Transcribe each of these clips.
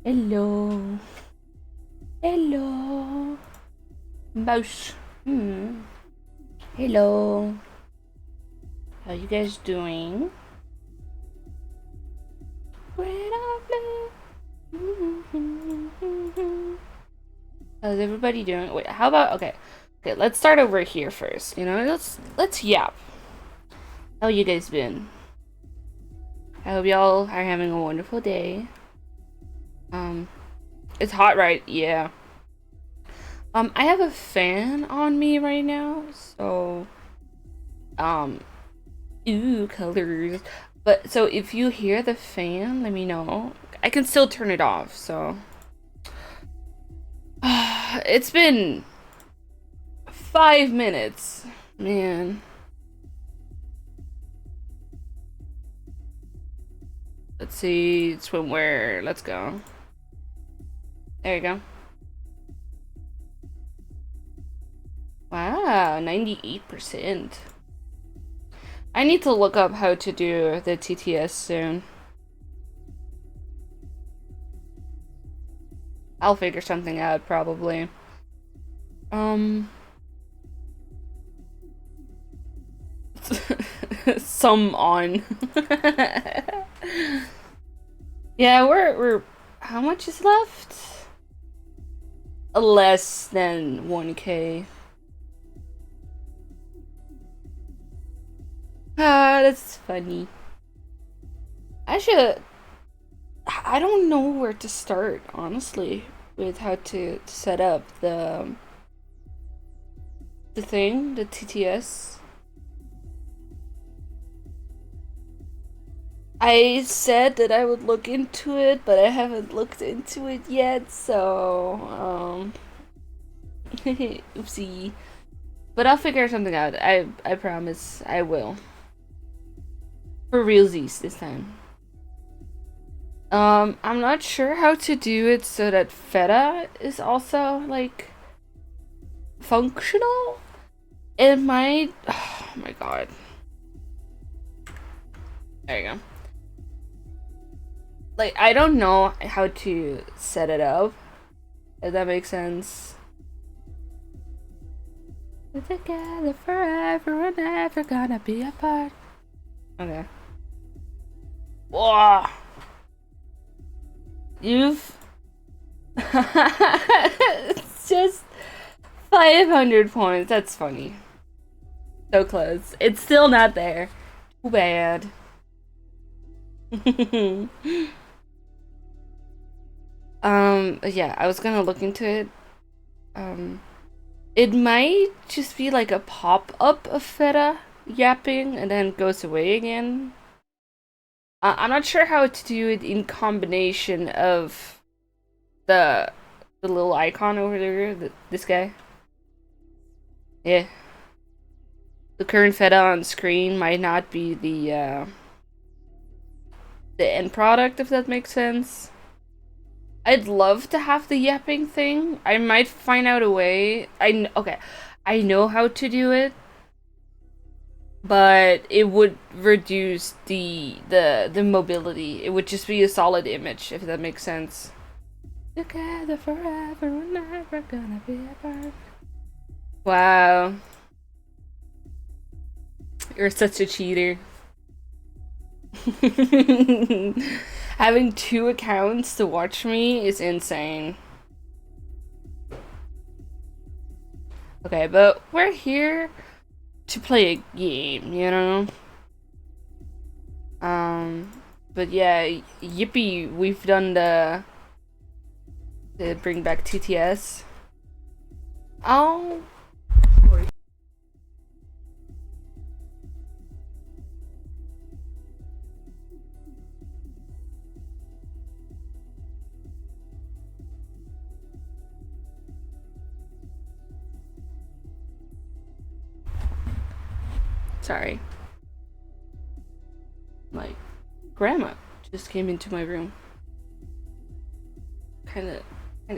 Hello. Hello. Mouse. Hello. How you guys doing? How's everybody doing? Wait, how about okay, let's start over here first. You know, let's yap. How you guys been? I hope y'all are having a wonderful day. It's hot, right? Yeah. I have a fan on me right now, so ooh, colors. But so if you hear the fan, let me know. I can still turn it off, so it's been 5 minutes. Man. Let's see, swimwear. Let's go. There you go. Wow, 98%. I need to look up how to do the TTS soon. I'll figure something out probably. Some on. Yeah, we're how much is left? Less than 1K. Ah, that's funny. I don't know where to start, honestly, with how to set up the the TTS. I said that I would look into it, but I haven't looked into it yet, so oopsie. But I'll figure something out. I promise I will. For realsies this time. I'm not sure how to do it so that feta is also like functional. It might. Oh my god. There you go. Like, I don't know how to set it up. If that makes sense. We're together forever, we're never gonna be apart. Okay. Whoa. You've. It's just 500 points. That's funny. So close. It's still not there. Too bad. Yeah, I was gonna look into it. It might just be like a pop-up of feta yapping and then goes away again. I'm not sure how to do it in combination of the little icon over there, this guy. Yeah. The current feta on screen might not be the end product, if that makes sense. I'd love to have the yapping thing. I might find out a way. Okay, I know how to do it, but it would reduce the mobility. It would just be a solid image, if that makes sense. Together forever, we're never gonna be apart. Wow, you're such a cheater. Having 2 accounts to watch me is insane. Okay, but we're here to play a game, you know? But yeah, yippee, we've done the bring back TTS. Oh. Sorry. My grandma just came into my room. Kinda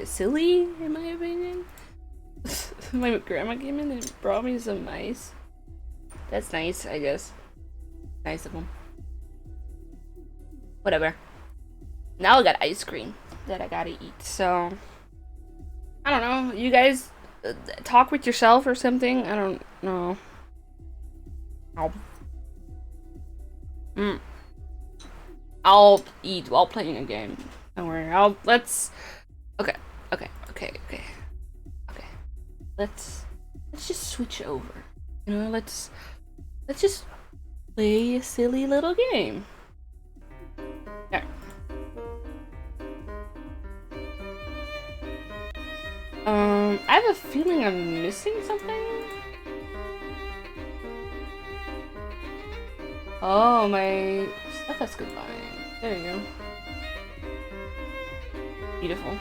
silly, in my opinion. My grandma came in and brought me some ice. That's nice, I guess. Nice of them. Whatever. Now I got ice cream that I gotta eat. So I don't know. You guys talk with yourself or something? I don't know. I'll, I'll eat while playing a game. Don't worry. Let's. Okay. Okay. Okay. Okay. Okay. Let's just switch over. You know, let's just play a silly little game. There. I have a feeling I'm missing something. Oh, my stuff has goodbye. There you go. Beautiful.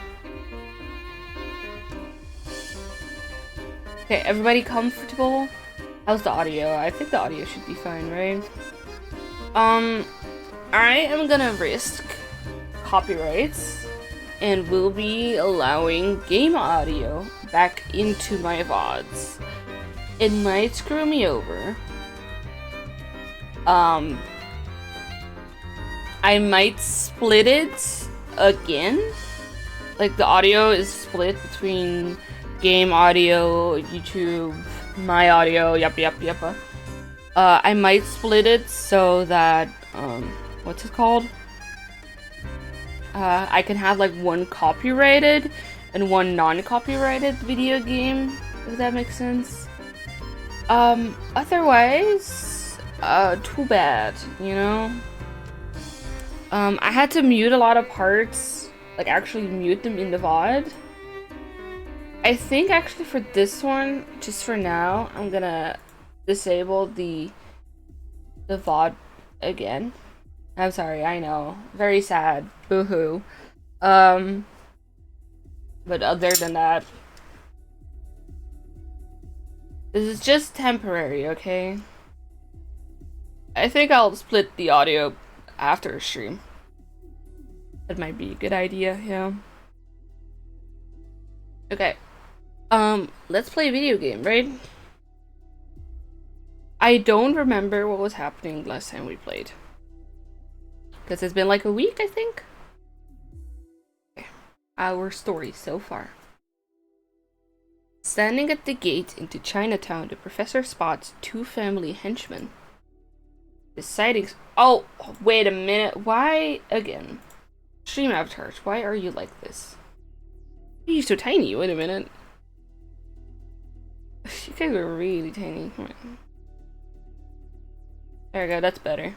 Okay, everybody comfortable? How's the audio? I think the audio should be fine, right? I am gonna risk copyrights and will be allowing game audio back into my VODs. It might screw me over. I might split it again. Like, the audio is split between game audio, YouTube, my audio, yep. I might split it so that, what's it called? I can have like one copyrighted and one non-copyrighted video game, if that makes sense. Otherwise, too bad, you know? I had to mute a lot of parts, like actually mute them in the VOD. I think actually for this one, just for now, I'm gonna disable the VOD again. I'm sorry, I know. Very sad. Boo-hoo. But other than that, this is just temporary, okay? I think I'll split the audio after a stream. That might be a good idea, yeah. Okay. Let's play a video game, right? I don't remember what was happening last time we played. Because it's been like a week, I think. Okay. Our story so far. Standing at the gate into Chinatown, the professor spots two family henchmen. Deciding. Oh, wait a minute. Why again? Stream avatars, why are you like this? You're so tiny. Wait a minute. You guys are really tiny. There we go. That's better.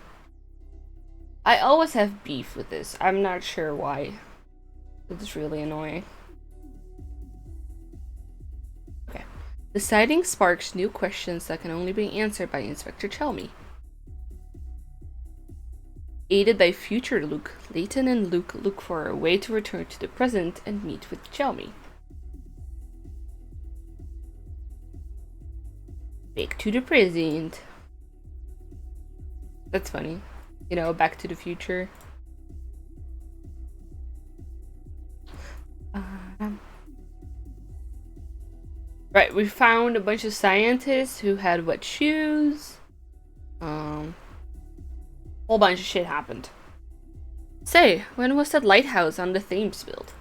I always have beef with this. I'm not sure why. It's really annoying. Okay. The sighting sparks new questions that can only be answered by Inspector Chelmy. Aided by future Luke, Layton and Luke look for a way to return to the present and meet with Chelmy. Back to the present. That's funny. You know, Back to the Future. Right, we found a bunch of scientists who had wet shoes. Whole bunch of shit happened. Say, when was that lighthouse on the Thames built?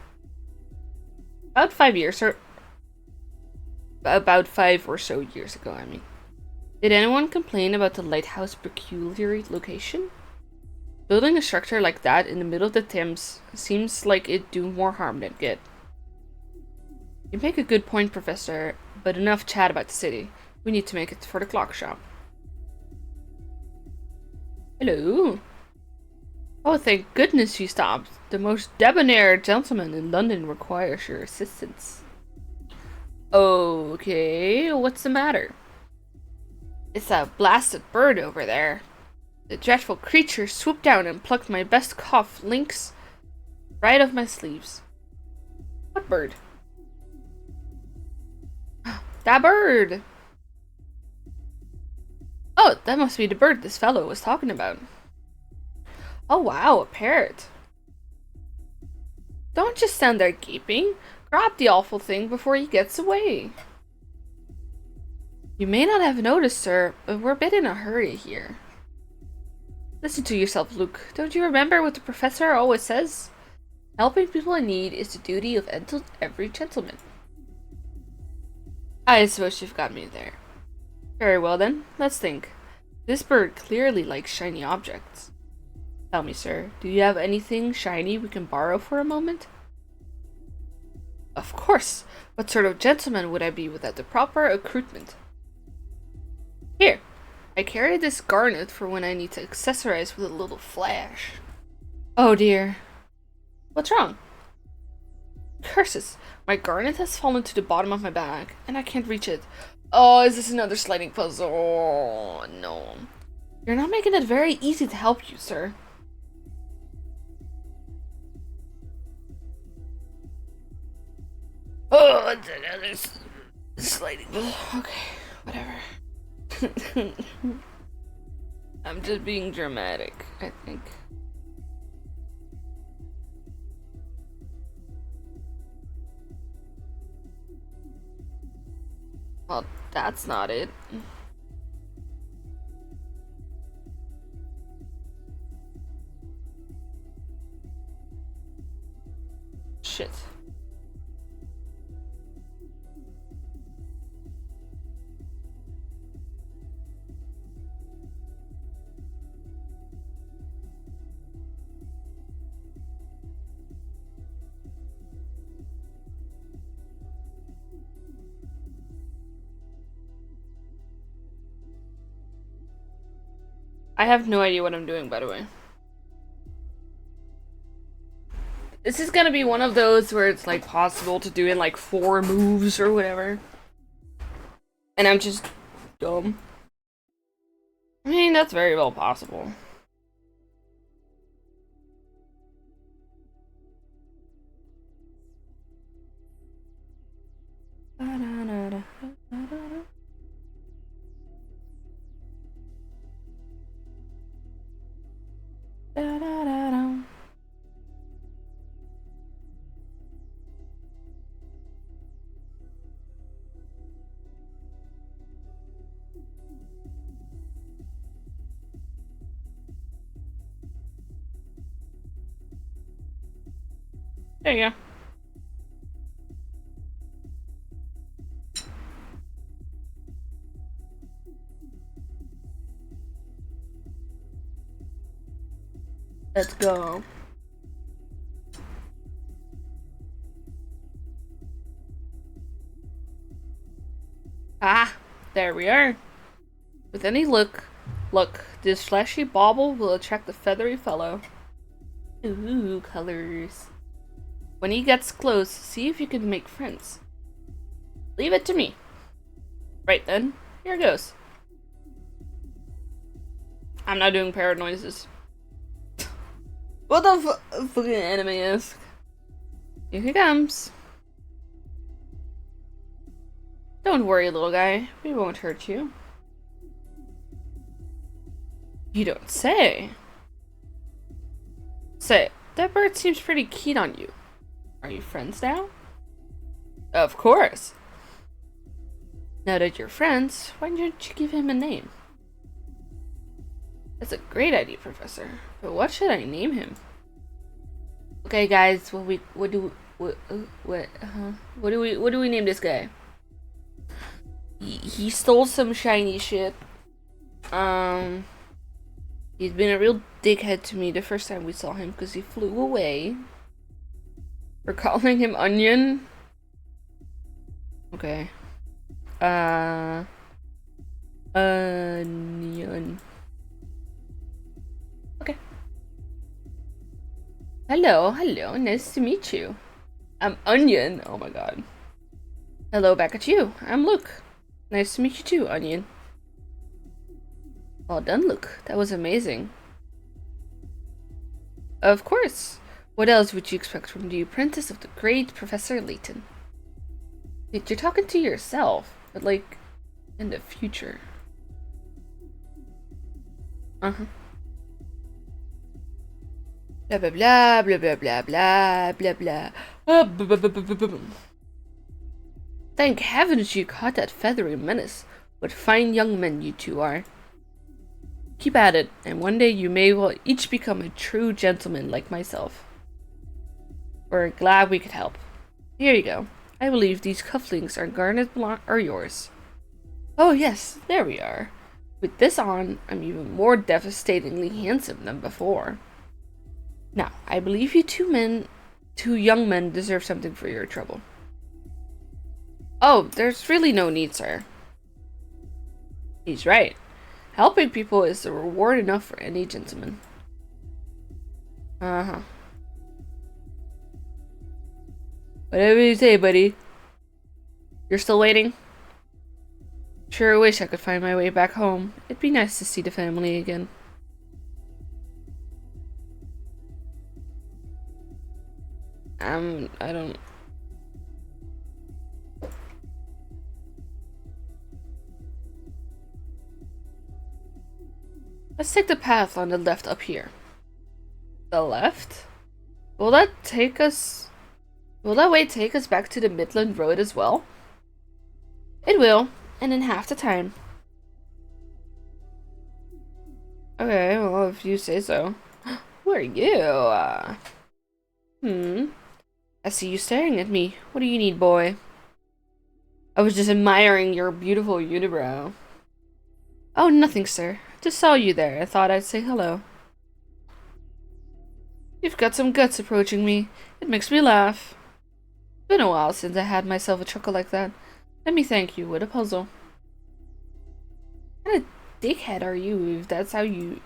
About 5 years or... About 5 or so years ago, I mean. Did anyone complain about the lighthouse peculiar location? Building a structure like that in the middle of the Thames seems like it'd do more harm than good. You make a good point, Professor, but enough chat about the city. We need to make it for the clock shop. Hello. Oh, thank goodness you stopped. The most debonair gentleman in London requires your assistance. Okay, what's the matter? It's a blasted bird over there. The dreadful creature swooped down and plucked my best cuff links right off my sleeves. What bird? That bird! Oh, that must be the bird this fellow was talking about. Oh wow, a parrot. Don't just stand there gaping. Grab the awful thing before he gets away. You may not have noticed, sir, but we're a bit in a hurry here. Listen to yourself, Luke. Don't you remember what the professor always says? Helping people in need is the duty of every gentleman. I suppose you've got me there. Very well then, let's think. This bird clearly likes shiny objects. Tell me, sir, do you have anything shiny we can borrow for a moment? Of course! What sort of gentleman would I be without the proper accoutrement? Here, I carry this garnet for when I need to accessorize with a little flash. Oh dear. What's wrong? Curses! My garnet has fallen to the bottom of my bag, and I can't reach it. Oh, is this another sliding puzzle? Oh, no. You're not making it very easy to help you, sir. Oh, it's another sliding puzzle. Okay, whatever. I'm just being dramatic, I think. Well, that's not it. Shit. I have no idea what I'm doing, by the way. This is gonna be one of those where it's like possible to do in like 4 moves or whatever. And I'm just dumb. I mean, that's very well possible. There you go. Let's go. Ah, there we are. With any luck, this fleshy bauble will attract the feathery fellow. Ooh, colors. When he gets close, see if you can make friends. Leave it to me. Right then, here goes. I'm not doing parrot noises. What the fucking anime-esque? Here he comes. Don't worry, little guy. We won't hurt you. You don't say. Say, that bird seems pretty keen on you. Are you friends now? Of course. Now that you're friends, why don't you give him a name? That's a great idea, Professor. But what should I name him? Okay, guys, what do we name this guy? He stole some shiny shit. He's been a real dickhead to me the first time we saw him because he flew away. We're calling him Onion. Okay. Onion. Okay. Hello, nice to meet you. I'm Onion. Oh my god. Hello back at you. I'm Luke. Nice to meet you too, Onion. Well done, Luke. That was amazing. Of course. What else would you expect from the apprentice of the great Professor Layton? Wait, you're talking to yourself, but like, in the future. Uh-huh. Blah blah blah blah blah blah blah blah blah. Thank heavens you caught that feathery menace. What fine young men you two are. Keep at it, and one day you may well each become a true gentleman like myself. We're glad we could help. Here you go. I believe these cufflinks are yours. Oh yes, there we are. With this on, I'm even more devastatingly handsome than before. Now, I believe you two young men deserve something for your trouble. Oh, there's really no need, sir. He's right. Helping people is a reward enough for any gentleman. Uh-huh. Whatever you say, buddy. You're still waiting? Sure wish I could find my way back home. It'd be nice to see the family again. I don't... Let's take the path on the left up here. The left? Will that take us... Will that way take us back to the Midland Road as well? It will, and in half the time. Okay, well, if you say so. Who are you? I see you staring at me. What do you need, boy? I was just admiring your beautiful unibrow. Oh, nothing, sir. Just saw you there. I thought I'd say hello. You've got some guts approaching me. It makes me laugh. It's been a while since I had myself a chuckle like that. Let me thank you with a puzzle. What kind of dickhead are you if that's how you...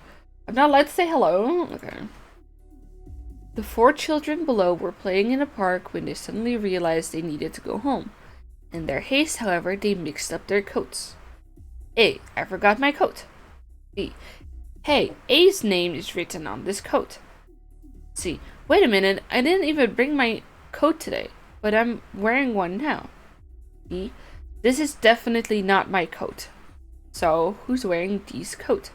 I'm not allowed to say hello? Okay. The 4 children below were playing in a park when they suddenly realized they needed to go home. In their haste, however, they mixed up their coats. A. I forgot my coat. B. Hey, A's name is written on this coat. C. Wait a minute, I didn't even bring my coat today, but I'm wearing one now. D. This is definitely not my coat. So, who's wearing D's coat?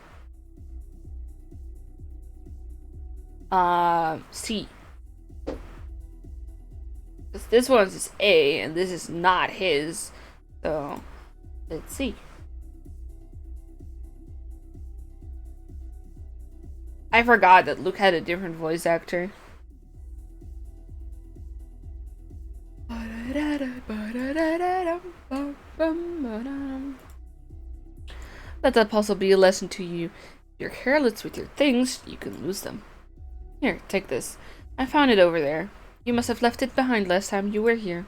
C. This one's is A, and this is not his. So, let's see. I forgot that Luke had a different voice actor. Let that puzzle be a lesson to you. If you're careless with your things, you can lose them. Here, take this. I found it over there. You must have left it behind last time you were here.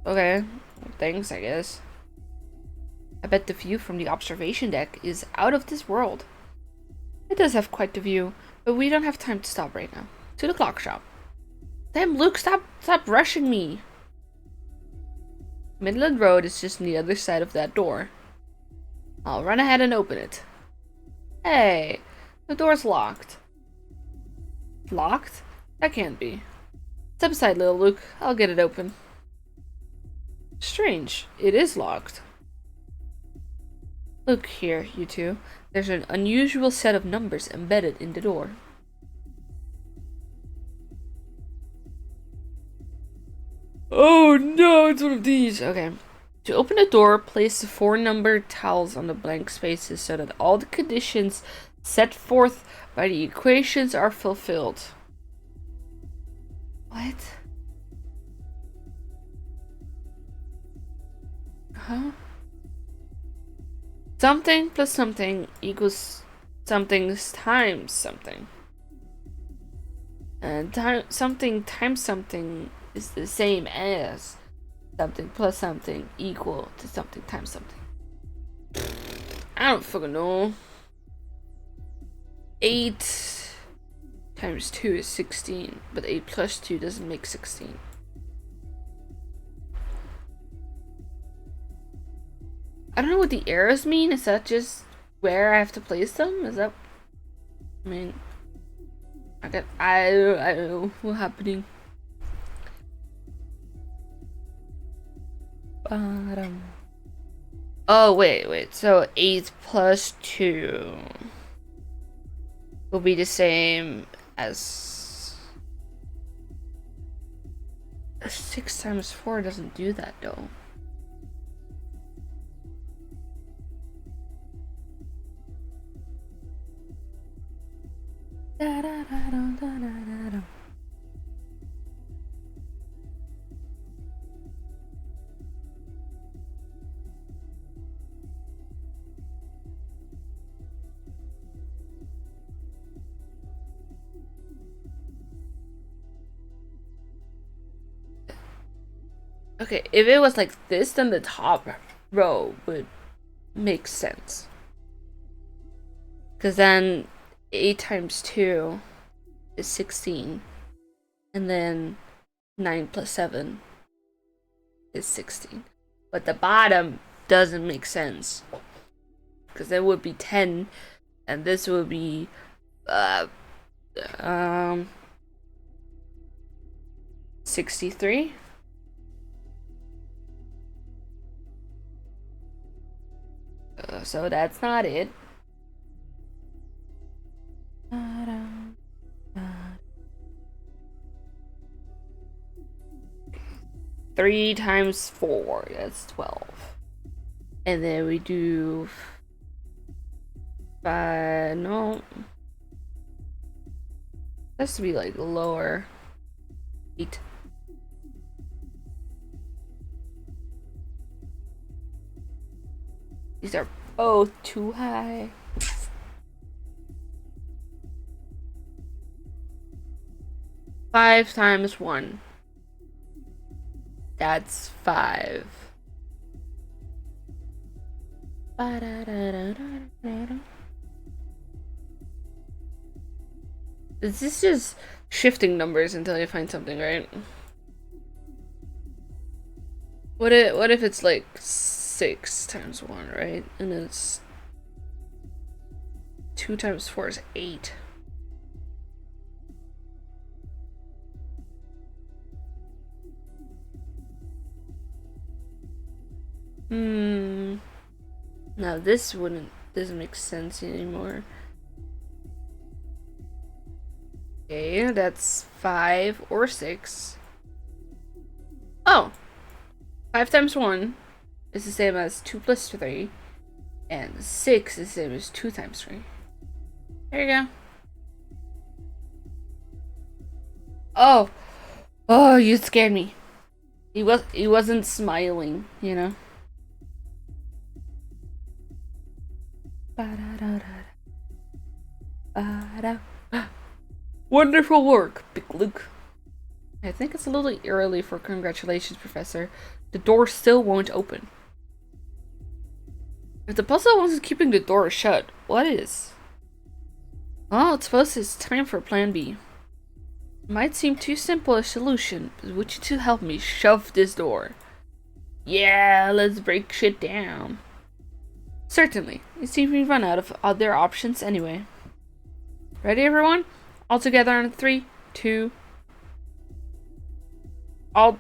Okay, well, thanks, I guess. I bet the view from the observation deck is out of this world. It does have quite the view, but we don't have time to stop right now. To the clock shop. Damn, Luke, stop rushing me. Midland Road is just on the other side of that door. I'll run ahead and open it. Hey, the door's locked. Locked? That can't be. Step aside, little Luke. I'll get it open. Strange. It is locked. Look here, you two. There's an unusual set of numbers embedded in the door. Oh no, it's one of these. Okay. To open the door, place the 4 numbered tiles on the blank spaces so that all the conditions set forth by the equations are fulfilled. What? Huh? Something plus something equals something times something. And something times something is the same as something plus something equal to something times something. I don't fucking know. 8 times 2 is 16, but 8 plus 2 doesn't make 16. I don't know what the arrows mean. Is that just where I have to place them? Is that... I mean... I don't know what's happening. Oh, wait. So 8 plus 2 will be the same as... 6 times 4 doesn't do that, though. Okay, if it was like this, then the top row would make sense. Because then 8 times 2 is 16. And then 9 plus 7 is 16. But the bottom doesn't make sense. Because it would be 10. And this would be 63. So that's not it. 3 times 4, that's 12. And then we do 5, no. Has to be like lower. 8. These are both too high. Five times 1. That's 5. This is just shifting numbers until you find something, right? What if it's like 6 times 1, right? And then it's 2 times 4 is 8. Now this doesn't make sense anymore. Okay, that's 5 or 6. Oh! 5 times 1 is the same as 2 plus 3. And 6 is the same as 2 times 3. There you go. Oh! Oh, you scared me. He wasn't smiling, you know? Wonderful work, Big Luke. I think it's a little early for congratulations, Professor. The door still won't open. If the puzzle wasn't keeping the door shut, what is? Well, it's supposed it's time for Plan B. It might seem too simple a solution, but would you two help me shove this door? Yeah, let's break shit down. Certainly. It seems we've run out of other options anyway. Ready, everyone? All together on 3, 2. All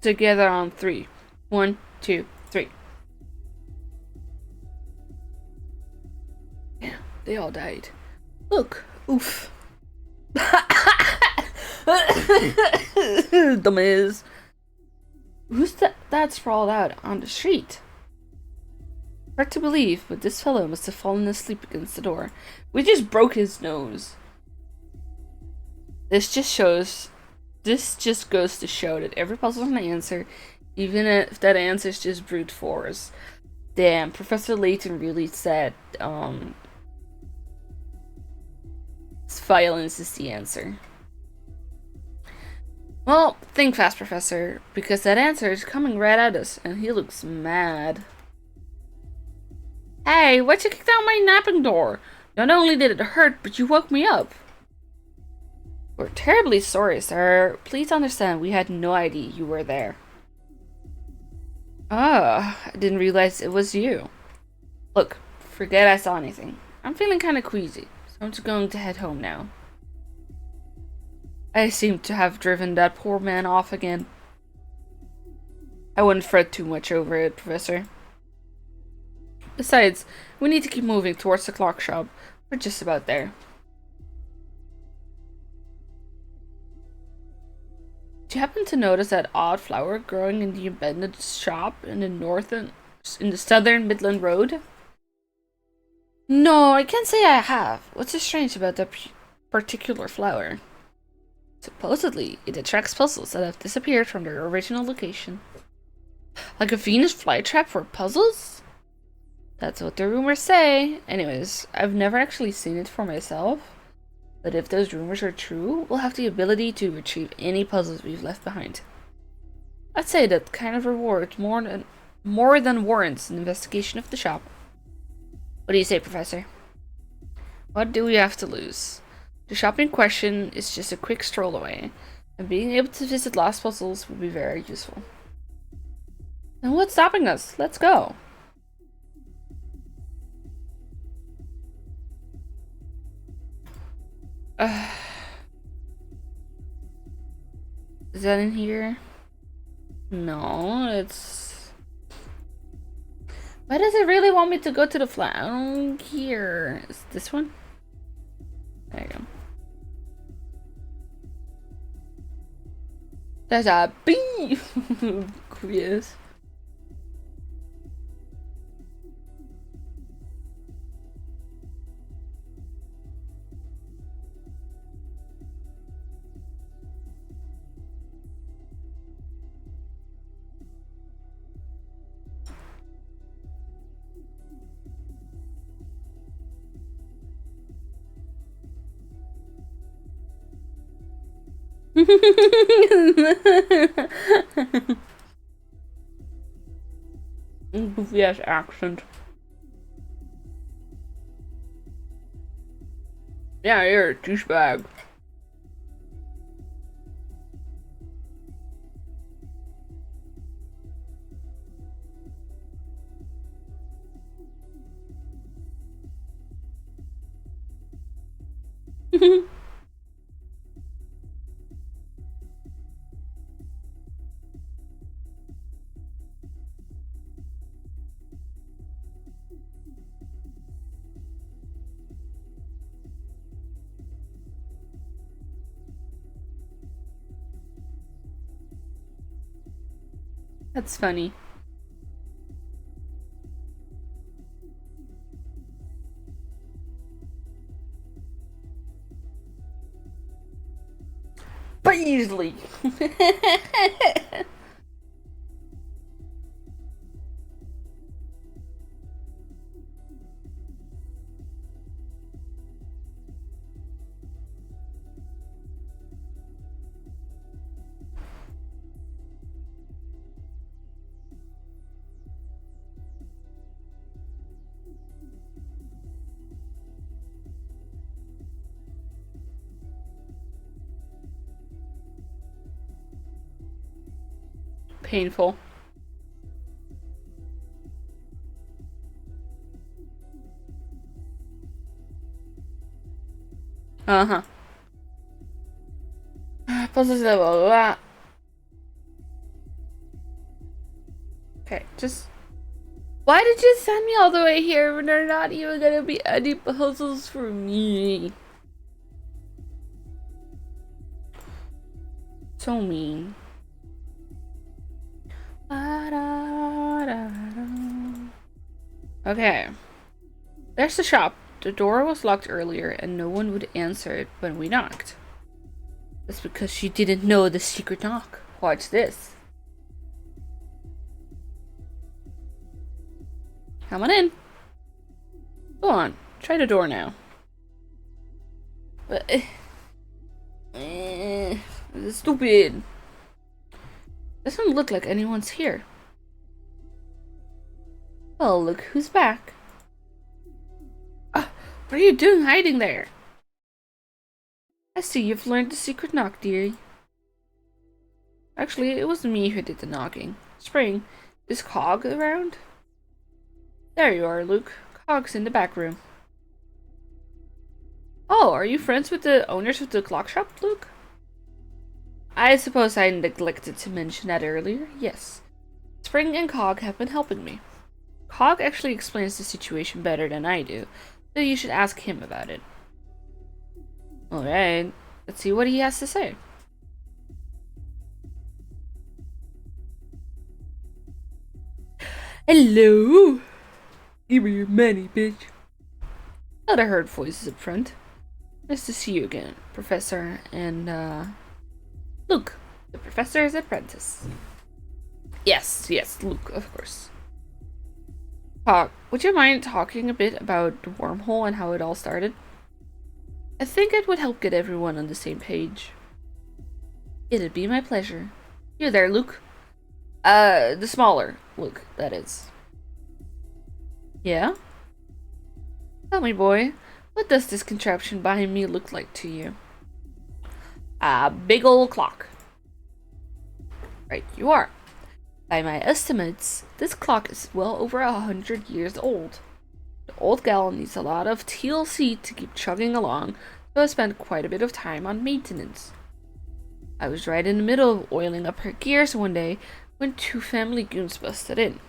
together on 3. 1, 2, 3. Yeah, they all died. Look. Oof. Dumbass. Who's that sprawled out on the street? Hard to believe, but this fellow must have fallen asleep against the door. We just broke his nose. This just goes to show that every puzzle has an answer, even if that answer is just brute force. Damn, Professor Layton really said, violence is the answer. Well, think fast, Professor, because that answer is coming right at us, and he looks mad. Hey, why'd you kick down my napping door? Not only did it hurt, but you woke me up. We're terribly sorry, sir. Please understand we had no idea you were there. Ah, I didn't realize it was you. Look, forget I saw anything. I'm feeling kind of queasy, so I'm just going to head home now. I seem to have driven that poor man off again. I wouldn't fret too much over it, Professor. Besides, we need to keep moving towards the clock shop. We're just about there. Did you happen to notice that odd flower growing in the abandoned shop in the southern Midland Road? No, I can't say I have. What's so strange about that particular flower. Supposedly, it attracts puzzles that have disappeared from their original location. Like a Venus flytrap for puzzles? That's what the rumors say. Anyways, I've never actually seen it for myself. But if those rumors are true, we'll have the ability to retrieve any puzzles we've left behind. I'd say that kind of reward more than warrants an investigation of the shop. What do you say, Professor? What do we have to lose? The shop in question is just a quick stroll away, and being able to visit lost puzzles would be very useful. And what's stopping us? Let's go. Is that in here? No, it's... Why does it really want me to go to the flat? I don't care. Is this one? There you go. There's a bee! Yes. Goofy ass accent. Yeah, you're a douchebag. That's funny. Beasley. Painful. Uh-huh. Puzzles level. Okay, just... Why did you send me all the way here when there are not even gonna be any puzzles for me? So mean. Okay. There's the shop. The door was locked earlier and no one would answer it when we knocked. That's because she didn't know the secret knock. Watch this. Come on in. Go on. Try the door now. But, this is stupid. Doesn't look like anyone's here. Well, look who's back. What are you doing hiding there? I see you've learned the secret knock, dearie. Actually, it wasn't me who did the knocking. Spring, is Cog around? There you are, Luke. Cog's in the back room. Oh, are you friends with the owners of the clock shop, Luke? I suppose I neglected to mention that earlier. Yes. Spring and Cog have been helping me. Cog actually explains the situation better than I do, so you should ask him about it. Alright, let's see what he has to say. Hello! Give me your money, bitch. Thought I heard voices up front. Nice to see you again, Professor, and, Luke, the Professor's apprentice. Yes, Luke, of course. Would you mind talking a bit about the wormhole and how it all started? I think it would help get everyone on the same page. It'd be my pleasure. You there, Luke? The smaller Luke, that is. Yeah? Tell me, boy, what does this contraption behind me look like to you? A big old clock. Right, you are. By my estimates, this clock is well over 100 years old. The old gal needs a lot of TLC to keep chugging along, so I spent quite a bit of time on maintenance. I was right in the middle of oiling up her gears one day when 2 family goons busted in.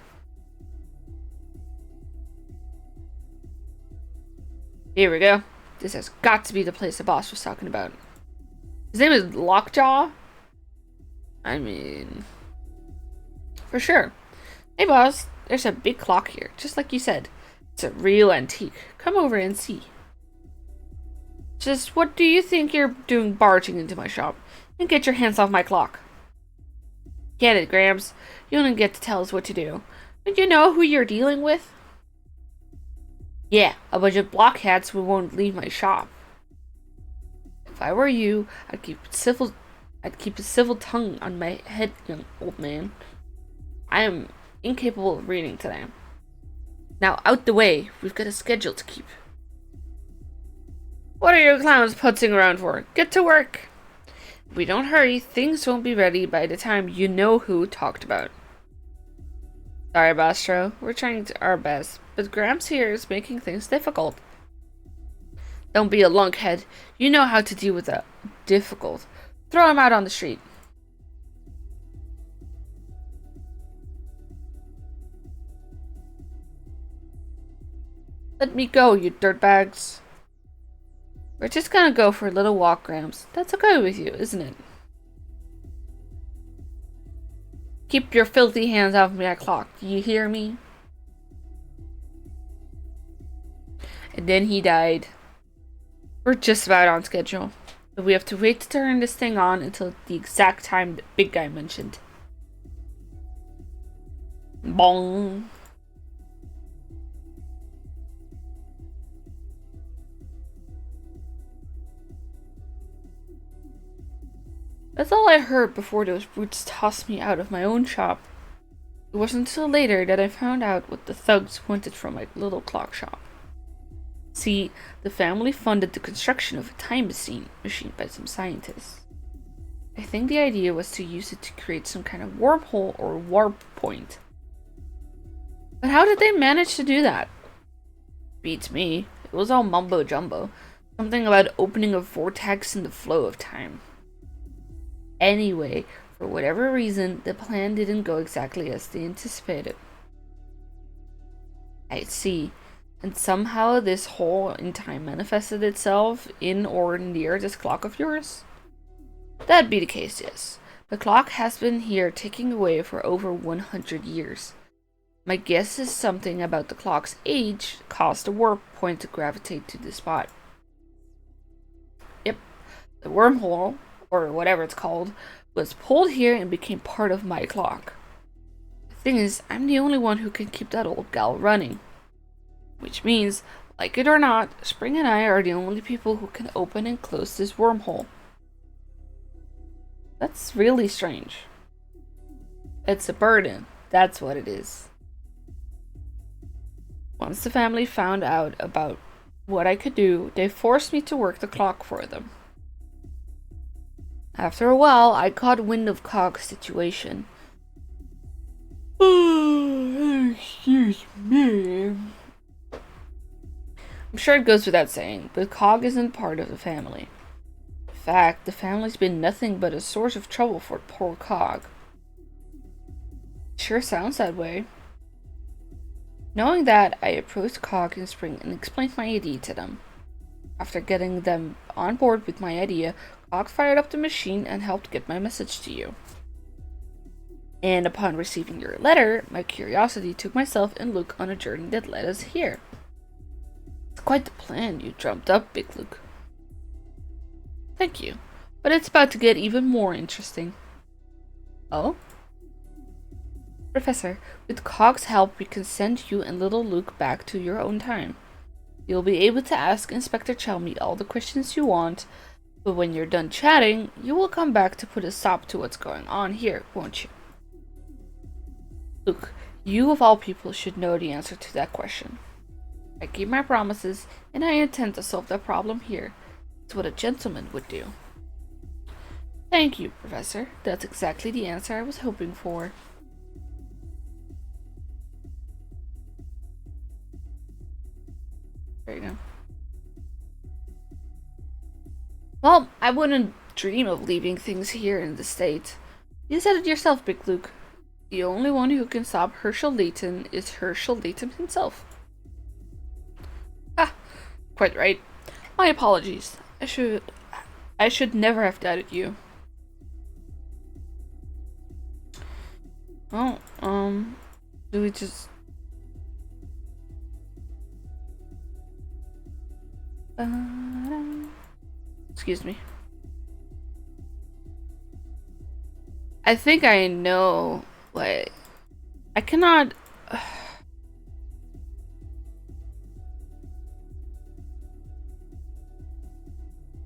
Here we go. This has got to be the place the boss was talking about. His name is Lockjaw? I mean... For sure. Hey boss, there's a big clock here, just like you said. It's a real antique. Come over and see. Just what do you think you're doing barging into my shop? And get your hands off my clock. Get it, Grams. You don't get to tell us what to do. Don't you know who you're dealing with? Yeah, a bunch of blockheads who won't leave my shop. If I were you, I'd keep a civil tongue on my head, young old man. I am incapable of reading today. Now, out the way. We've got a schedule to keep. What are you clowns putzing around for? Get to work. If we don't hurry, things won't be ready by the time you know who talked about. Sorry, Bastro. We're trying our best, but Gramps here is making things difficult. Don't be a lunkhead. You know how to deal with that. Difficult. Throw him out on the street. Let me go, you dirtbags. We're just gonna go for a little walk, Gramps. That's okay with you, isn't it? Keep your filthy hands off my clock. Do you hear me? And then he died. We're just about on schedule. But we have to wait to turn this thing on until the exact time the big guy mentioned. Bong. That's all I heard before those brutes tossed me out of my own shop. It wasn't until later that I found out what the thugs wanted from my little clock shop. See, the family funded the construction of a time machine by some scientists. I think the idea was to use it to create some kind of wormhole or warp point. But how did they manage to do that? Beats me. It was all mumbo jumbo. Something about opening a vortex in the flow of time. Anyway, for whatever reason, the plan didn't go exactly as they anticipated. I see. And somehow this hole in time manifested itself in or near this clock of yours? That'd be the case, yes. The clock has been here ticking away for over 100 years. My guess is something about the clock's age caused the warp point to gravitate to the spot. Yep, the wormhole, or whatever it's called, was pulled here and became part of my clock. The thing is, I'm the only one who can keep that old gal running. Which means, like it or not, Spring and I are the only people who can open and close this wormhole. That's really strange. It's a burden, that's what it is. Once the family found out about what I could do, they forced me to work the clock for them. After a while, I caught wind of Cog's situation. Oh, excuse me. I'm sure it goes without saying, but Cog isn't part of the family. In fact, the family's been nothing but a source of trouble for poor Cog. Sure sounds that way. Knowing that, I approached Cog and Spring and explained my idea to them. After getting them on board with my idea, Cog fired up the machine and helped get my message to you. And upon receiving your letter, my curiosity took myself and Luke on a journey that led us here. It's quite the plan you dreamt up, Big Luke. Thank you. But it's about to get even more interesting. Oh? Professor, with Cog's help, we can send you and little Luke back to your own time. You'll be able to ask Inspector Chelmy all the questions you want, but when you're done chatting, you will come back to put a stop to what's going on here, won't you? Luke, you of all people should know the answer to that question. I keep my promises, and I intend to solve that problem here. It's what a gentleman would do. Thank you, Professor. That's exactly the answer I was hoping for. There you go. Well, I wouldn't dream of leaving things here in the state. You said it yourself, Big Luke. The only one who can stop Herschel Layton is Herschel Layton himself. Ah, quite right. My apologies. I should never have doubted you. Well, do we just... Excuse me. I think I know what... I cannot...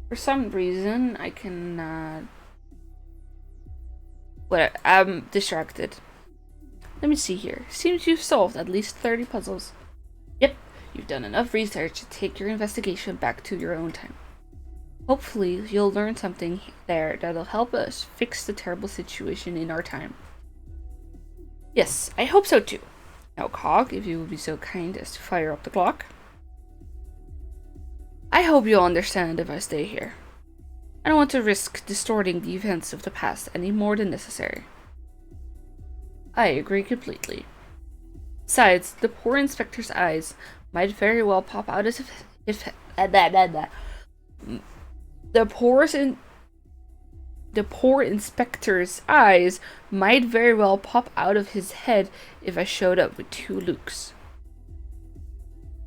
For some reason, I cannot... What? I'm distracted. Let me see here. Seems you've solved at least 30 puzzles. Yep, you've done enough research to take your investigation back to your own time. Hopefully, you'll learn something there that'll help us fix the terrible situation in our time. Yes, I hope so too. Now, Cog, if you will be so kind as to fire up the clock. I hope you'll understand if I stay here. I don't want to risk distorting the events of the past any more than necessary. I agree completely. Besides, the poor inspector's eyes might very well pop out as if the poor inspector's eyes might very well pop out of his head if I showed up with 2 Lukes.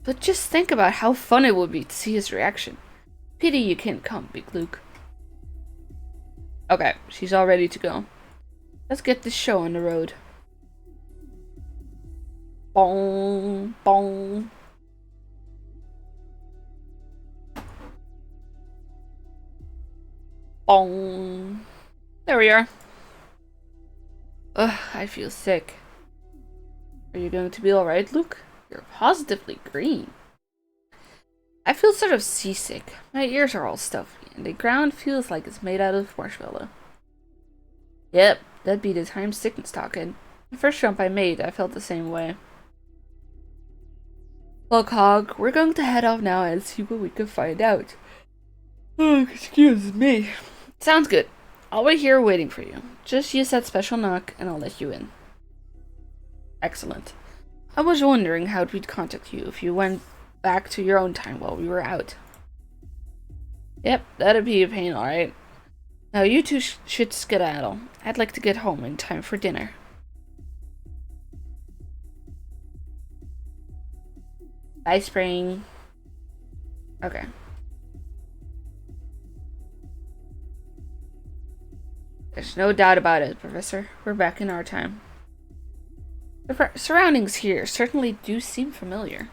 But just think about how fun it would be to see his reaction. Pity you can't come, Big Luke. Okay, she's all ready to go. Let's get this show on the road. Bong, bong. Bong. There we are. Ugh, I feel sick. Are you going to be alright, Luke? You're positively green. I feel sort of seasick. My ears are all stuffy, and the ground feels like it's made out of marshmallow. Yep, that'd be the time sickness talking. The first jump I made, I felt the same way. Well, Cog, we're going to head off now and see what we can find out. Oh, excuse me. Sounds good. I'll wait here waiting for you. Just use that special knock and I'll let you in. Excellent. I was wondering how we'd contact you if you went back to your own time while we were out. Yep, that'd be a pain, alright. Now you two should skedaddle. I'd like to get home in time for dinner. Bye, Spring. Okay. There's no doubt about it, Professor. We're back in our time. The surroundings here certainly do seem familiar.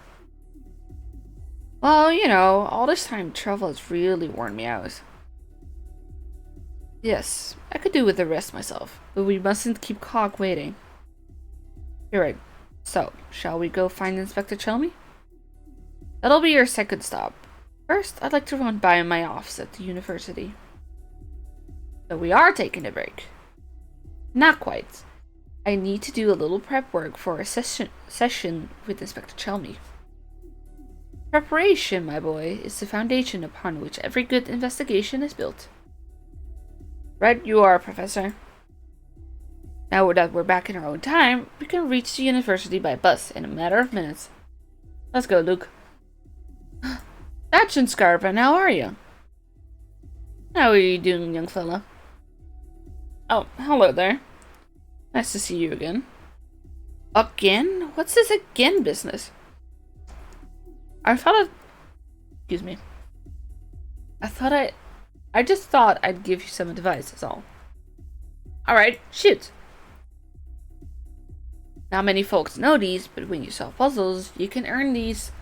Well, you know, all this time travel has really worn me out. Yes, I could do with the rest myself, but we mustn't keep Cog waiting. You're right. So, shall we go find Inspector Chelmy? That'll be your second stop. First, I'd like to run by my office at the university. So we are taking a break. Not quite. I need to do a little prep work for a session with Inspector Chelmy. Preparation, my boy, is the foundation upon which every good investigation is built. Right you are, Professor. Now that we're back in our own time, we can reach the university by bus in a matter of minutes. Let's go, Luke. That's Scarpa, how are you? How are you doing, young fella? Oh, hello there. Nice to see you again. Again? What's this again business? I thought I I just thought I'd give you some advice, that's all. Alright, shoot. Not many folks know these, but when you solve puzzles, you can earn these.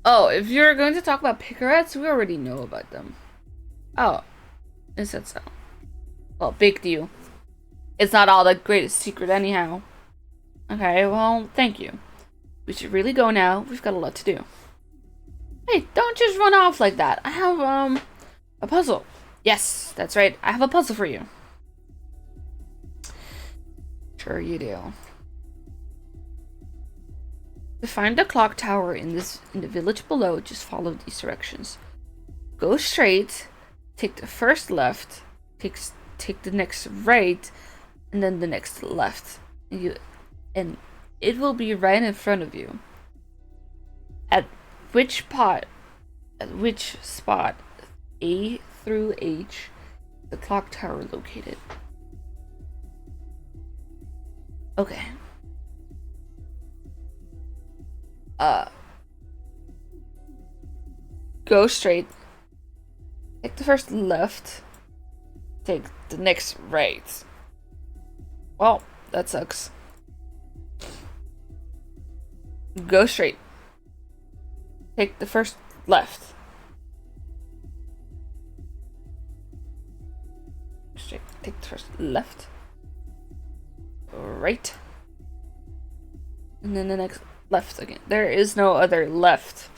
Oh, if you're going to talk about picarettes, we already know about them. Oh, is that so? Well, big deal. It's not all the greatest secret anyhow. Okay, well, thank you. We should really go now. We've got a lot to do. Hey, don't just run off like that. I have, a puzzle. Yes, that's right. I have a puzzle for you. Sure you do. To find the clock tower in the village below, just follow these directions. Go straight, take the first left, take the next right, and then the next left. And it will be right in front of you. At which spot A through H, the clock tower located. Okay. Go straight. Take the first left. Take the next right. Well, that sucks. Go straight. Take the first left. Straight. Take the first left. Right. And then the next left again. There is no other left.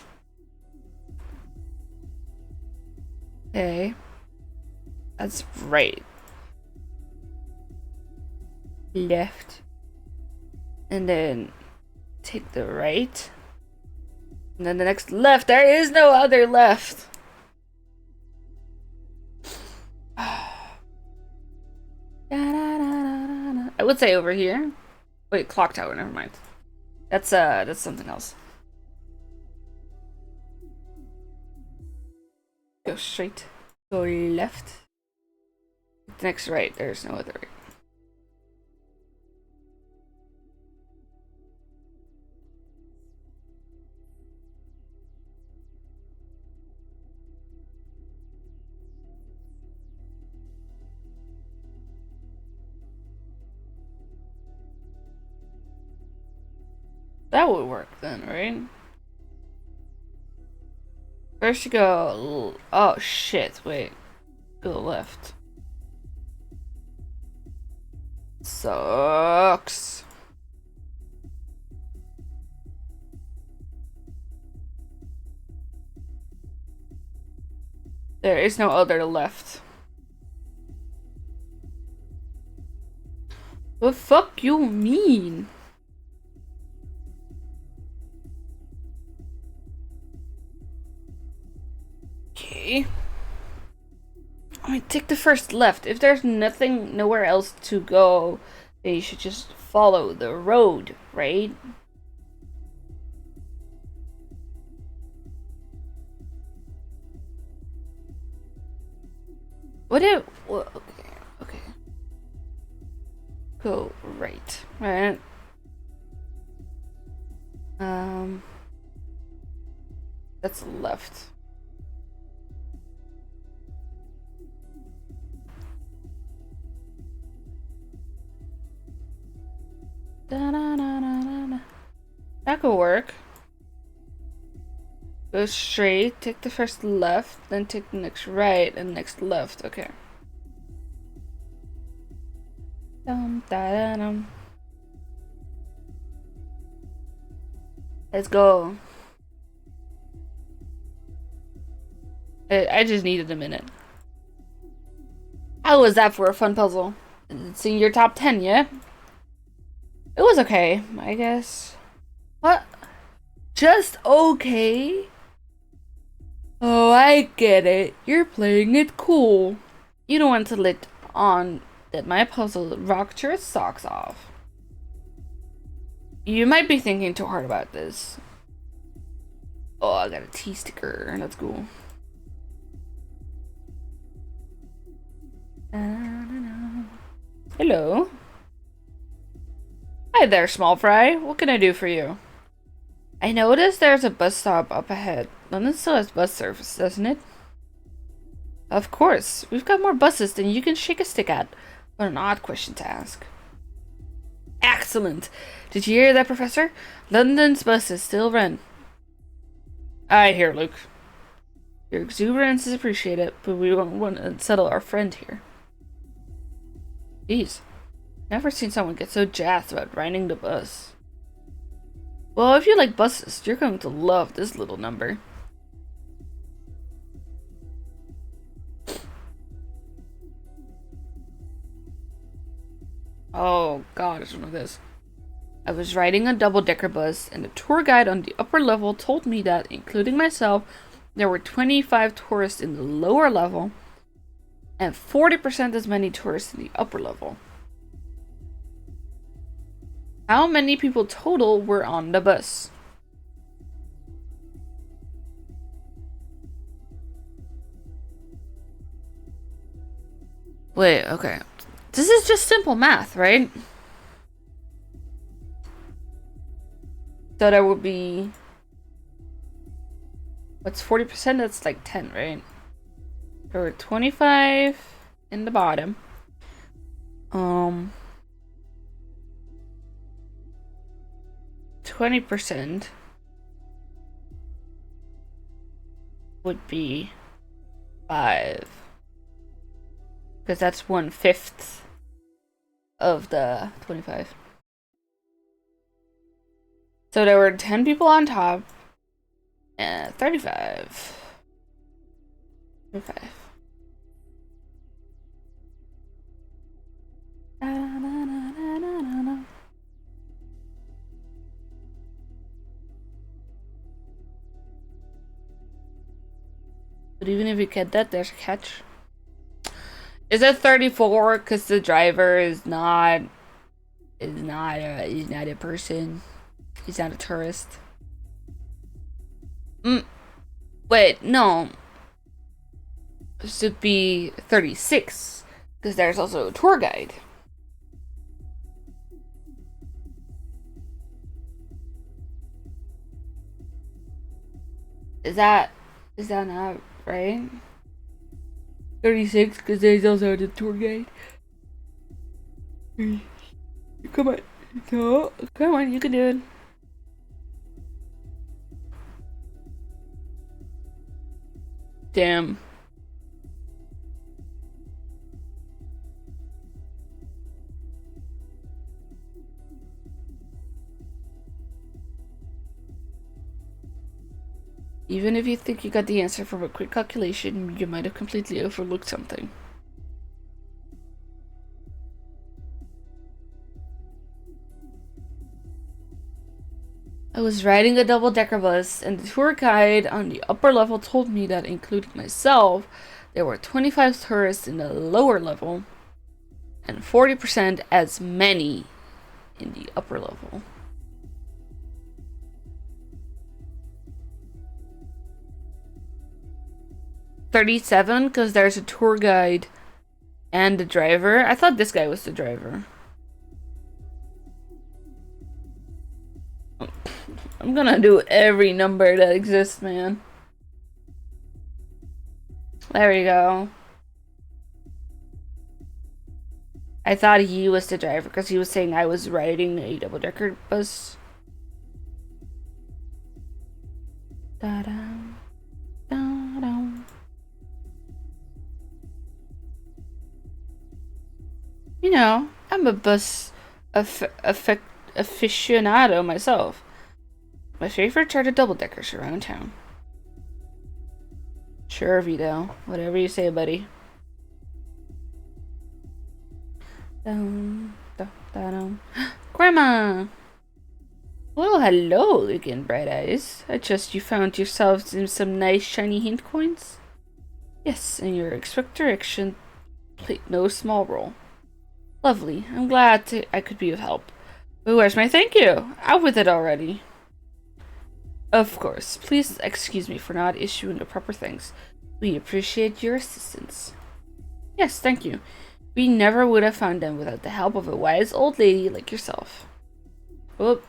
Okay. That's right. Left. And then take the right. And then the next left. There is no other left. I would say over here. Wait, clock tower, never mind. That's something else. Go straight. Go left. The next right. There's no other right. That would work then, right? First you go... Oh, shit. Wait. Go left. Sucks. There is no other left. What the fuck you mean? Okay. I mean, take the first left. If there's nowhere else to go, then you should just follow the road, right? What if... Well, okay. Go right. Right. That's left. That could work. Go straight, take the first left, then take the next right and next left. Okay. Let's go. I just needed a minute. How was that for a fun puzzle? It's in your top 10, yeah? It was okay, I guess. What? Just okay? Oh, I get it. You're playing it cool. You don't want to let on that my puzzle rocked your socks off. You might be thinking too hard about this. Oh, I got a T sticker. That's cool. Hello. Hi there, small fry. What can I do for you? I noticed there's a bus stop up ahead. London still has bus service, doesn't it? Of course, we've got more buses than you can shake a stick at. What an odd question to ask. Excellent! Did you hear that, Professor? London's buses still run. I hear, Luke. Your exuberance is appreciated, but we don't want to unsettle our friend here. Jeez. Never seen someone get so jazzed about riding the bus. Well, if you like buses, you're going to love this little number. Oh god, it's one of this. I was riding a double-decker bus, and the tour guide on the upper level told me that, including myself, there were 25 tourists in the lower level, and 40% as many tourists in the upper level. How many people total were on the bus? Wait, okay. This is just simple math, right? So that would be... What's 40%? That's like 10, right? There were 25 in the bottom. 20% would be 5. Because that's 1/5 of the 25. So there were 10 people on top. And 35. 35. But even if you get that, there's a catch. Is it 34 because the driver is not a person? He's not a tourist. Wait, no. It should be 36 because there's also a tour guide. Is that not right? 36 because there's also the tour guide. Come on. No, come on, you can do it. Damn. Even if you think you got the answer from a quick calculation, you might have completely overlooked something. I was riding a double-decker bus, and the tour guide on the upper level told me that, including myself, there were 25 tourists in the lower level, and 40% as many in the upper level. $37 because there's a tour guide and the driver. I thought this guy was the driver. I'm gonna do every number that exists, man. There we go. I thought he was the driver because he was saying I was riding a double-decker bus. Da-da, da-da. You know, I'm a bus aficionado myself. My favorites are the double-deckers around town. Sure, Vito. Whatever you say, buddy. Grandma! Well, hello again, Bright Eyes. I trust you found yourselves in some nice shiny hint coins? Yes, and your expectoration played no small role. Lovely. I'm glad I could be of help. But where's my thank you? Out with it already. Of course. Please excuse me for not issuing the proper thanks. We appreciate your assistance. Yes, thank you. We never would have found them without the help of a wise old lady like yourself. Whoop.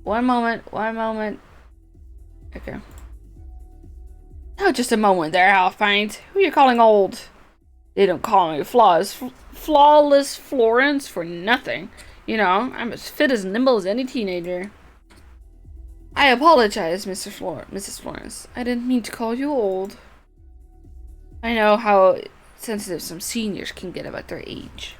One moment. Okay. Oh, just a moment there, Alphine. Who are you calling old? They don't call me flawless Florence for nothing. You know, I'm as fit as nimble as any teenager. I apologize, Mrs. Florence. I didn't mean to call you old. I know how sensitive some seniors can get about their age.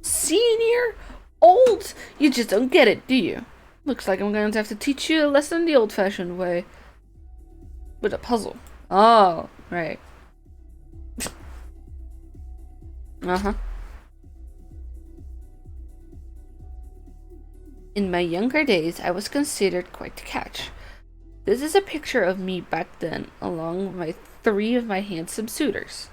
Senior? Old? You just don't get it, do you? Looks like I'm going to have to teach you a lesson the old-fashioned way. With a puzzle. Oh, right. Uh-huh. In my younger days, I was considered quite the catch. This is a picture of me back then, along with three of my handsome suitors.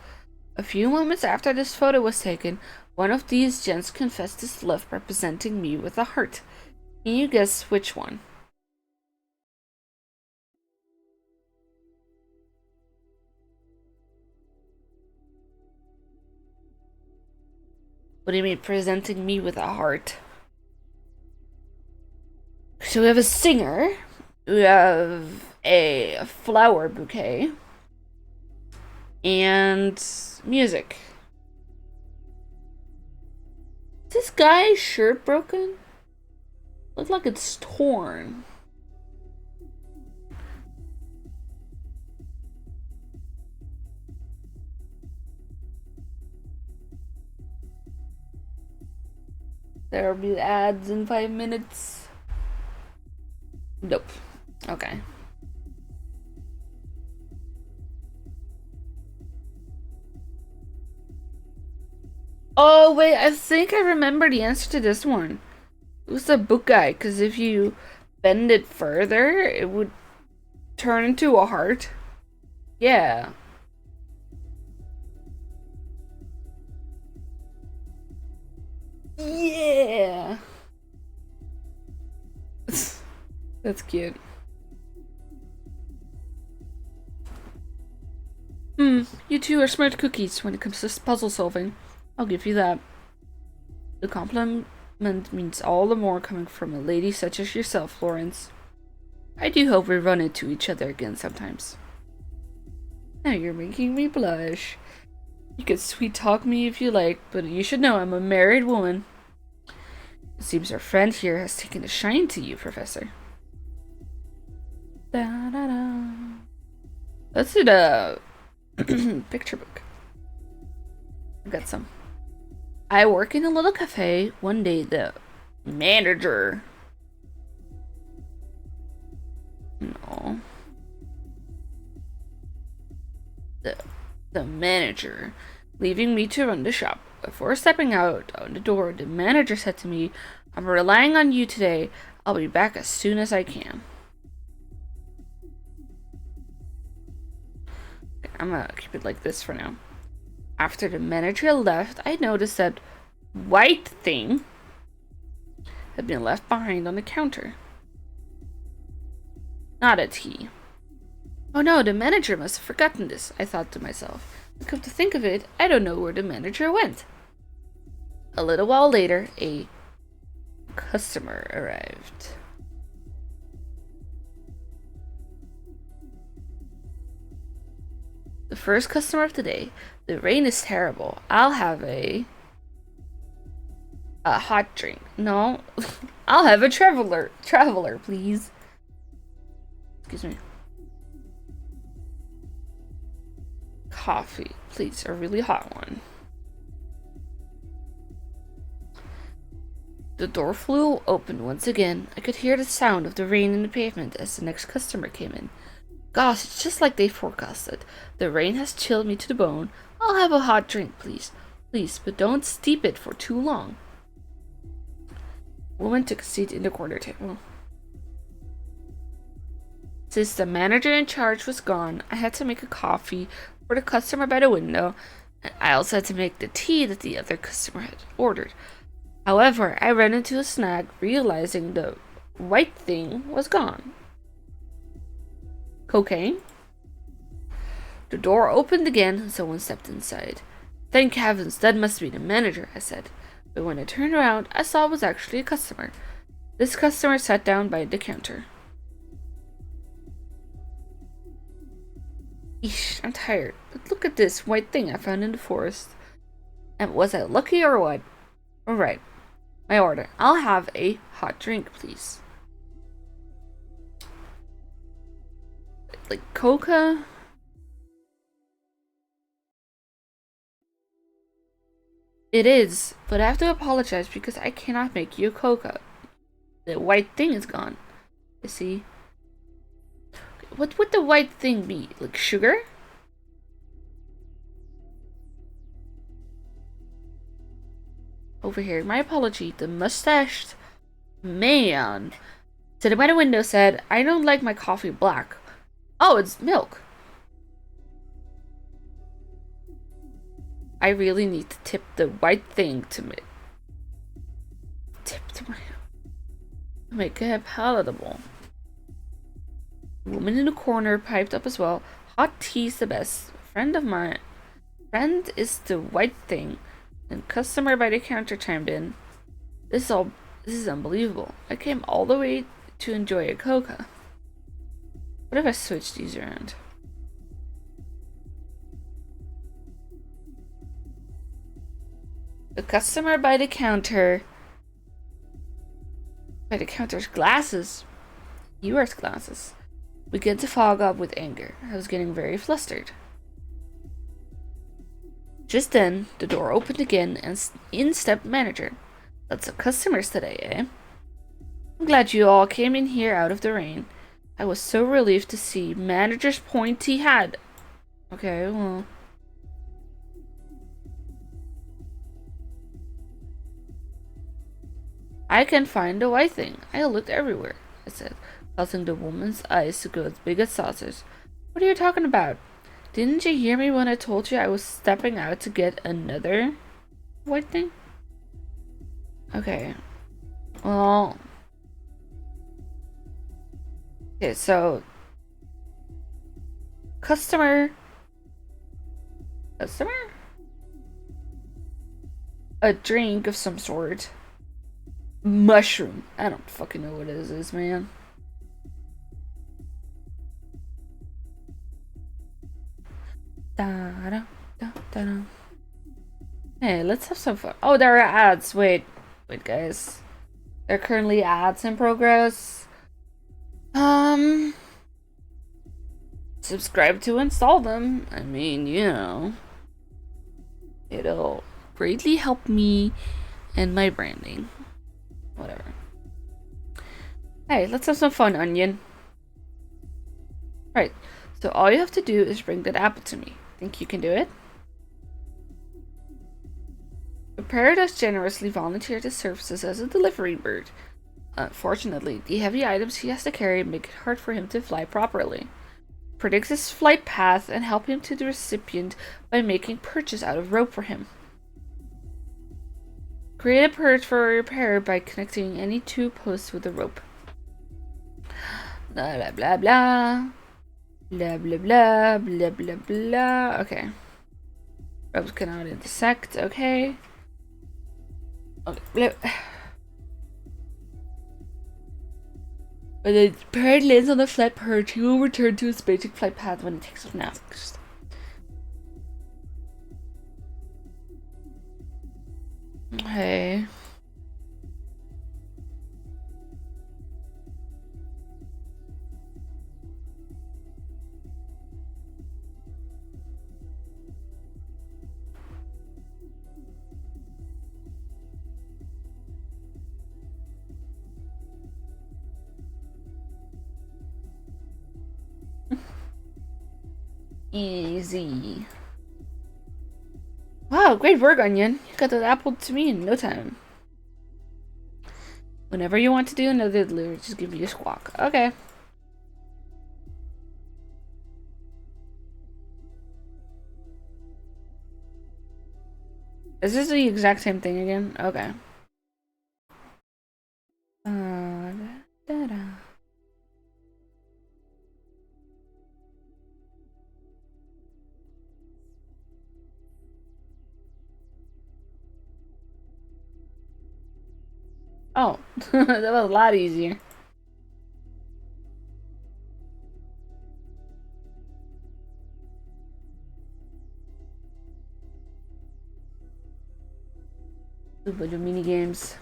A few moments after this photo was taken, one of these gents confessed his love by presenting me with a heart. Can you guess which one? What do you mean, presenting me with a heart? So we have a singer, we have a flower bouquet, and music. Is this guy's shirt broken? Looks like it's torn. There'll be ads in 5 minutes. Nope. Okay. Oh, wait, I think I remember the answer to this one. It was the book guy, because if you bend it further, it would turn into a heart. Yeah. Yeah. That's cute. You two are smart cookies when it comes to puzzle solving. I'll give you that. The compliment means all the more coming from a lady such as yourself, Florence. I do hope we run into each other again sometimes. Now you're making me blush. You can sweet talk me if you like, but you should know I'm a married woman. It seems our friend here has taken a shine to you, Professor. Da, da, da. Let's do the picture book. I got some. I work in a little cafe. One day the manager... No. The manager leaving me to run the shop. Before stepping out on the door, the manager said to me, I'm relying on you today. I'll be back as soon as I can. Okay, I'm gonna keep it like this for now. After the manager left, I noticed that white thing had been left behind on the counter. Not a tea. Oh no, the manager must have forgotten this, I thought to myself. And come to think of it, I don't know where the manager went. A little while later, a customer arrived. The first customer of the day. The rain is terrible. I'll have a hot drink. No, I'll have a traveler, please. Excuse me. Coffee, please, a really hot one. The door flew open once again. I could hear the sound of the rain in the pavement as the next customer came in. Gosh, it's just like they forecasted. The rain has chilled me to the bone. I'll have a hot drink, please. Please, but don't steep it for too long. The woman took a seat in the corner table. Since the manager in charge was gone, I had to make a coffee for the customer by the window, and I also had to make the tea that the other customer had ordered. However, I ran into a snag, realizing the white thing was gone. Cocaine? The door opened again and someone stepped inside. Thank heavens, that must be the manager, I said. But when I turned around, I saw it was actually a customer. This customer sat down by the counter. Eesh, I'm tired. But look at this white thing I found in the forest. And was I lucky or what? Alright. My order. I'll have a hot drink, please. Like coca? It is, but I have to apologize because I cannot make you a coca. The white thing is gone. You see? What would the white thing be? Like sugar? Over here. My apology. The mustached man sitting by the window said, I don't like my coffee black. Oh, it's milk. I really need to tip the white thing to me. Tip to my... Make it palatable. The woman in the corner piped up as well. Hot tea's the best. Friend of mine. Friend is the white thing. And customer by the counter chimed in. This is unbelievable. I came all the way to enjoy a coca. What if I switch these around? The customer by the counter. By the counter's glasses. He wears glasses. Began to fog up with anger. I was getting very flustered. Just then, the door opened again and in stepped manager. Lots of customers today, eh? I'm glad you all came in here out of the rain. I was so relieved to see manager's pointy hat. Okay, well. I can find the white thing. I looked everywhere, I said, causing the woman's eyes to go as big as saucers. What are you talking about? Didn't you hear me when I told you I was stepping out to get another white thing? Okay. Well. Okay, so. Customer. A drink of some sort. Mushroom. I don't fucking know what it is, man. Da, da, da, da, da. Hey, let's have some fun. Oh, there are ads. Wait, guys. There are currently ads in progress. Subscribe to install them. I mean, you know, it'll greatly help me and my branding. Whatever. Hey, let's have some fun, Onion. Right. So all you have to do is bring that apple to me. Think you can do it? The parrot has generously volunteered his services as a delivery bird. Unfortunately, the heavy items he has to carry make it hard for him to fly properly. Predicts his flight path and help him to the recipient by making perches out of rope for him. Create a perch for your parrot by connecting any two posts with a rope. Blah blah blah blah. Blah blah blah blah blah blah. Okay. Ropes cannot intersect. Okay. Okay. When the parrot lands on the flat perch, he will return to his basic flight path when it takes off next. Okay. Easy. Wow, great work, Onion. You got that apple to me in no time. Whenever you want to do another delivery, just give me a squawk. Okay. Is this the exact same thing again? Okay. Da-da. Oh, that was a lot easier. 'Cause A bunch of mini games.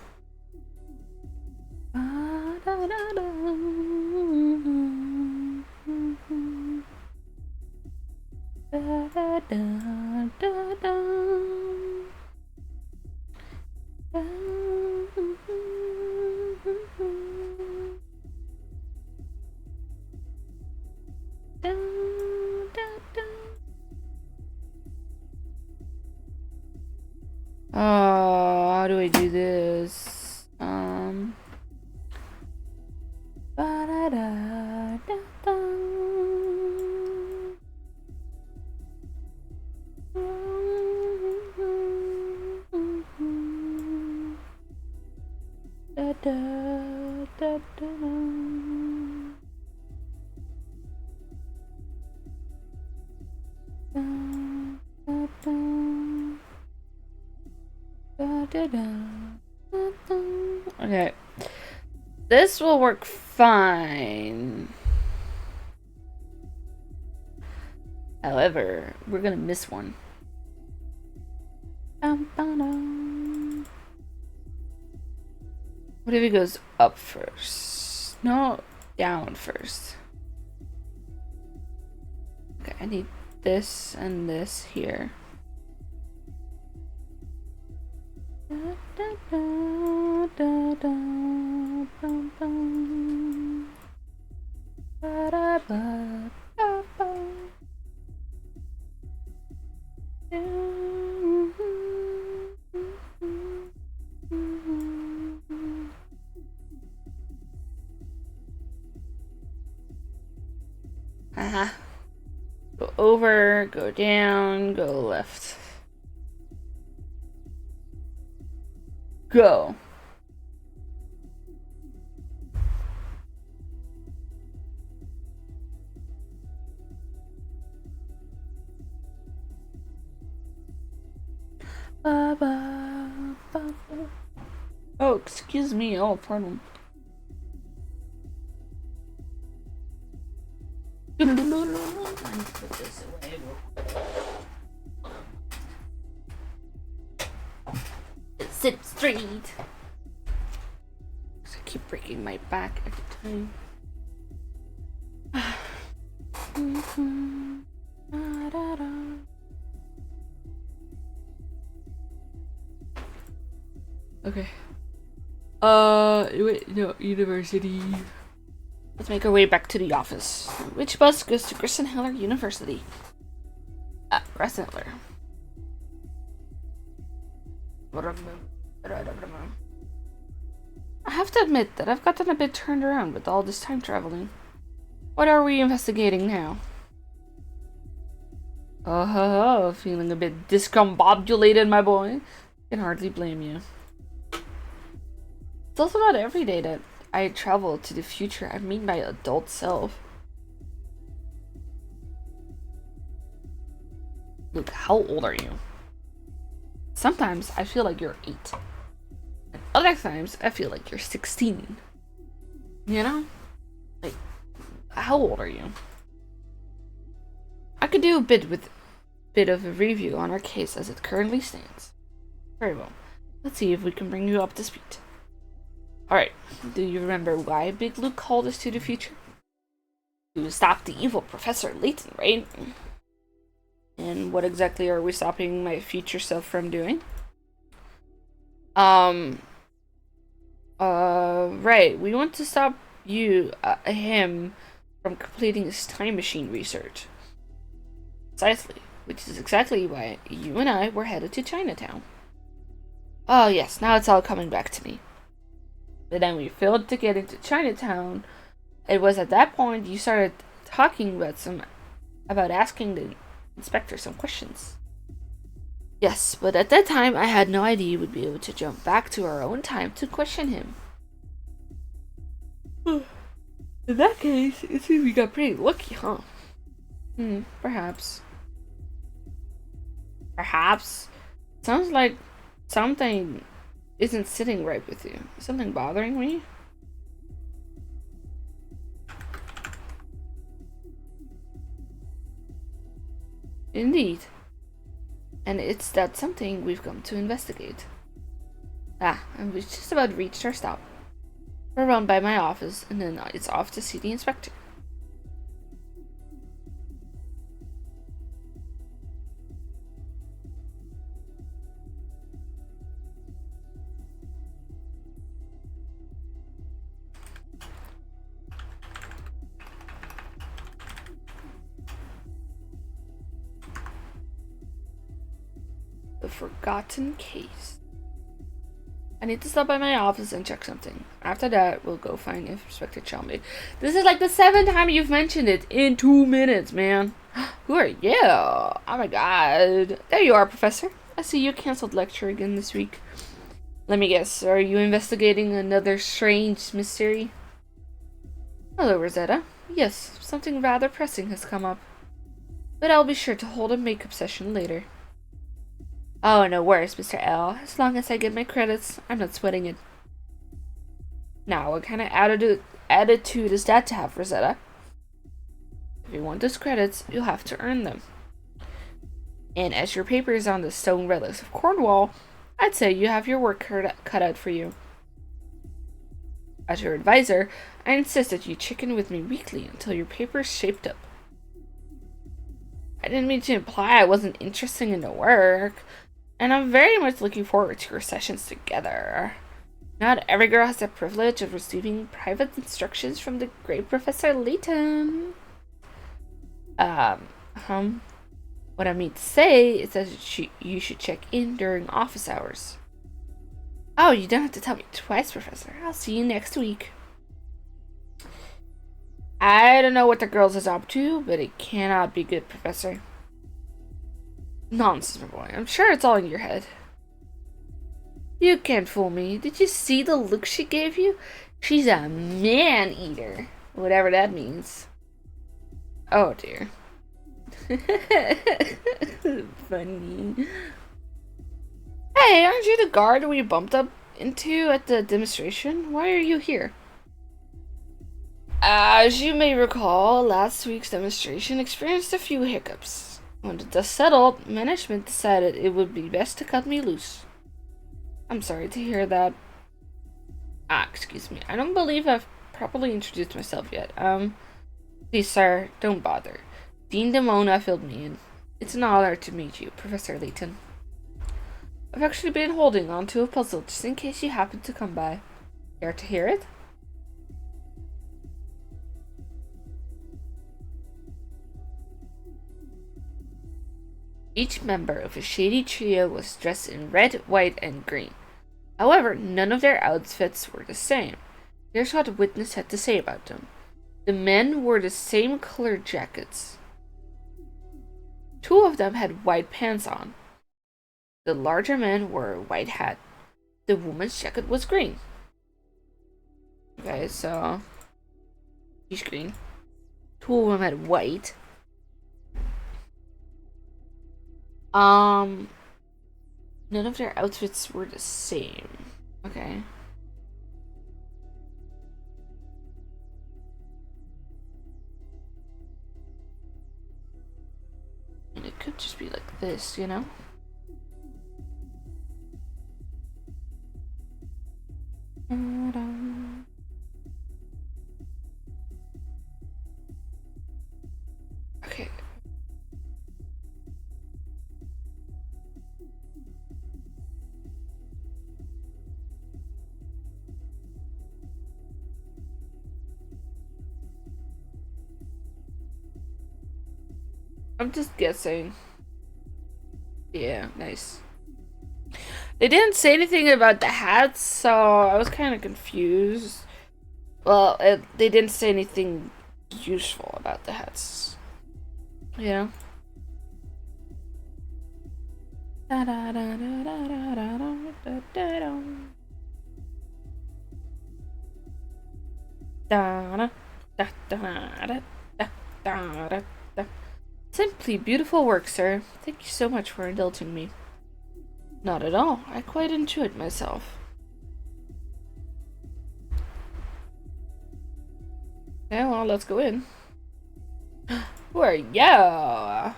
Oh, how do I do this? Okay. This will work fine. However, we're gonna miss one. What if it goes up first? No, down first. Okay, I need this and this here. Go over, go down, go left. Go. Oh, excuse me. Oh, pardon. Let me put this away. Sit straight. I keep breaking my back every time. Okay. Wait, no, university. Let's make our way back to the office. Which bus goes to Grissenheller University? Grissenheller. I have to admit that I've gotten a bit turned around with all this time traveling. What are we investigating now? Oh, feeling a bit discombobulated, my boy. Can hardly blame you. It's also not every day that I travel to the future. I meet my adult self. Luke, how old are you? Sometimes I feel like you're 8. And other times I feel like you're 16. You know? Like, how old are you? I could do a bit of a review on our case as it currently stands. Very well. Let's see if we can bring you up to speed. Alright, do you remember why Big Luke called us to the future? To stop the evil Professor Layton, right? And what exactly are we stopping my future self from doing? Right, we want to stop him from completing his time machine research. Precisely, which is exactly why you and I were headed to Chinatown. Oh yes, now it's all coming back to me. But then we failed to get into Chinatown. It was at that point you started talking about asking the inspector some questions. Yes, but at that time I had no idea we'd be able to jump back to our own time to question him. In that case, it seems we got pretty lucky, huh? Perhaps. Perhaps? Sounds like something isn't sitting right with you. Is something bothering me? Indeed. And it's that something we've come to investigate. And we just about reached our stop. We're around by my office, and then it's off to see the inspector. The forgotten case. I need to stop by my office and check something. After that, we'll go find Inspector Chalmers. This is like the 7th time you've mentioned it in 2 minutes, man. Who are you? Oh my god. There you are, Professor. I see you canceled lecture again this week. Let me guess, are you investigating another strange mystery? Hello, Rosetta. Yes, something rather pressing has come up. But I'll be sure to hold a makeup session later. Oh, no worries, Mr. L. As long as I get my credits, I'm not sweating it. Now, what kind of attitude is that to have, Rosetta? If you want those credits, you'll have to earn them. And as your paper is on the stone relics of Cornwall, I'd say you have your work cut out for you. As your advisor, I insist that you chicken with me weekly until your paper is shaped up. I didn't mean to imply I wasn't interested in the work. And I'm very much looking forward to your sessions together. Not every girl has the privilege of receiving private instructions from the great Professor Layton. What I mean to say is that you should check in during office hours. Oh, you don't have to tell me twice, Professor. I'll see you next week. I don't know what the girls is up to, but it cannot be good, Professor. Nonsense, my boy. I'm sure it's all in your head. You can't fool me. Did you see the look she gave you? She's a man-eater. Whatever that means. Oh, dear. Funny. Hey, aren't you the guard we bumped up into at the demonstration? Why are you here? As you may recall, last week's demonstration experienced a few hiccups. When the dust settled, management decided it would be best to cut me loose. I'm sorry to hear that. Excuse me. I don't believe I've properly introduced myself yet. Please, sir, don't bother. Dean Demona filled me in. It's an honor to meet you, Professor Layton. I've actually been holding on to a puzzle just in case you happen to come by. Care to hear it? Each member of a shady trio was dressed in red, white, and green. However, none of their outfits were the same. Here's what the witness had to say about them. The men wore the same colored jackets. 2 of them had white pants on. The larger man wore a white hat. The woman's jacket was green. Okay, so he's green. 2 of them had white. None of their outfits were the same. Okay. And it could just be like this, you know? Okay. I'm just guessing. Yeah, nice. They didn't say anything about the hats, so I was kind of confused. Well, they didn't say anything useful about the hats. Yeah. Simply beautiful work, sir. Thank you so much for indulging me. Not at all. I quite enjoyed myself. Okay, well, let's go in. Who are you?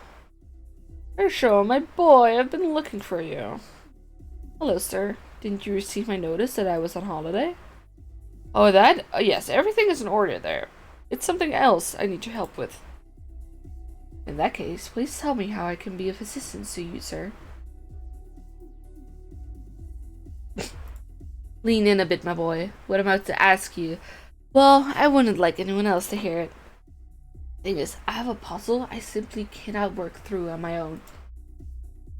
Ursula, my boy, I've been looking for you. Hello, sir. Didn't you receive my notice that I was on holiday? Oh, that? Yes, everything is in order there. It's something else I need your help with. In that case, please tell me how I can be of assistance to you, sir. Lean in a bit, my boy. What I'm about to ask you, well, I wouldn't like anyone else to hear it. Thing is, I have a puzzle I simply cannot work through on my own.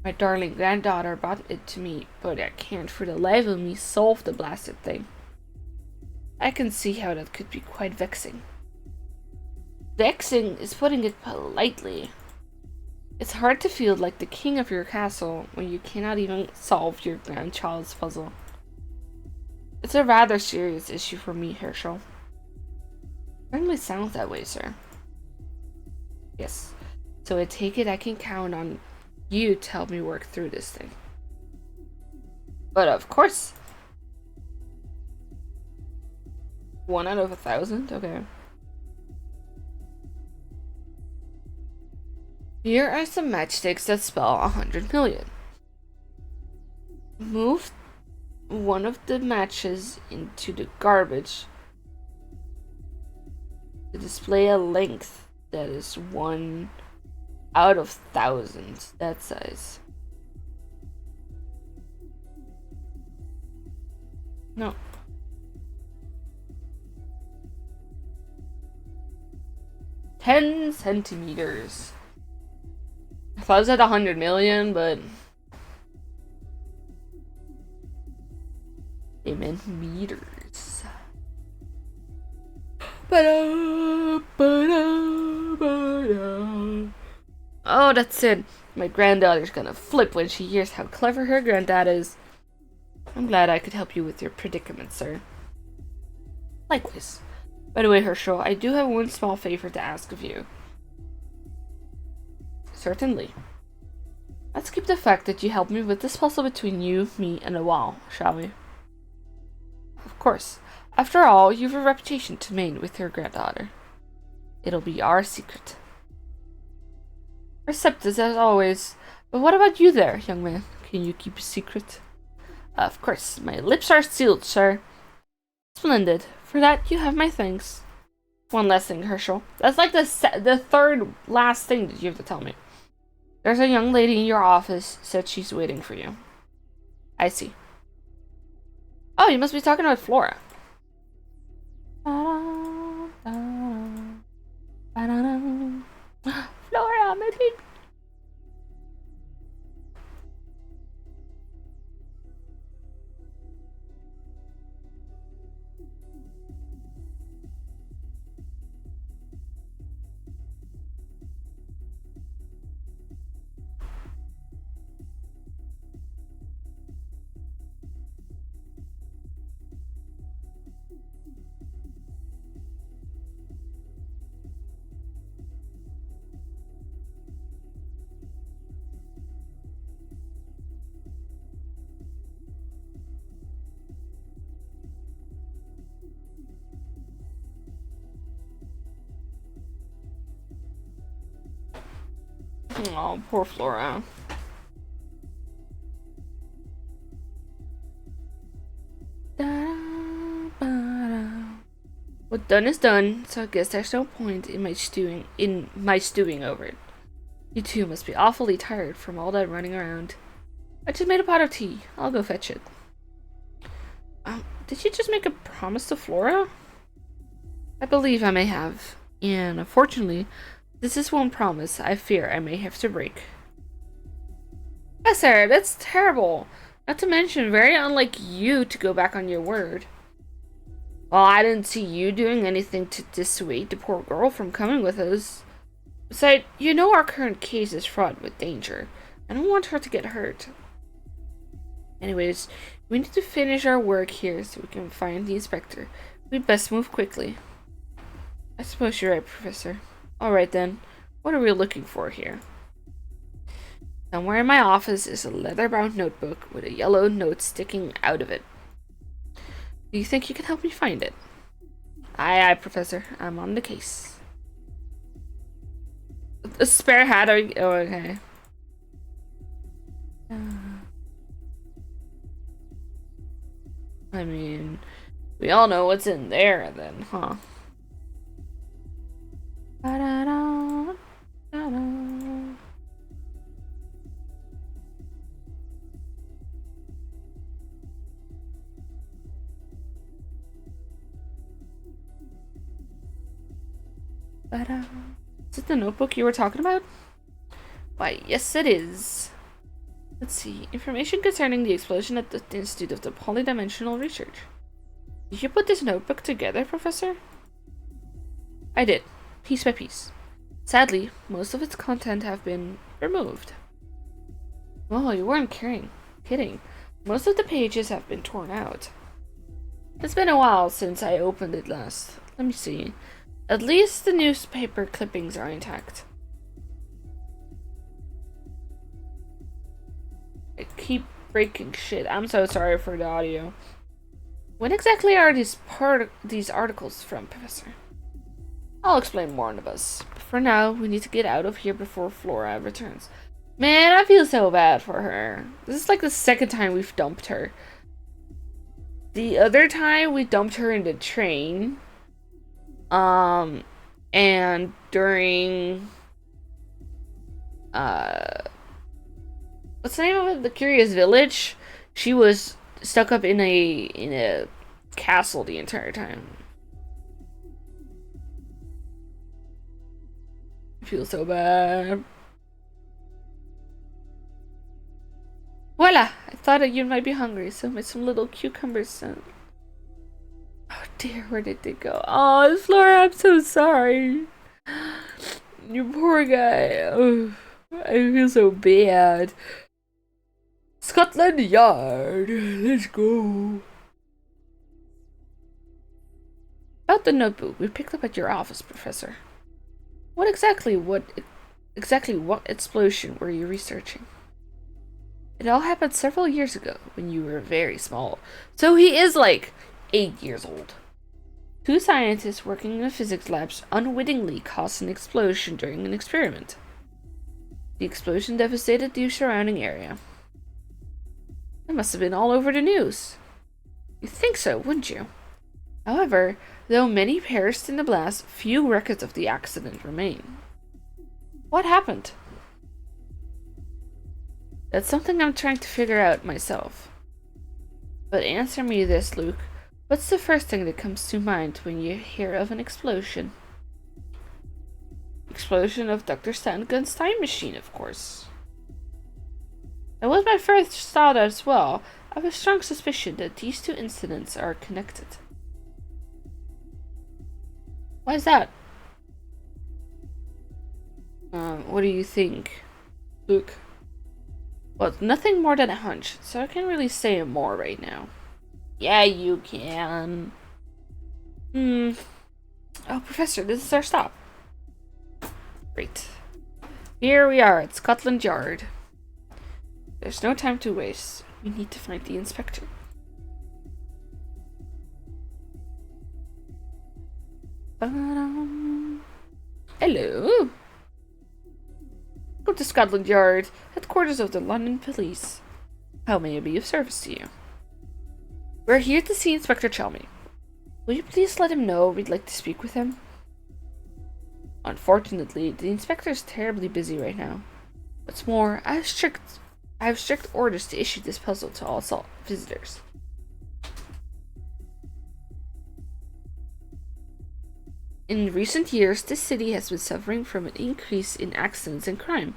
My darling granddaughter brought it to me, but I can't for the life of me solve the blasted thing. I can see how that could be quite vexing. Vexing is putting it politely. It's hard to feel like the king of your castle when you cannot even solve your grandchild's puzzle. It's a rather serious issue for me, Herschel. Certainly sounds that way, sir. Yes, so I take it I can count on you to help me work through this thing. But of course. 1 out of 1,000? Okay. Here are some matchsticks that spell 100 million. Move one of the matches into the garbage to display a length that is 1 out of 1,000, that size. No. $10 centimeters. I thought it was at 100 million, but they meant meters. Oh, that's it. My granddaughter's gonna flip when she hears how clever her granddad is. I'm glad I could help you with your predicament, sir. Likewise. By the way, Herschel, I do have one small favor to ask of you. Certainly. Let's keep the fact that you helped me with this puzzle between you, me, and a wall, shall we? Of course. After all, you've a reputation to maintain with your granddaughter. It'll be our secret. Receptive as always. But what about you there, young man? Can you keep a secret? Of course. My lips are sealed, sir. Splendid. For that, you have my thanks. One last thing, Herschel. That's like the third last thing that you have to tell me. There's a young lady in your office, said she's waiting for you. I see. Oh, you must be talking about Flora. Flora, my baby. Oh, poor Flora. What done is done, so I guess there's no point in my stewing over it. You two must be awfully tired from all that running around. I just made a pot of tea. I'll go fetch it. Did you just make a promise to Flora? I believe I may have. And unfortunately, this is one promise I fear I may have to break. Yes, sir, that's terrible. Not to mention, very unlike you to go back on your word. Well, I didn't see you doing anything to dissuade the poor girl from coming with us. Besides, you know our current case is fraught with danger. I don't want her to get hurt. Anyways, we need to finish our work here so we can find the inspector. We'd best move quickly. I suppose you're right, Professor. Alright then, what are we looking for here? Somewhere in my office is a leather-bound notebook with a yellow note sticking out of it. Do you think you can help me find it? Aye, aye, Professor. I'm on the case. A spare hat? Are you? Oh, okay. I mean, we all know what's in there then, huh? Da-da-da, da-da. Da-da. Is it the notebook you were talking about? Why, yes it is. Let's see. Information concerning the explosion at the Institute of the Polydimensional Research. Did you put this notebook together, Professor? I did, piece by piece. Sadly, most of its content have been removed. Oh, you weren't kidding. Most of the pages have been torn out. It's been a while since I opened it last. Let me see. At least the newspaper clippings are intact. I keep breaking shit. I'm so sorry for the audio. When exactly are these articles from, Professor? I'll explain more on the bus. But for now, we need to get out of here before Flora returns. Man, I feel so bad for her. This is like the second time we've dumped her. The other time we dumped her in the train. And during what's the name of it? The Curious Village. She was stuck up in a castle the entire time. I feel so bad. Voila! I thought that you might be hungry, so I made some little cucumbers. Oh dear, where did they go? Oh, Flora, I'm so sorry. You poor guy. Oh, I feel so bad. Scotland Yard. Let's go. About the notebook we picked up at your office, Professor. What exactly what explosion were you researching? It all happened several years ago when you were very small. So he is like 8 years old. Two scientists working in the physics labs unwittingly caused an explosion during an experiment. The explosion devastated the surrounding area. It must have been all over the news. You'd think so, wouldn't you? However, though many perished in the blast, few records of the accident remain. What happened? That's something I'm trying to figure out myself. But answer me this, Luke. What's the first thing that comes to mind when you hear of an explosion? Explosion of Dr. Stangun's time machine, of course. That was my first thought as well. I have a strong suspicion that these two incidents are connected. Why is that? What do you think, Luke? Well, nothing more than a hunch, so I can't really say more right now. Yeah, you can. Oh, Professor, this is our stop. Great. Here we are at Scotland Yard. There's no time to waste. We need to find the inspector. Hello. Welcome to Scotland Yard, headquarters of the London Police. How may I be of service to you? We're here to see Inspector Chalmey. Will you please let him know we'd like to speak with him? Unfortunately, the inspector is terribly busy right now. What's more, I have strict orders to issue this puzzle to all visitors. In recent years, this city has been suffering from an increase in accidents and crime.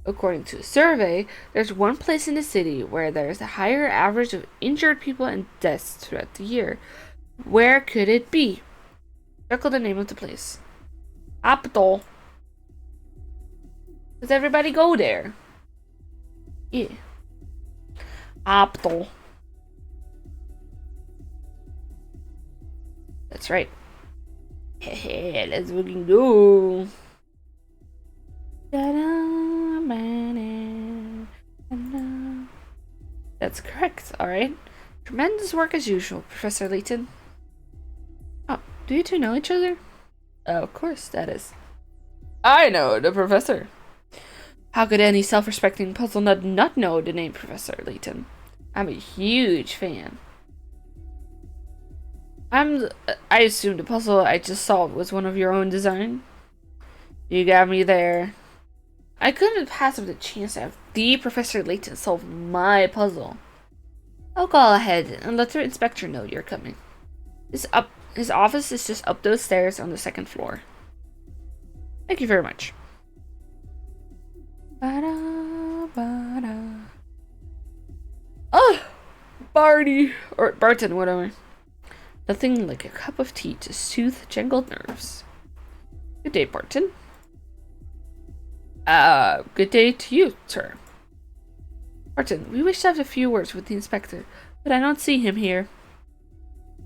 According to a survey, there's one place in the city where there's a higher average of injured people and deaths throughout the year. Where could it be? Circle the name of the place. Aptol. Does everybody go there? Yeah. Aptol. That's right. Hey, let's fucking go. That's correct, alright. Tremendous work as usual, Professor Layton. Oh, do you two know each other? Of course, that is. I know the Professor. How could any self-respecting puzzle nut not know the name Professor Layton? I'm a huge fan. I assumed the puzzle I just solved was one of your own design. You got me there. I couldn't pass up the chance to have the Professor Layton solve my puzzle. I'll go ahead and let the inspector know you're coming. His office is just up those stairs on the second floor. Thank you very much. Oh, Barney, or Barton, whatever. Nothing like a cup of tea to soothe jangled nerves. Good day, Barton. Good day to you, sir. Barton, we wish to have a few words with the inspector, but I don't see him here.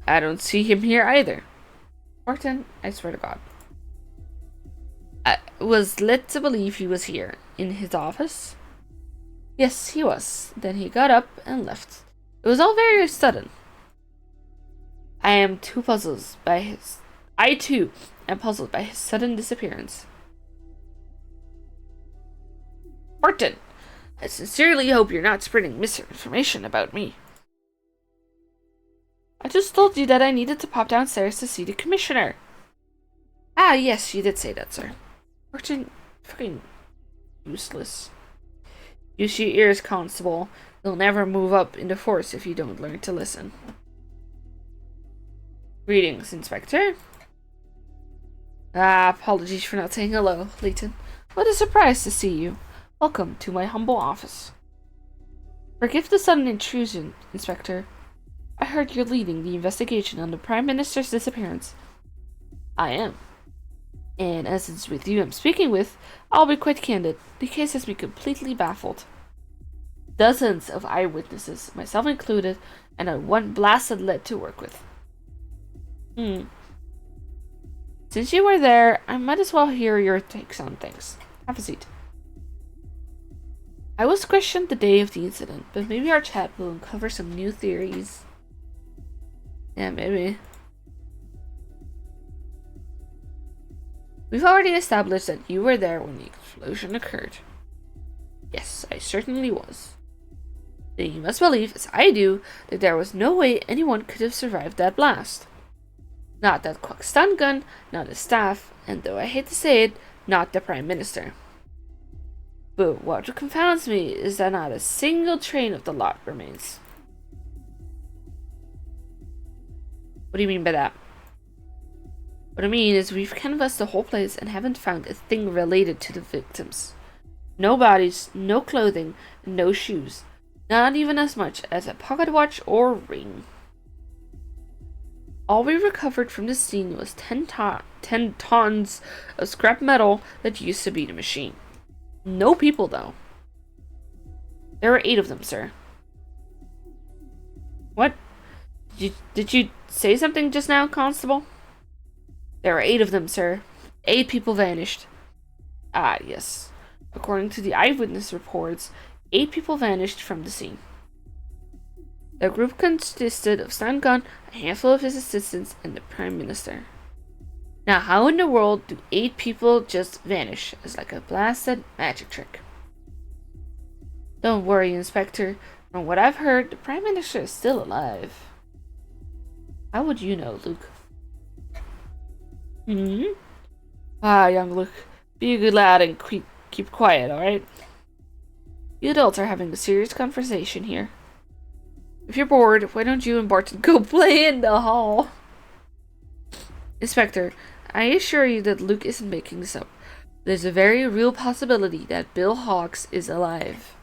I don't see him here either. Barton, I swear to God. I was led to believe he was here, in his office. Yes, he was. Then he got up and left. It was all very sudden. I too am puzzled by his sudden disappearance. Barton, I sincerely hope you're not spreading misinformation about me. I just told you that I needed to pop downstairs to see the commissioner. Ah, yes, you did say that, sir. Barton, fucking useless. Use your ears, Constable. You'll never move up in the force if you don't learn to listen. Greetings, Inspector. Apologies for not saying hello, Layton. What a surprise to see you. Welcome to my humble office. Forgive the sudden intrusion, Inspector. I heard you're leading the investigation on the Prime Minister's disappearance. I am. And as it's with you I'm speaking with, I'll be quite candid. The case has me completely baffled. Dozens of eyewitnesses, myself included, and a one blasted lead to work with. Since you were there, I might as well hear your takes on things. Have a seat. I was questioned the day of the incident, but maybe our chat will uncover some new theories. Yeah, maybe. We've already established that you were there when the explosion occurred. Yes, I certainly was. Then you must believe, as I do, that there was no way anyone could have survived that blast. Not that Quack's stun gun, not his staff, and though I hate to say it, not the Prime Minister. But what confounds me is that not a single train of the lot remains. What do you mean by that? What I mean is we've canvassed the whole place and haven't found a thing related to the victims. No bodies, no clothing, no shoes. Not even as much as a pocket watch or ring. All we recovered from the scene was 10 tons of scrap metal that used to be the machine. No people, though. There were 8 of them, sir. What? Did you say something just now, Constable? There were 8 of them, sir. 8 people vanished. Ah, yes. According to the eyewitness reports, 8 people vanished from the scene. The group consisted of Stan Gunn, a handful of his assistants, and the Prime Minister. Now, how in the world do 8 people just vanish? It's like a blasted magic trick. Don't worry, Inspector. From what I've heard, the Prime Minister is still alive. How would you know, Luke? Young Luke. Be a good lad and keep quiet, alright? You adults are having a serious conversation here. If you're bored, why don't you and Barton go play in the hall? Inspector, I assure you that Luke isn't making this up. There's a very real possibility that Bill Hawks is alive.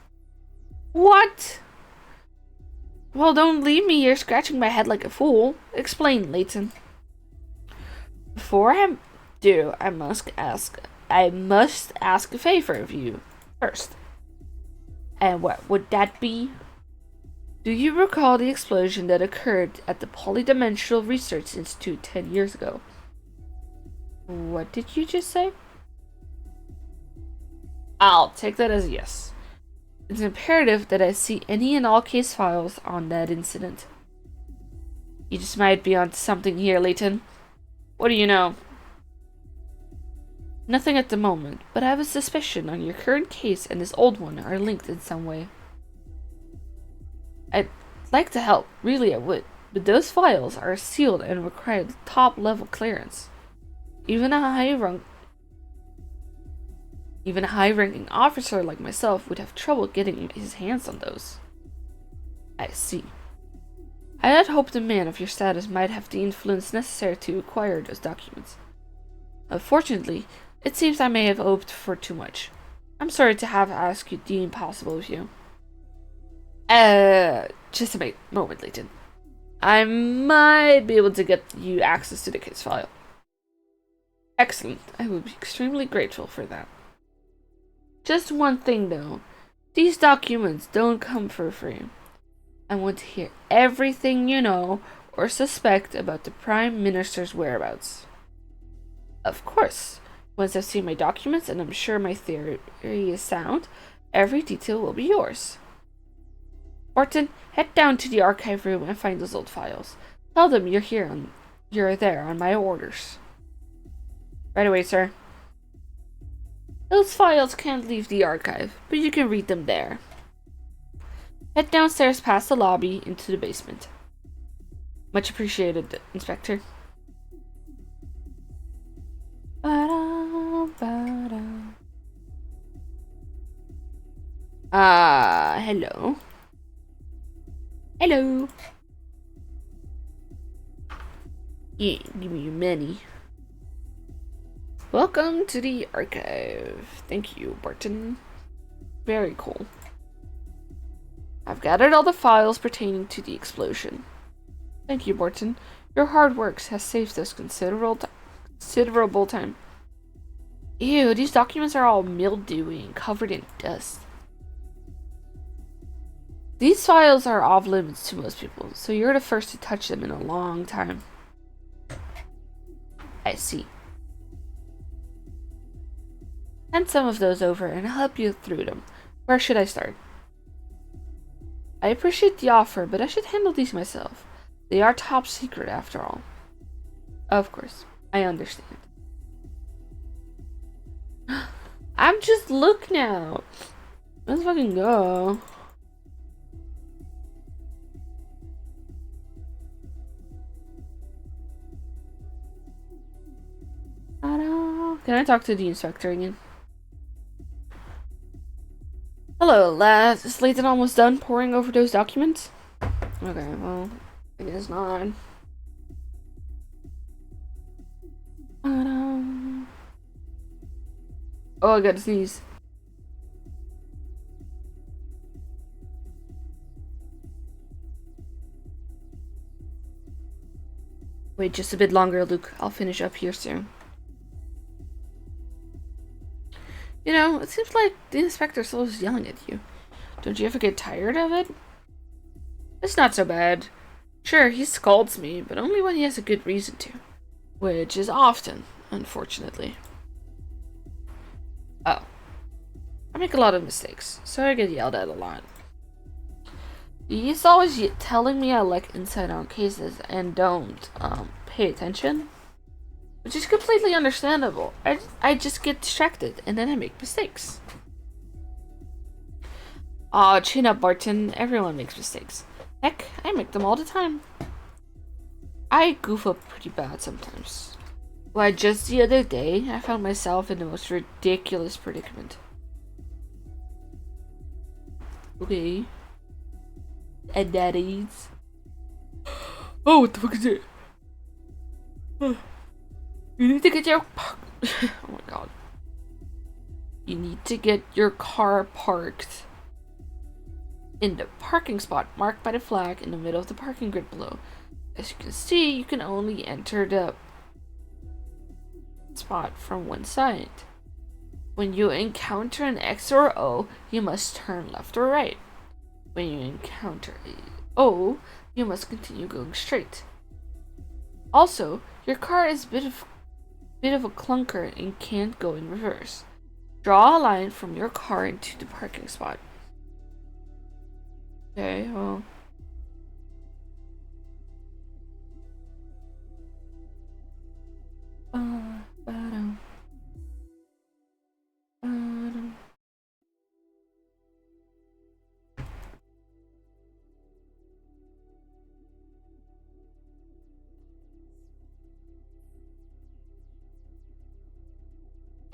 What? Well, don't leave me here scratching my head like a fool. Explain, Layton. Before I do, I must ask a favor of you first. And what would that be? Do you recall the explosion that occurred at the Polydimensional Research Institute 10 years ago? What did you just say? I'll take that as a yes. It's imperative that I see any and all case files on that incident. You just might be onto something here, Layton. What do you know? Nothing at the moment, but I have a suspicion on your current case and this old one are linked in some way. I'd like to help, really I would, but those files are sealed and require top-level clearance. Even a high-ranking officer like myself would have trouble getting his hands on those. I see. I had hoped a man of your status might have the influence necessary to acquire those documents. Unfortunately, it seems I may have hoped for too much. I'm sorry to have asked you the impossible of you. Just a moment, Layton. I might be able to get you access to the case file. Excellent. I would be extremely grateful for that. Just one thing, though. These documents don't come for free. I want to hear everything you know or suspect about the Prime Minister's whereabouts. Of course. Once I've seen my documents and I'm sure my theory is sound, every detail will be yours. Barton, head down to the archive room and find those old files. Tell them you're there on my orders. Right away, sir. Those files can't leave the archive, but you can read them there. Head downstairs past the lobby into the basement. Much appreciated, Inspector. Hello. Hello. Yeah, give me your money. Welcome to the archive. Thank you, Barton. Very cool. I've gathered all the files pertaining to the explosion. Thank you, Barton. Your hard work has saved us considerable time. Ew, these documents are all mildewy and covered in dust. These files are off limits to most people, so you're the first to touch them in a long time. I see. Send some of those over and I'll help you through them. Where should I start? I appreciate the offer, but I should handle these myself. They are top secret after all. Of course, I understand. I'm just look now. Let's fucking go. Can I talk to the inspector again? Hello, lads. Is Layton almost done poring over those documents? Okay, well, I guess not. Oh, I gotta sneeze. Wait just a bit longer, Luke. I'll finish up here soon. You know, it seems like the inspector's always yelling at you. Don't you ever get tired of it? It's not so bad. Sure, he scolds me, but only when he has a good reason to. Which is often, unfortunately. Oh. I make a lot of mistakes, so I get yelled at a lot. He's always telling me I like inside-out cases and don't pay attention. Which is completely understandable. I just get distracted and then I make mistakes. Aw, chin up, Barton. Everyone makes mistakes. Heck, I make them all the time. I goof up pretty bad sometimes. Why, just the other day, I found myself in the most ridiculous predicament. Okay. And that is... Oh, what the fuck is it? You need to get your... Oh my god. You need to get your car parked in the parking spot marked by the flag in the middle of the parking grid below. As you can see, you can only enter the spot from one side. When you encounter an X or O, you must turn left or right. When you encounter a O, you must continue going straight. Also, your car is a bit of a clunker and can't go in reverse. Draw a line from your car into the parking spot. Okay, well.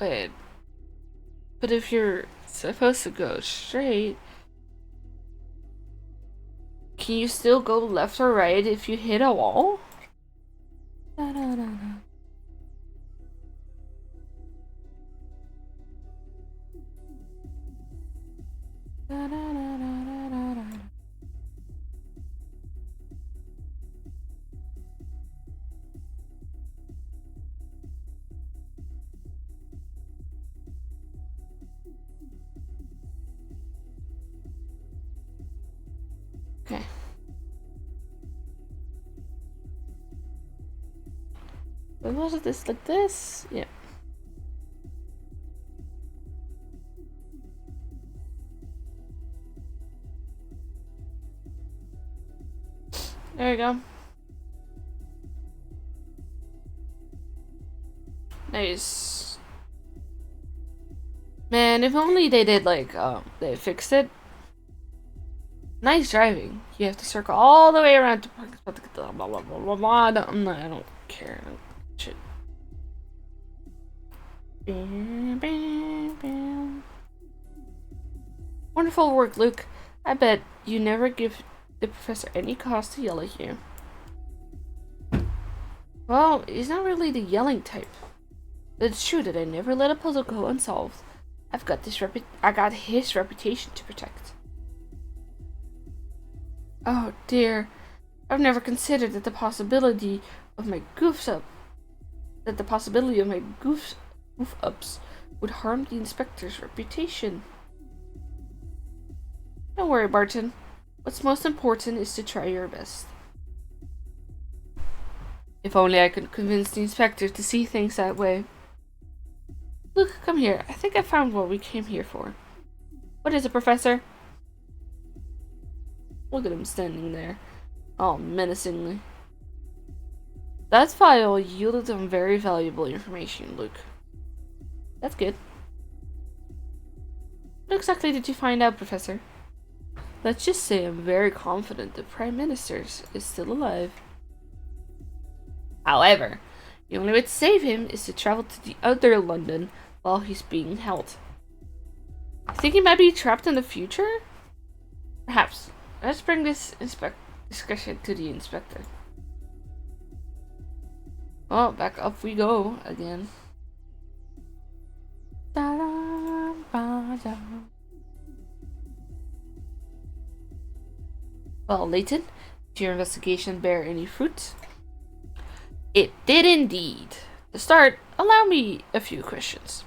Wait. But if you're supposed to go straight, can you still go left or right if you hit a wall? Da, da, da, da. Da, da, da, da, da, da. Okay. When was it this like this? Yeah. There you go. Nice. Man, if only they did like they fixed it. Nice driving. You have to circle all the way around to park. Blah blah blah blah blah blah. I don't care. Shit. Bam, bam, bam. Wonderful work, Luke. I bet you never give the professor any cause to yell at you. Well, he's not really the yelling type. But it's true that I never let a puzzle go unsolved. I got his reputation to protect. Oh dear. I've never considered that the possibility of my goof ups would harm the inspector's reputation. Don't worry, Barton. What's most important is to try your best. If only I could convince the inspector to see things that way. Look, come here. I think I found what we came here for. What is it, Professor? Look at him standing there, all menacingly. That file yielded some very valuable information, Luke. That's good. What exactly did you find out, Professor? Let's just say I'm very confident the Prime Minister is still alive. However, the only way to save him is to travel to the other London while he's being held. Think he might be trapped in the future? Perhaps. Let's bring this discussion to the inspector. Well, back up we go again. Well, Layton, did your investigation bear any fruit? It did indeed. To start, allow me a few questions.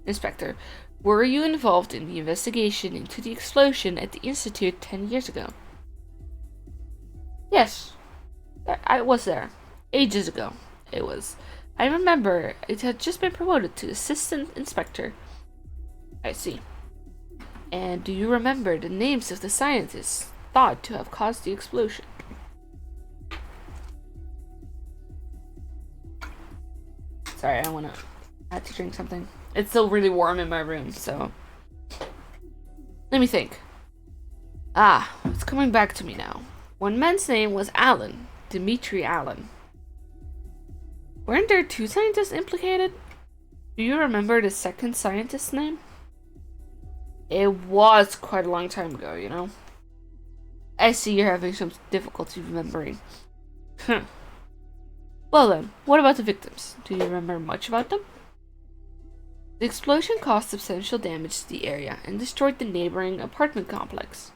Inspector, were you involved in the investigation into the explosion at the Institute 10 years ago? Yes, I was there. Ages ago, it was. I remember it had just been promoted to Assistant Inspector. I see. And do you remember the names of the scientists thought to have caused the explosion? Sorry, I had to drink something. It's still really warm in my room, so... Let me think. It's coming back to me now. One man's name was Allen. Dimitri Allen. Weren't there two scientists implicated? Do you remember the second scientist's name? It was quite a long time ago, you know? I see you're having some difficulty remembering. Well then, what about the victims? Do you remember much about them? The explosion caused substantial damage to the area and destroyed the neighboring apartment complex.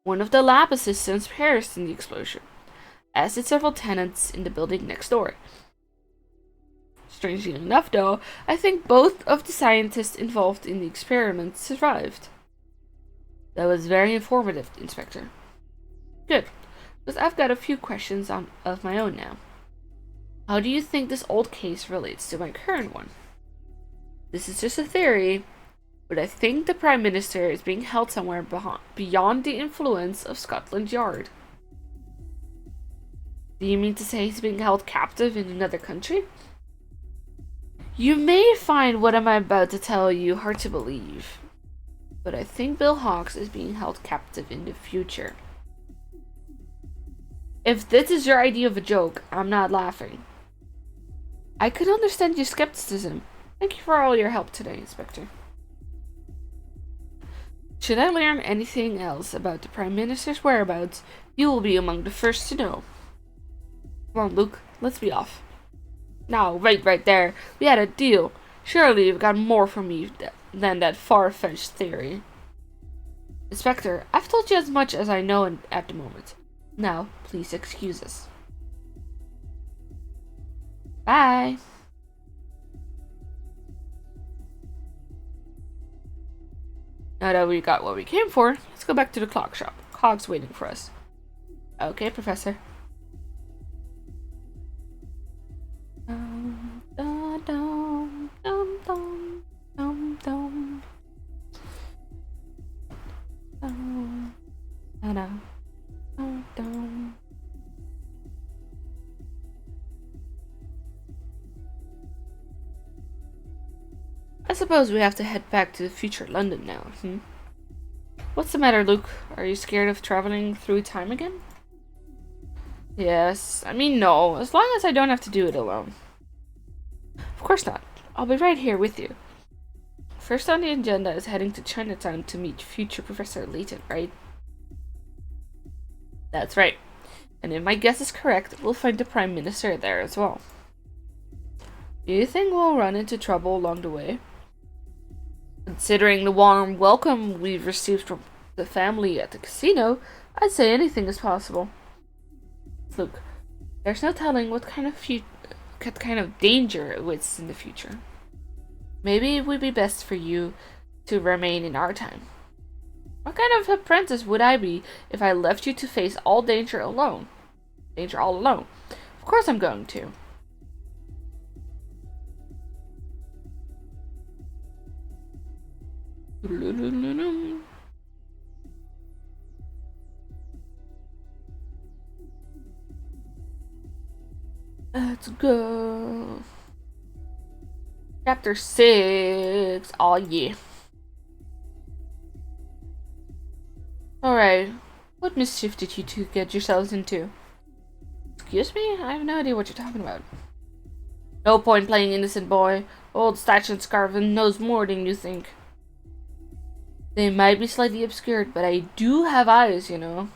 One of the lab assistants perished in the explosion, as did several tenants in the building next door. Strangely enough, though, I think both of the scientists involved in the experiment survived. That was very informative, Inspector. Good, because I've got a few questions of my own now. How do you think this old case relates to my current one? This is just a theory, but I think the Prime Minister is being held somewhere beyond the influence of Scotland Yard. Do you mean to say he's being held captive in another country? You may find what I'm about to tell you hard to believe, but I think Bill Hawks is being held captive in the future. If this is your idea of a joke, I'm not laughing. I could understand your skepticism. Thank you for all your help today, Inspector. Should I learn anything else about the Prime Minister's whereabouts, you will be among the first to know. Come on, Luke, let's be off. Now, right there. We had a deal. Surely you've got more from me than that far-fetched theory. Inspector, I've told you as much as I know at the moment. Now, please excuse us. Bye. Now that we got what we came for, let's go back to the clock shop. Cog's waiting for us. Okay, Professor. I suppose we have to head back to the future London now, What's the matter, Luke? Are you scared of traveling through time again? Yes, I mean no, as long as I don't have to do it alone. Of course not. I'll be right here with you. First on the agenda is heading to Chinatown to meet future Professor Layton, right? That's right. And if my guess is correct, we'll find the Prime Minister there as well. Do you think we'll run into trouble along the way? Considering the warm welcome we've received from the family at the casino, I'd say anything is possible. Look, there's no telling what kind of danger awaits in the future. Maybe it would be best for you to remain in our time. What kind of apprentice would I be if I left you to face all danger alone? Danger all alone. Of course I'm going to. Let's go. Chapter 6. Oh yeah. Alright. What mischief did you two get yourselves into? Excuse me? I have no idea what you're talking about. No point playing innocent boy. Old Statch and Scarvin knows more than you think. They might be slightly obscured, but I do have eyes, you know.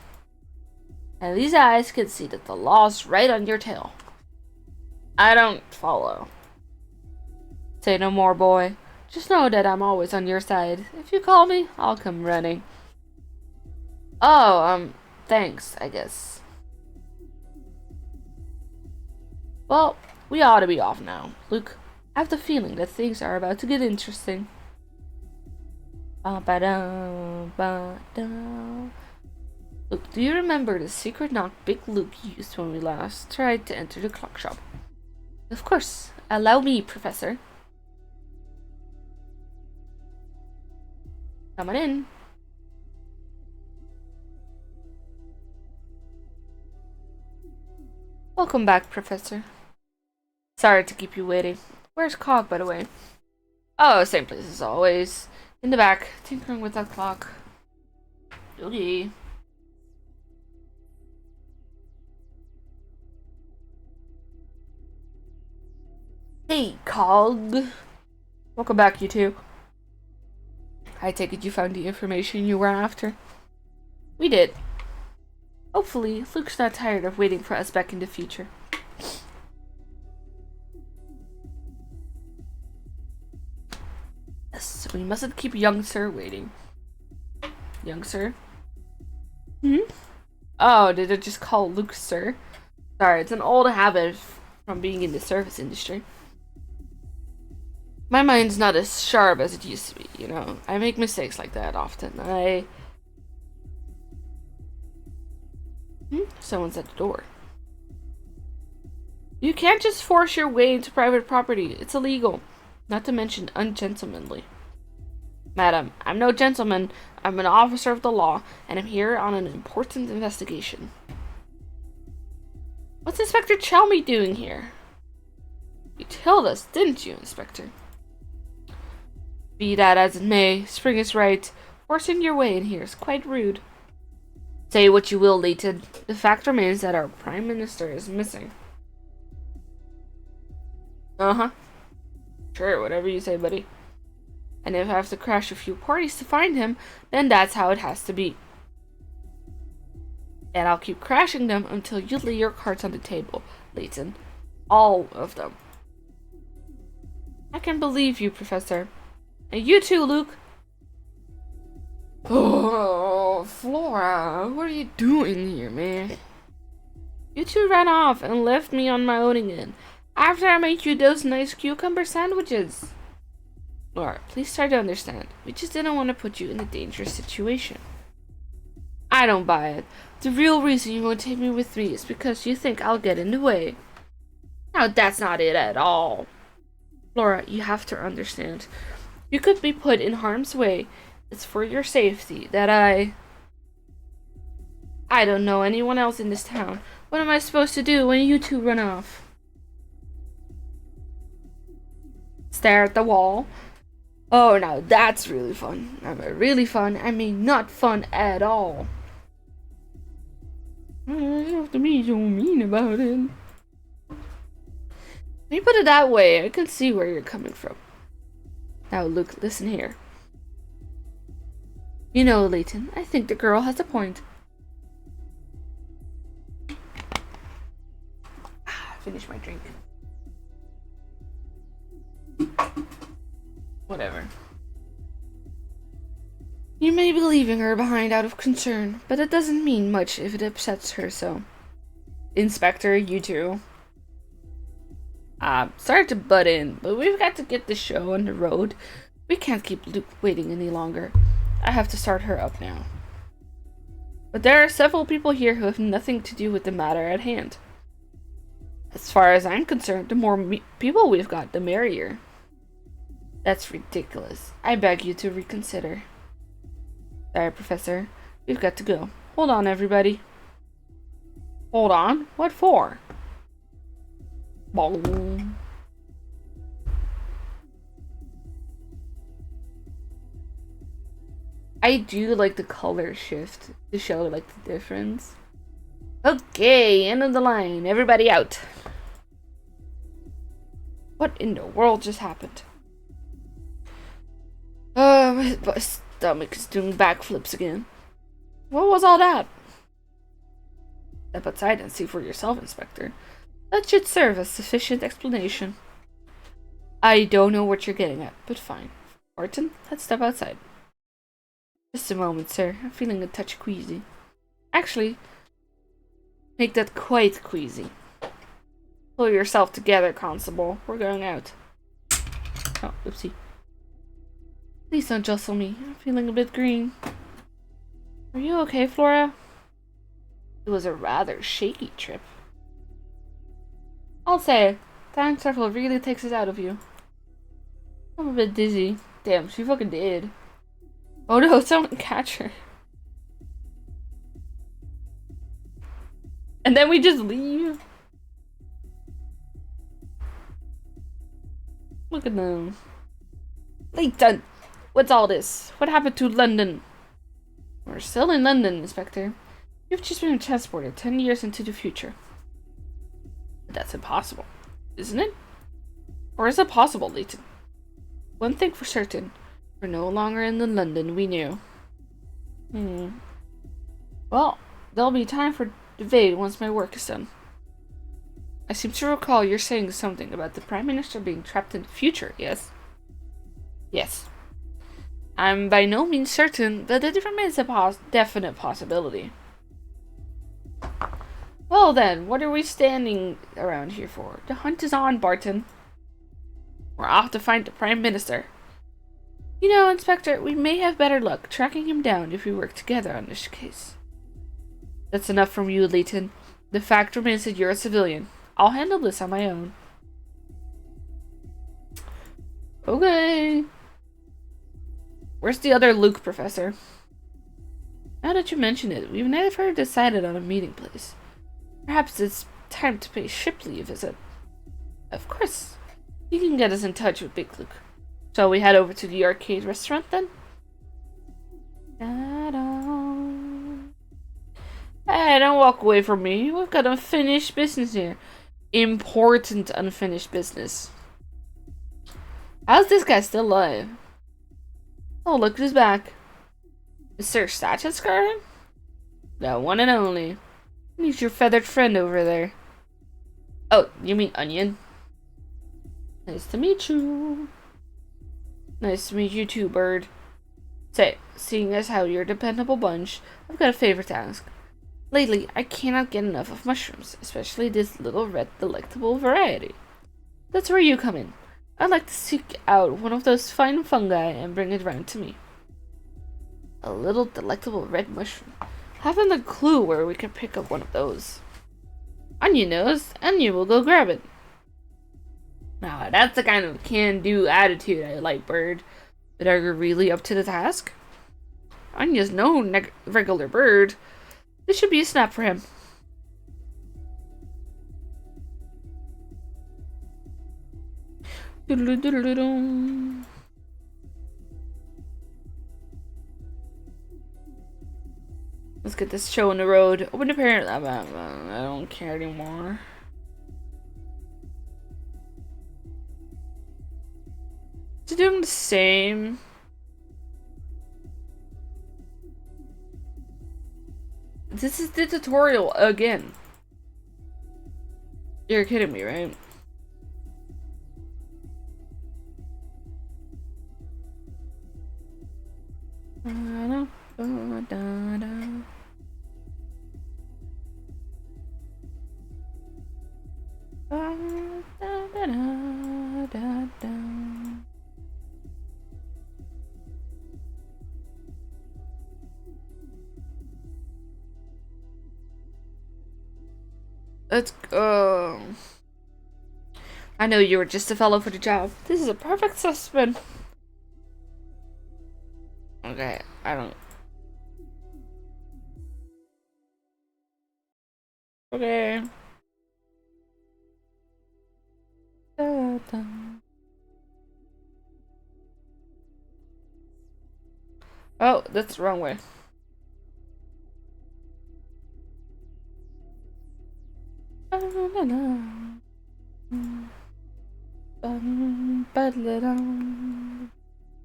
And these eyes can see that the law's right on your tail. I don't follow. Say no more, boy. Just know that I'm always on your side. If you call me, I'll come running. Oh, thanks, I guess. Well, we ought to be off now. Luke, I have the feeling that things are about to get interesting. Look, do you remember the secret knock Big Luke used when we last tried to enter the clock shop? Of course. Allow me, Professor. Come on in. Welcome back, Professor. Sorry to keep you waiting. Where's Cog, by the way? Oh, same place as always. In the back, tinkering with that clock. Okay. Hey, Cog. Welcome back, you two. I take it you found the information you were after? We did. Hopefully, Luke's not tired of waiting for us back in the future. Yes, we mustn't keep young sir waiting. Young sir? Oh, did it just call Luke sir? Sorry, it's an old habit from being in the service industry. My mind's not as sharp as it used to be, you know. I make mistakes like that often. Someone's at the door. You can't just force your way into private property. It's illegal. Not to mention ungentlemanly. Madam, I'm no gentleman. I'm an officer of the law, and I'm here on an important investigation. What's Inspector Chelmy doing here? You told us, didn't you, Inspector? Be that as it may, Spring is right. Forcing your way in here is quite rude. Say what you will, Layton. The fact remains that our Prime Minister is missing. Sure, whatever you say, buddy. And if I have to crash a few parties to find him, then that's how it has to be. And I'll keep crashing them until you lay your cards on the table, Layton. All of them. I can believe you, Professor. And you too, Luke. Oh, Flora, what are you doing here, man? You two ran off and left me on my own again, after I made you those nice cucumber sandwiches. Laura, please try to understand. We just didn't want to put you in a dangerous situation. I don't buy it. The real reason you won't take me with me is because you think I'll get in the way. Now, that's not it at all. Laura, you have to understand. You could be put in harm's way. It's for your safety that I don't know anyone else in this town. What am I supposed to do when you two run off? Stare at the wall? Oh, now that's really fun. I mean, really fun. I mean, not fun at all. You don't have to be so mean about it. When you put it that way, I can see where you're coming from. Now, Luke, listen here. You know, Layton, I think the girl has a point. Finish my drink. Whatever. You may be leaving her behind out of concern, but it doesn't mean much if it upsets her so. Inspector, you too. Sorry to butt in, but we've got to get the show on the road. We can't keep Luke waiting any longer. I have to start her up now. But there are several people here who have nothing to do with the matter at hand. As far as I'm concerned, the more people we've got, the merrier. That's ridiculous. I beg you to reconsider. Sorry, Professor. We've got to go. Hold on, everybody. Hold on? What for? Boom. I do like the color shift to show like the difference. Okay, end of the line. Everybody out. What in the world just happened? My stomach is doing backflips again. What was all that? Step outside and see for yourself, Inspector. That should serve as sufficient explanation. I don't know what you're getting at, but fine. Martin, let's step outside. Just a moment, sir. I'm feeling a touch queasy. Actually, make that quite queasy. Pull yourself together, Constable. We're going out. Oh, oopsie. Please don't jostle me. I'm feeling a bit green. Are you okay, Flora? It was a rather shaky trip. I'll say, time travel really takes it out of you. I'm a bit dizzy. Damn, she fucking did. Oh no, someone catch her. And then we just leave. Look at them. Layton! What's all this? What happened to London? We're still in London, Inspector. You've just been transported 10 years into the future. But that's impossible, isn't it? Or is it possible, Layton? One thing for certain. We're no longer in the London we knew. Well, there'll be time for debate once my work is done. I seem to recall you're saying something about the Prime Minister being trapped in the future, yes? Yes. I'm by no means certain, but it remains a definite possibility. Well then, what are we standing around here for? The hunt is on, Barton. We're off to find the Prime Minister. You know, Inspector, we may have better luck tracking him down if we work together on this case. That's enough from you, Layton. The fact remains that you're a civilian. I'll handle this on my own. Okay. Where's the other Luke, Professor? Now that you mention it, we've never decided on a meeting place. Perhaps it's time to pay Shipley a visit. Of course. You can get us in touch with Big Luke. Shall we head over to the arcade restaurant then? Hey, don't walk away from me. We've got unfinished business here. Important unfinished business. How's this guy still alive? Oh, look who's back. Mr. Statchescar? The one and only. He's your feathered friend over there. Oh, you mean Onion? Nice to meet you. Nice to meet you too, Bird. Say, seeing as how you're a dependable bunch, I've got a favor to ask. Lately, I cannot get enough of mushrooms, especially this little red delectable variety. That's where you come in. I'd like to seek out one of those fine fungi and bring it round to me. A little delectable red mushroom. Haven't a clue where we can pick up one of those. Onion knows, Onion will go grab it. Now, that's the kind of can-do attitude I like, Bird. But are you really up to the task? Onion's no regular bird. This should be a snap for him. Doodle-doodle-doodle. Let's get this show on the road. Open the parent. I don't care anymore. It's doing the same. This is the tutorial again. You're kidding me, right? Let's go. I know you were just a fellow for the job. This is a perfect specimen. Okay, I don't. Okay. Oh, that's the wrong way.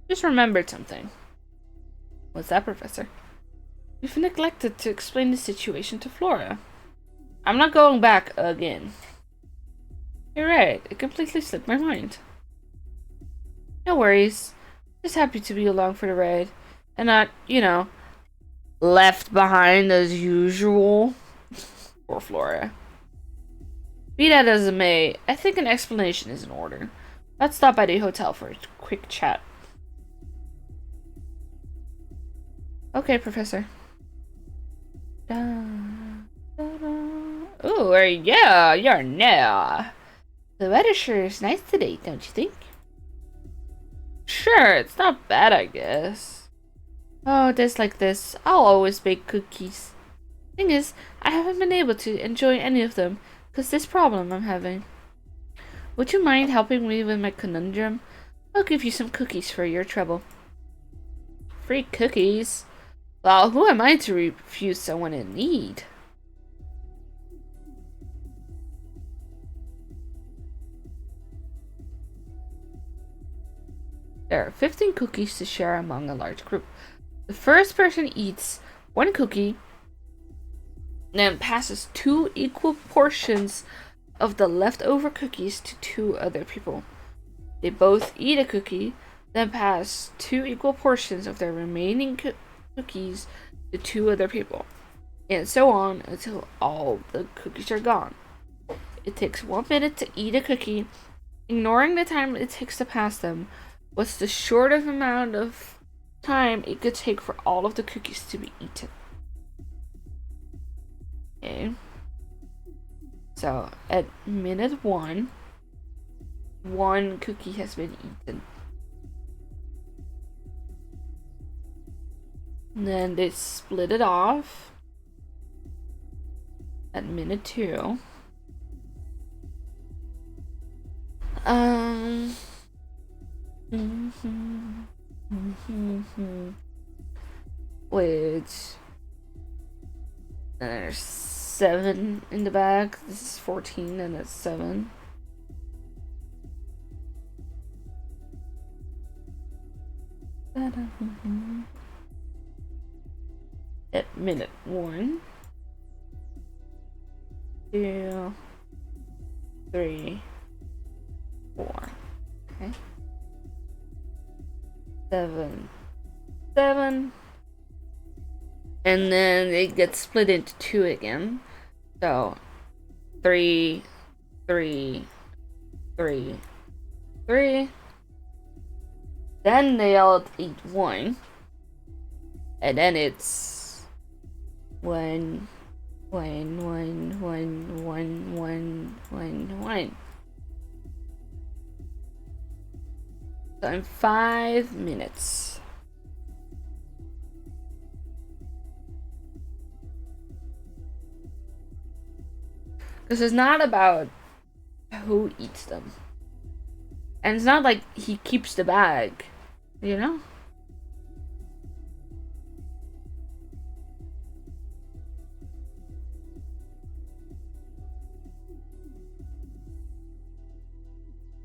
Just remembered something. What's that, Professor? You've neglected to explain the situation to Flora. I'm not going back again. You're right, it completely slipped my mind. No worries. Just happy to be along for the ride. And not, you know, left behind as usual. Poor Flora. Be that as it may, I think an explanation is in order. Let's stop by the hotel for a quick chat. Okay, Professor. Ooh, yeah, you're new. The weather sure is nice today, don't you think? Sure, it's not bad, I guess. Oh, just like this, I'll always bake cookies. Thing is, I haven't been able to enjoy any of them because this problem I'm having. Would you mind helping me with my conundrum? I'll give you some cookies for your trouble. Free cookies? Well, who am I to refuse someone in need? There are 15 cookies to share among a large group. The first person eats one cookie, then passes 2 equal portions of the leftover cookies to 2 other people. They both eat a cookie, then pass 2 equal portions of their remaining cookies to 2 other people, and so on until all the cookies are gone. It takes 1 minute to eat a cookie. Ignoring the time it takes to pass them, what's the shortest amount of time it could take for all of the cookies to be eaten? Okay. So, at minute 1, 1 cookie has been eaten. And then they split it off at minute 2. Which there's 7 in the back. This is 14 and that's 7. At minute 1, 2, 3, 4. Okay. 7, 7. And then it gets split into 2 again. So 3, 3, 3, 3. Then they all eat 1. And then it's 1, 1, 1, 1, 1, 1, 1, 1. So in 5 minutes. Because it's not about who eats them. And it's not like he keeps the bag, you know?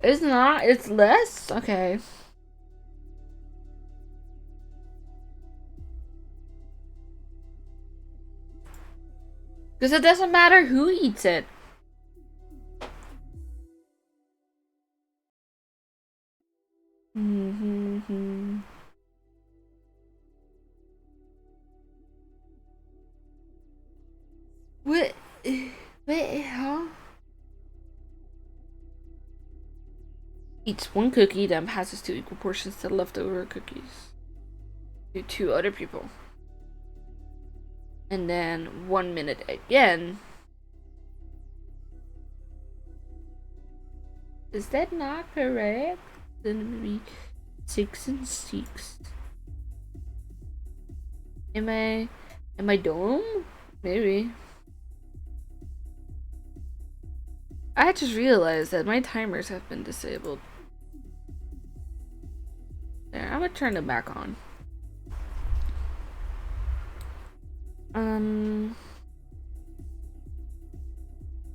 It's not, it's less? Okay. Because it doesn't matter who eats it. What? Wait, huh? Eats 1 cookie, then passes 2 equal portions to leftover cookies to 2 other people. And then 1 minute again. Is that not correct? Then it would be 6 and 6. Am I dumb? Maybe. I just realized that my timers have been disabled. There, I'm gonna turn them back on. Bum,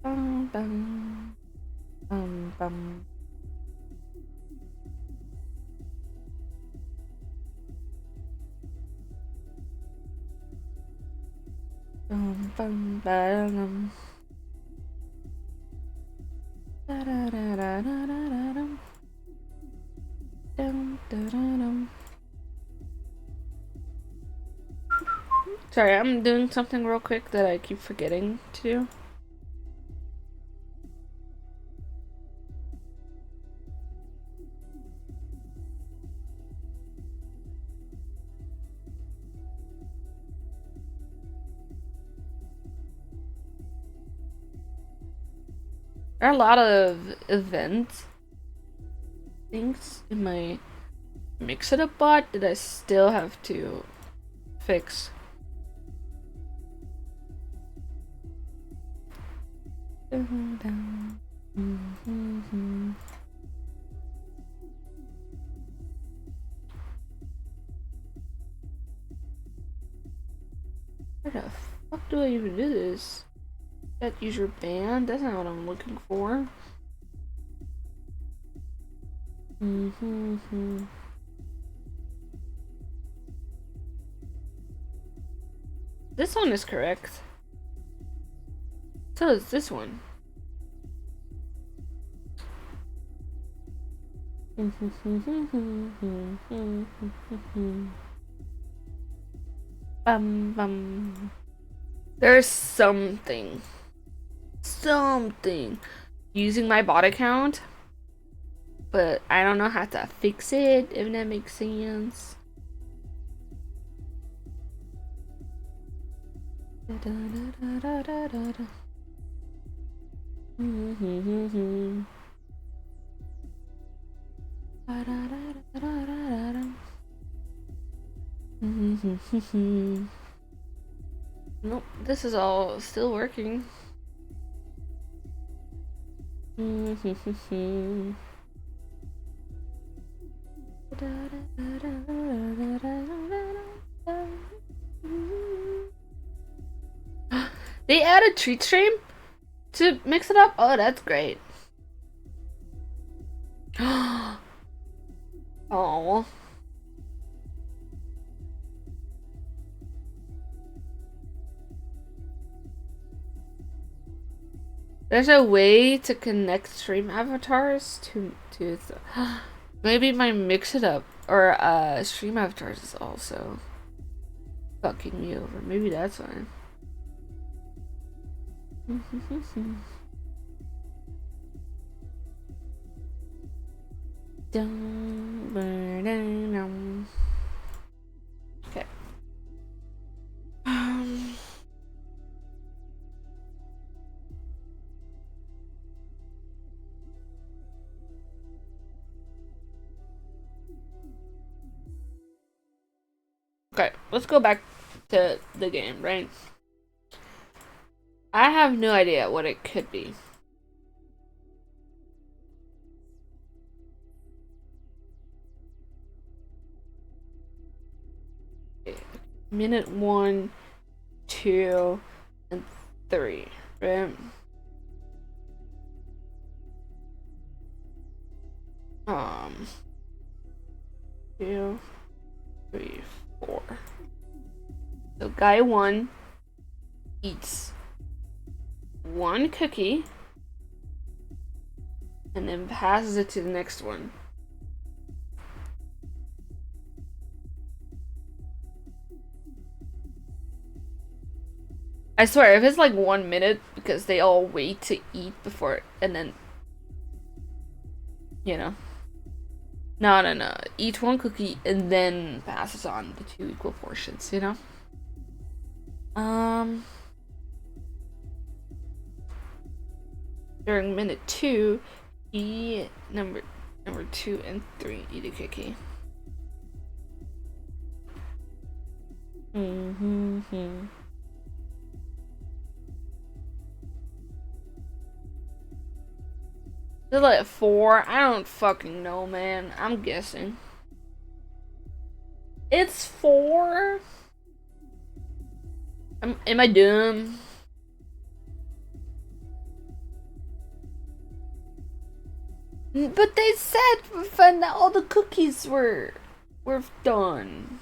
bum, bum, bum. Bum, bum, bum. Sorry, I'm doing something real quick that I keep forgetting to do. There are a lot of event things in my Mix It Up bot that I still have to fix. Where the fuck do I even do this? That user banned? That's not what I'm looking for. This one is correct. So is this one. There's something using my bot account, but I don't know how to fix it, if that makes sense. Nope, this is all still working. They added treat stream to Mix It Up? Oh, that's great. Oh. There's a way to connect stream avatars to maybe my mix it up or stream avatars is also fucking me over. Maybe that's why. Okay. Okay, let's go back to the game, right? I have no idea what it could be. Minute 1, 2, and 3, right? 2, 3, 4. So guy 1 eats 1 cookie and then passes it to the next one. I swear, if it's like 1 minute because they all wait to eat before and then, you know. No. Eat 1 cookie and then passes on the 2 equal portions, you know? During minute 2, number 2 and 3 eat a cookie. Is it like 4? I don't fucking know, man. I'm guessing. It's 4? Am I dumb? But they said when all the cookies were done.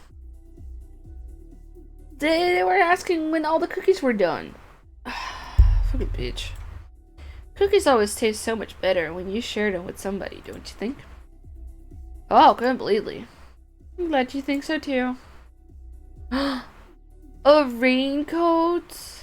They were asking when all the cookies were done. Fucking bitch. Cookies always taste so much better when you share them with somebody, don't you think? Oh, completely. I'm glad you think so too. A raincoat?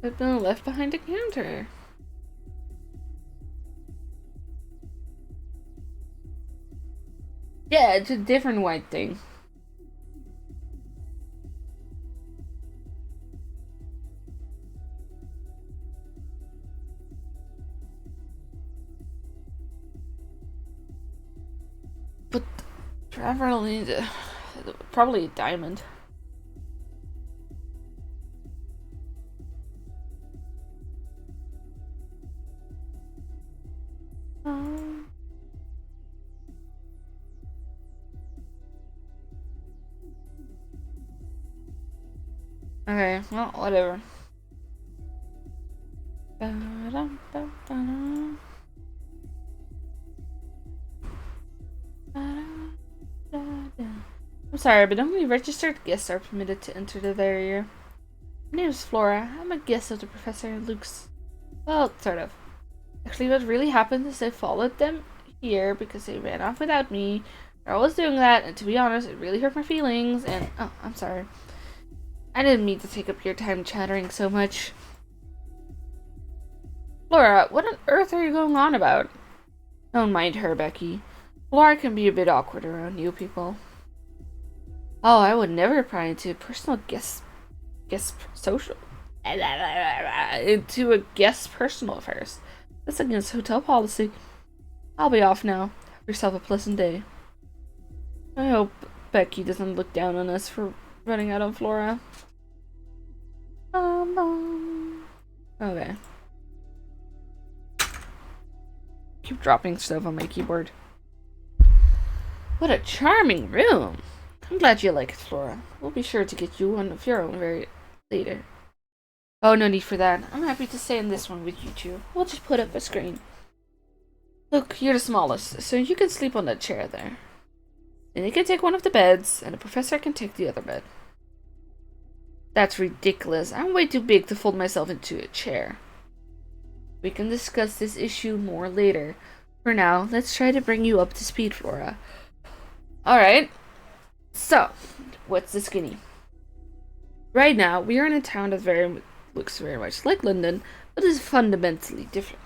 I've been left behind a counter. Yeah, it's a different white thing. But Trevor will need probably a diamond. Okay, well, whatever. I'm sorry, but only registered guests are permitted to enter the barrier. My name is Flora. I'm a guest of the Professor and Luke's. Well, sort of. Actually, what really happened is I followed them here because they ran off without me. They're always doing that, and to be honest, it really hurt my feelings, and oh, I'm sorry. I didn't mean to take up your time chattering so much. Flora, what on earth are you going on about? Don't mind her, Becky. Flora can be a bit awkward around new people. Oh, I would never pry into personal guest social into a guest's personal affairs. That's against hotel policy. I'll be off now. Have yourself a pleasant day. I hope Becky doesn't look down on us for running out on Flora. Okay. Keep dropping stuff on my keyboard. What a charming room. I'm glad you like it, Flora. We'll be sure to get you one of your own very later. Oh, no need for that. I'm happy to stay in this one with you two. We'll just put up a screen. Look, you're the smallest, so you can sleep on that chair there. And you can take one of the beds, and the professor can take the other bed. That's ridiculous. I'm way too big to fold myself into a chair. We can discuss this issue more later. For now, let's try to bring you up to speed, Flora. Alright. So, what's the skinny? Right now, we are in a town that looks very much like London, but is fundamentally different.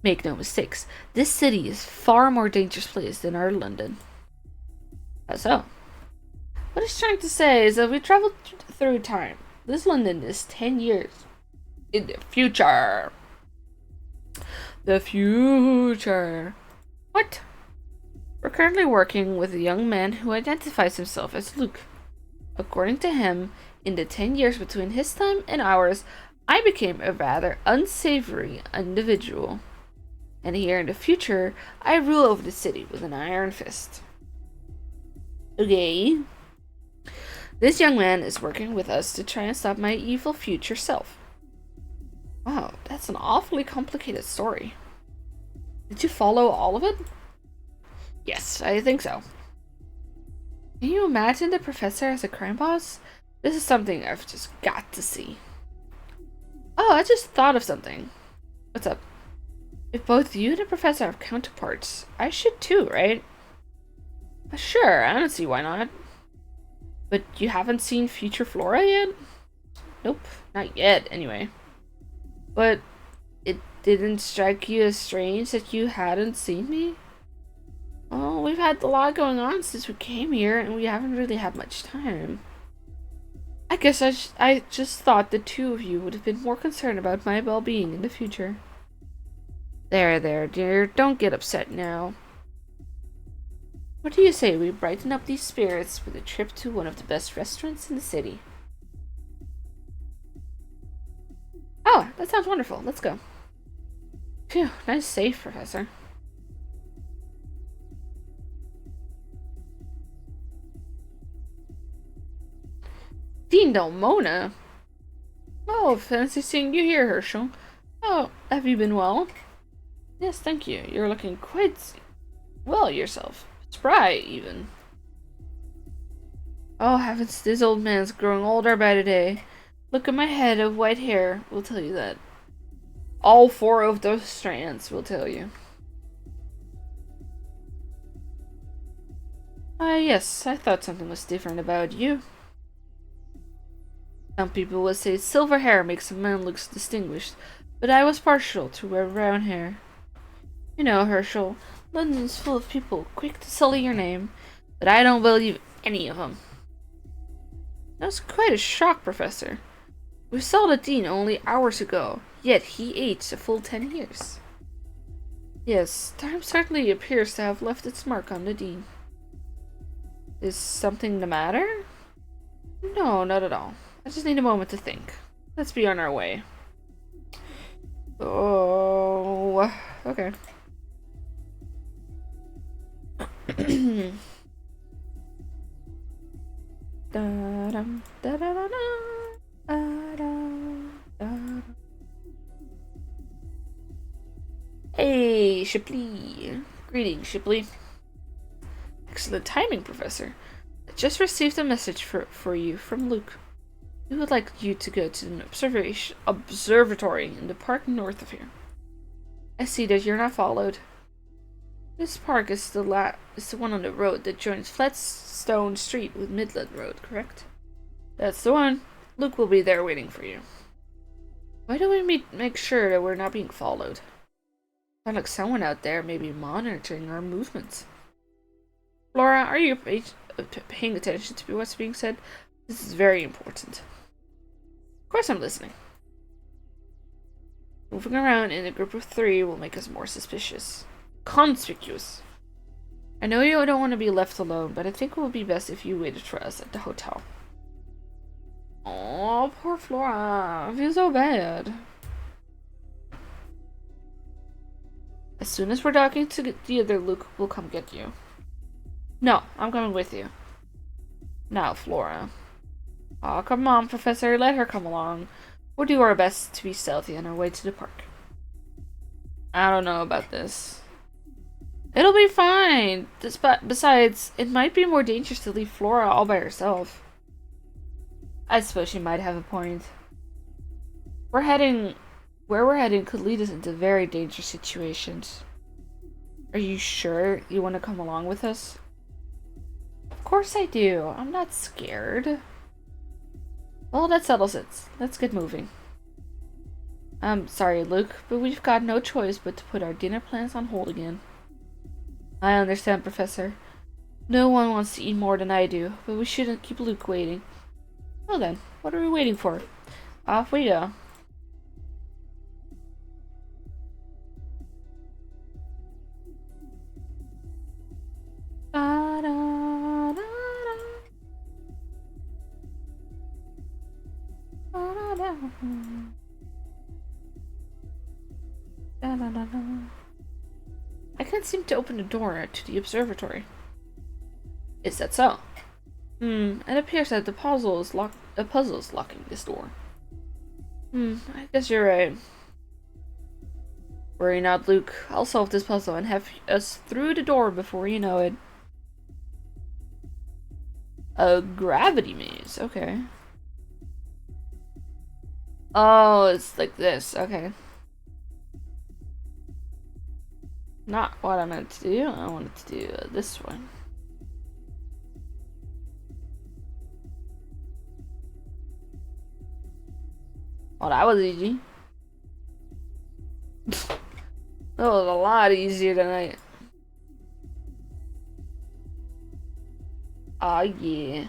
Make no mistakes, this city is far more dangerous place than our London. How so? What he's trying to say is that we traveled through time. This London is 10 years in the future. The future. What? We're currently working with a young man who identifies himself as Luke. According to him, in the 10 years between his time and ours, I became a rather unsavory individual. And here in the future, I rule over the city with an iron fist. Okay. This young man is working with us to try and stop my evil future self. Wow, that's an awfully complicated story. Did you follow all of it? Yes, I think so. Can you imagine the professor as a crime boss? This is something I've just got to see. Oh, I just thought of something. What's up? If both you and the professor have counterparts, I should too, right? Sure, I don't see why not. But you haven't seen future Flora yet? Nope, not yet, anyway. But it didn't strike you as strange that you hadn't seen me? Well, we've had a lot going on since we came here, and we haven't really had much time. I guess I just thought the two of you would have been more concerned about my well-being in the future. There, dear, don't get upset now. What do you say we brighten up these spirits with a trip to one of the best restaurants in the city? Oh, that sounds wonderful. Let's go. Phew, nice save, Professor. Dean Mona. Oh, fancy seeing you here, Herschel. Oh, have you been well? Yes, thank you. You're looking quite well yourself. Spry, even. Oh, heavens, this old man's growing older by the day. Look at my head of white hair will tell you that. All 4 of those strands will tell you. Yes, I thought something was different about you. Some people would say silver hair makes a man look distinguished, but I was partial to wear brown hair. You know, Herschel, London's full of people quick to sully your name, but I don't believe any of them. That was quite a shock, Professor. We saw the Dean only hours ago, yet he aged a full 10 years. Yes, time certainly appears to have left its mark on the Dean. Is something the matter? No, not at all. I just need a moment to think. Let's be on our way. Oh, okay. Hey, Shipley. Greetings, Shipley. Excellent timing, Professor. I just received a message for you from Luke. We would like you to go to an observatory in the park north of here. I see that you're not followed. This park is the one on the road that joins Flatstone Street with Midland Road, correct? That's the one. Luke will be there waiting for you. Why do we make sure that we're not being followed? Sounds like someone out there may be monitoring our movements. Flora, are you paying attention to what's being said? This is very important. Of course I'm listening. Moving around in a group of 3 will make us more suspicious. Conspicuous. I know you don't want to be left alone, but I think it would be best if you waited for us at the hotel. Oh, poor Flora. I feel so bad. As soon as we're talking to the other Luke, we'll come get you. No, I'm coming with you. Now, Flora. Oh, come on, Professor. Let her come along. We'll do our best to be stealthy on our way to the park. I don't know about this. It'll be fine. Besides, it might be more dangerous to leave Flora all by herself. I suppose she might have a point. Where we're heading could lead us into very dangerous situations. Are you sure you want to come along with us? Of course I do. I'm not scared. Well, that settles it. Let's get moving. I'm sorry, Luke, but we've got no choice but to put our dinner plans on hold again. I understand, Professor. No one wants to eat more than I do, but we shouldn't keep Luke waiting. Well then, what are we waiting for? Off we go. I can't seem to open the door to the observatory. Is that so? It appears that the puzzle is locking this door. I guess you're right. Worry not, Luke. I'll solve this puzzle and have us through the door before you know it. A gravity maze, okay. Oh, it's like this, okay. Not what I meant to do. I wanted to do this one. Oh, that was easy. That was a lot easier than I... Oh, yeah.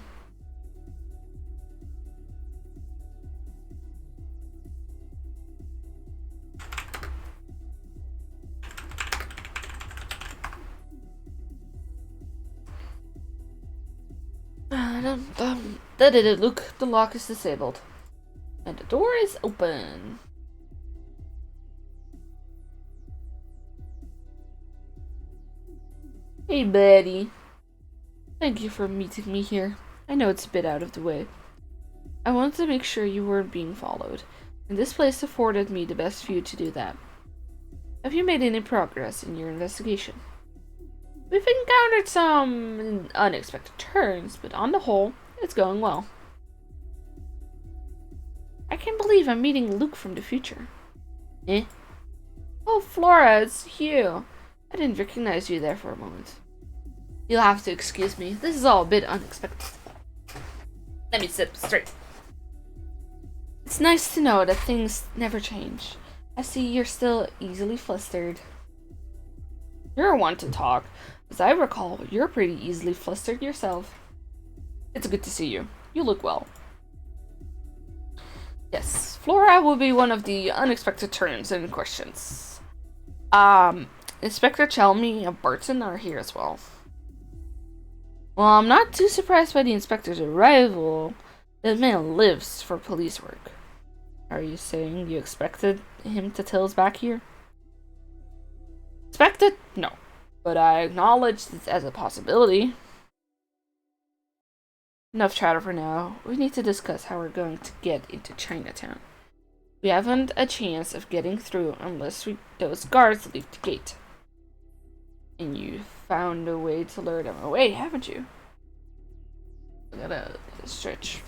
Look, the lock is disabled. And the door is open. Hey, buddy. Thank you for meeting me here. I know it's a bit out of the way. I wanted to make sure you weren't being followed, and this place afforded me the best view to do that. Have you made any progress in your investigation? We've encountered some unexpected turns, but on the whole, it's going well. I can't believe I'm meeting Luke from the future. Eh? Oh, Flora, it's you. I didn't recognize you there for a moment. You'll have to excuse me. This is all a bit unexpected. Let me sit straight. It's nice to know that things never change. I see you're still easily flustered. You're one to talk. As I recall, you're pretty easily flustered yourself. It's good to see you. You look well. Yes, Flora will be one of the unexpected turns and questions. Inspector Chelmy and Burton are here as well. Well, I'm not too surprised by the inspector's arrival. That man lives for police work. Are you saying you expected him to tell us back here? Expected? No. But I acknowledged it as a possibility. Enough chatter for now. We need to discuss how we're going to get into Chinatown. We haven't a chance of getting through unless those guards leave the gate. And you found a way to lure them away, haven't you? I gotta stretch.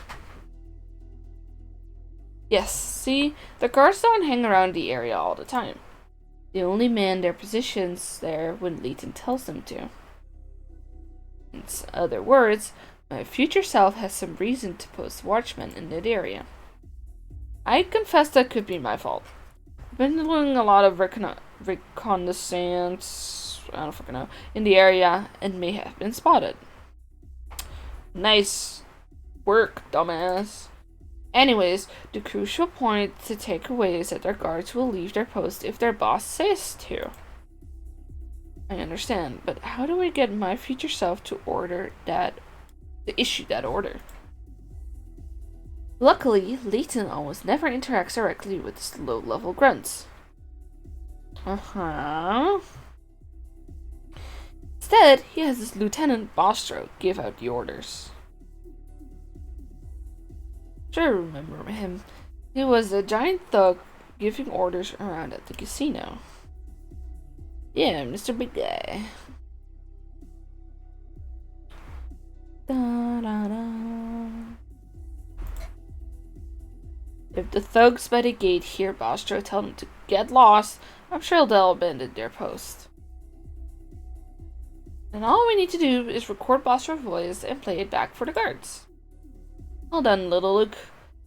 Yes, see? The guards don't hang around the area all the time. They only man their positions there when Layton tells them to. In other words, my future self has some reason to post watchmen in that area. I confess that could be my fault. I've been doing a lot of reconnaissance, I don't fucking know, in the area and may have been spotted. Nice work, dumbass. Anyways, the crucial point to take away is that their guards will leave their post if their boss says to. I understand, but how do I get my future self to issue that order? Luckily, Layton almost never interacts directly with low-level grunts. Instead, he has his Lieutenant Bostro give out the orders. Sure, remember him. He was a giant thug giving orders around at the casino. Yeah, Mr. Big Guy. Da, da, da. If the thugs by the gate hear Bostro tell them to get lost, I'm sure they'll abandon their post. And all we need to do is record Bostro's voice and play it back for the guards. Well done, little Luke.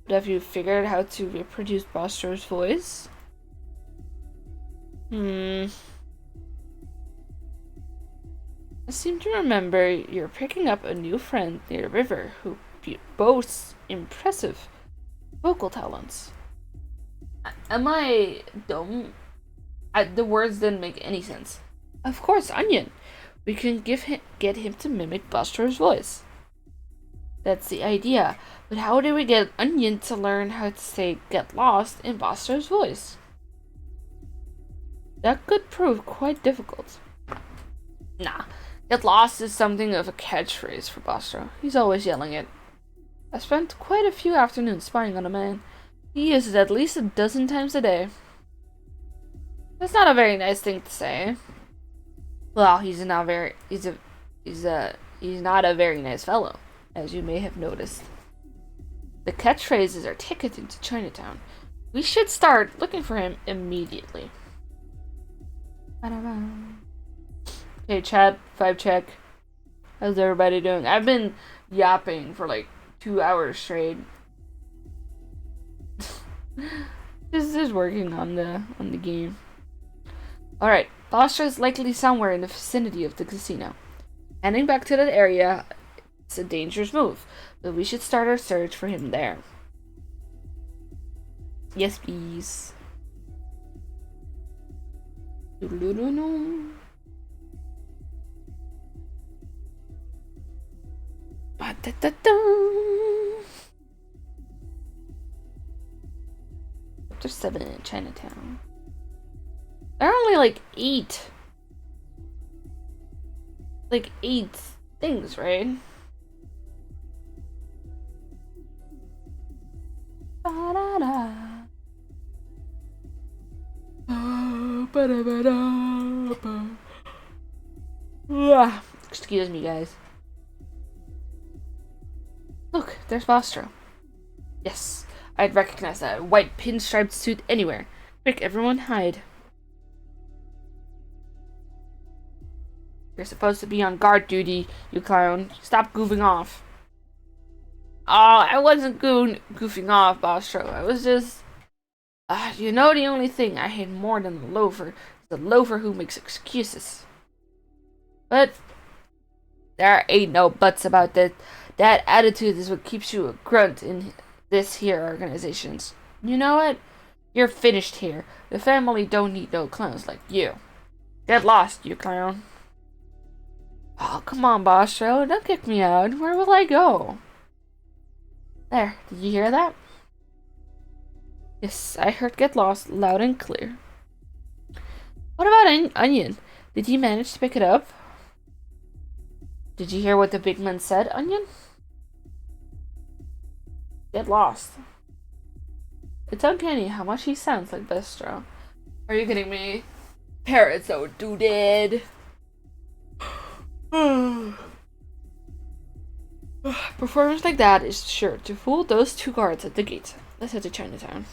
But have you figured out how to reproduce Bostro's voice? I seem to remember you're picking up a new friend near the river who boasts impressive vocal talents. Am I dumb? The words didn't make any sense. Of course, Onion. We can get him to mimic Bostro's voice. That's the idea. But how do we get Onion to learn how to say "get lost" in Bostro's voice? That could prove quite difficult. Nah, "get lost" is something of a catchphrase for Bostro. He's always yelling it. I spent quite a few afternoons spying on a man. He uses it at least 12 times a day. That's not a very nice thing to say. Well, he's not a very nice fellow, as you may have noticed. The catchphrase is our ticket into Chinatown. We should start looking for him immediately. Okay, chat, 5 check. How's everybody doing? I've been yapping for like 2 hours straight. This is working on the game. Alright, Bostra is likely somewhere in the vicinity of the casino. Heading back to that area is a dangerous move, but we should start our search for him there. Yes, please. Chapter 7 in Chinatown. There are only like 8 things, right? Excuse me, guys. Look, there's Bostro. Yes, I'd recognize that white pinstriped suit anywhere. Quick, everyone hide. You're supposed to be on guard duty, you clown. Stop goofing off. Oh, I wasn't goofing off, Bostro. I was just... you know, the only thing I hate more than the loafer is the loafer who makes excuses. But there ain't no buts about that. That attitude is what keeps you a grunt in this here organizations. You know what? You're finished here. The family don't need no clowns like you. Get lost, you clown. Oh, come on, Bostro. Don't kick me out. Where will I go? There. Did you hear that? Yes, I heard "get lost" loud and clear. What about Onion? Did he manage to pick it up? Did you hear what the big man said, Onion? Get lost. It's uncanny how much he sounds like Bostro. Are you kidding me? Parrots are dead. Performance like that is sure to fool those 2 guards at the gate. Let's head to Chinatown.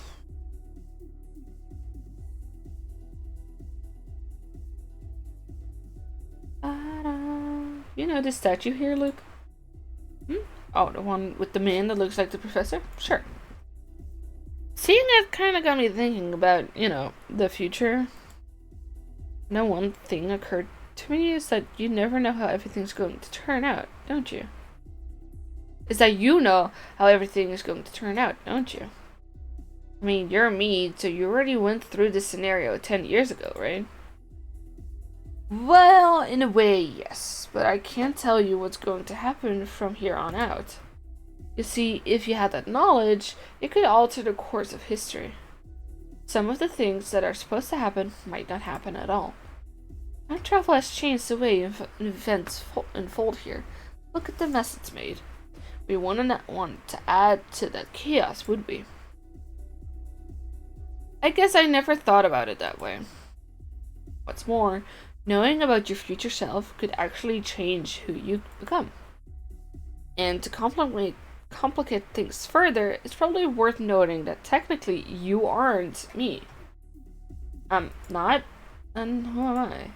You know this statue here, Luke? Oh, the one with the man that looks like the professor? Sure. Seeing it kind of got me thinking about, the future. One thing occurred to me is that you never know how everything's going to turn out, don't you? Is that you know how everything is going to turn out, don't you? I mean, you're me, so you already went through this scenario 10 years ago, right? Well, in a way, yes, but I can't tell you what's going to happen from here on out. You see, if you had that knowledge, it could alter the course of history. Some of the things that are supposed to happen might not happen at all. Time travel has changed the way events unfold here. Look at the mess it's made. We wouldn't want to add to that chaos, would we? I guess I never thought about it that way. What's more, knowing about your future self could actually change who you become. And to complicate things further, it's probably worth noting that technically you aren't me. I'm not, and who am I?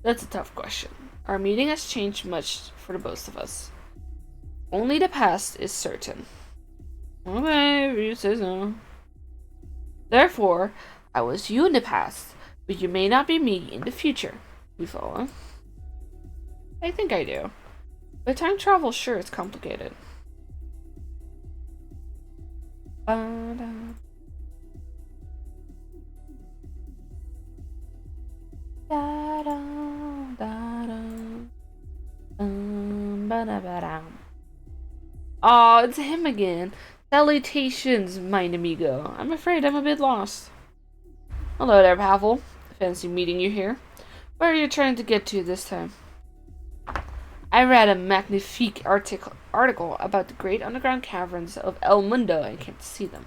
That's a tough question. Our meeting has changed much for the both of us. Only the past is certain. Okay, if you say so. Therefore, I was you in the past, but you may not be me in the future. You follow? I think I do. But time travel sure is complicated. Ba-da. Da-da, da-da. Ba-da-ba-da. Oh, it's him again. Salutations, mine amigo. I'm afraid I'm a bit lost. Hello there, Pavel. Fancy meeting you here. Where are you trying to get to this time? I read a magnifique article about the great underground caverns of El Mundo and came to see them.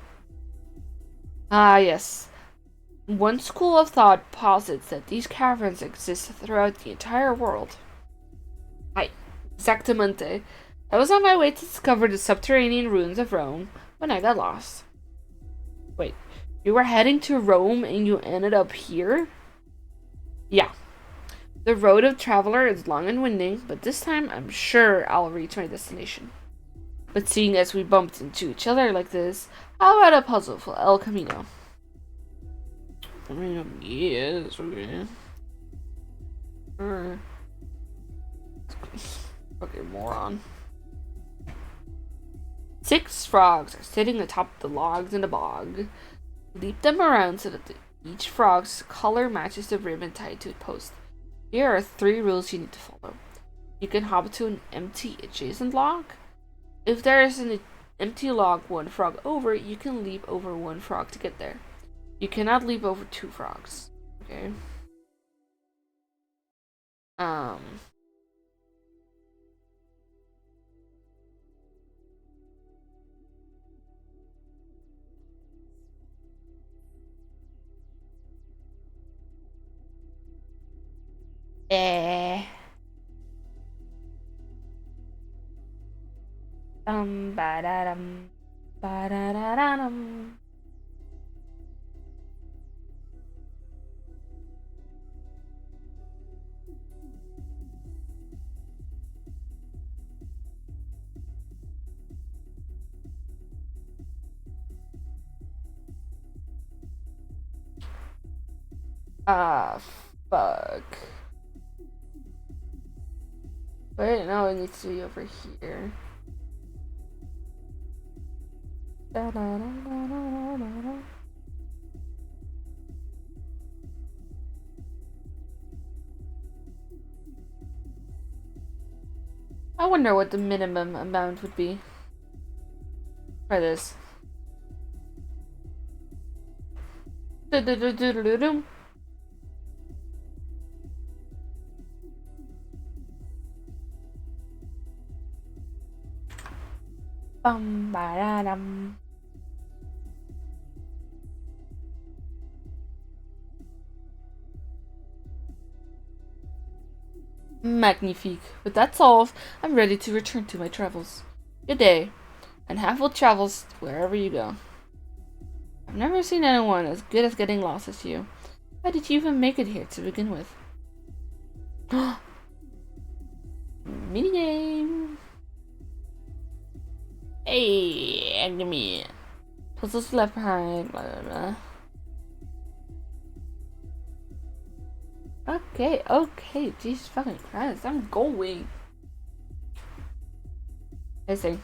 Ah, yes. One school of thought posits that these caverns exist throughout the entire world. Hi, exactamente. I was on my way to discover the subterranean ruins of Rome when I got lost. Wait, you were heading to Rome and you ended up here? Yeah. The road of traveler is long and winding, but this time I'm sure I'll reach my destination. But seeing as we bumped into each other like this, how about a puzzle for El Camino? Yes, okay. Fucking moron. 6 frogs are sitting atop the logs in the bog. Leap them around so that each frog's color matches the ribbon tied to a post. Here are 3 rules you need to follow. You can hop to an empty adjacent log. If there is an empty log 1 frog over, you can leap over 1 frog to get there. You cannot leap over 2 frogs. Okay. Eh. Ba-da-dum. Ba-da-da-da-dum. Ah, fuck. Wait, no, it needs to be over here. Da-da-da-da-da-da-da. I wonder what the minimum amount would be for this. Do-do-do-do-do-do. Bum-ba-da-dum. Magnifique. With that solved, I'm ready to return to my travels. Good day, and have well travels wherever you go. I've never seen anyone as good at getting lost as you. How did you even make it here to begin with? Minigame! Hey, enemy. Puzzles left behind, blah blah blah. Okay, Jesus fucking Christ, I'm going. I see.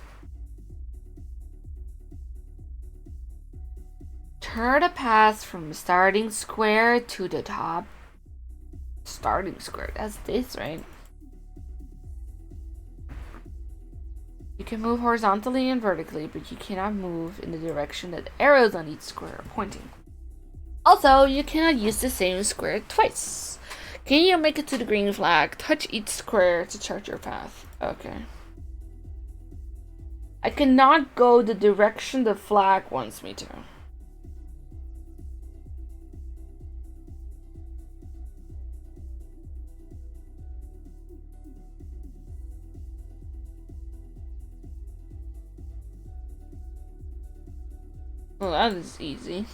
Turn the path from starting square to the top. Starting square, that's this, right? You can move horizontally and vertically, but you cannot move in the direction that arrows on each square are pointing. Also, you cannot use the same square twice. Can you make it to the green flag? Touch each square to chart your path. Okay. I cannot go the direction the flag wants me to. Well, that is easy.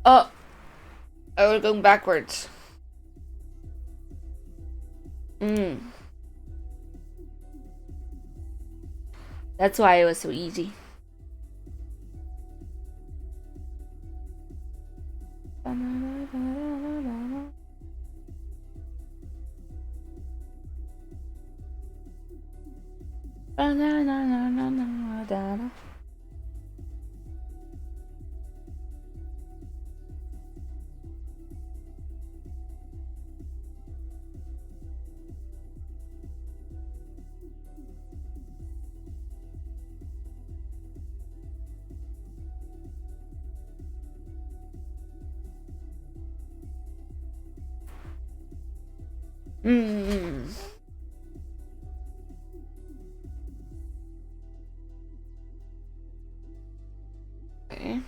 Oh, I was going backwards. That's why it was so easy. Okay.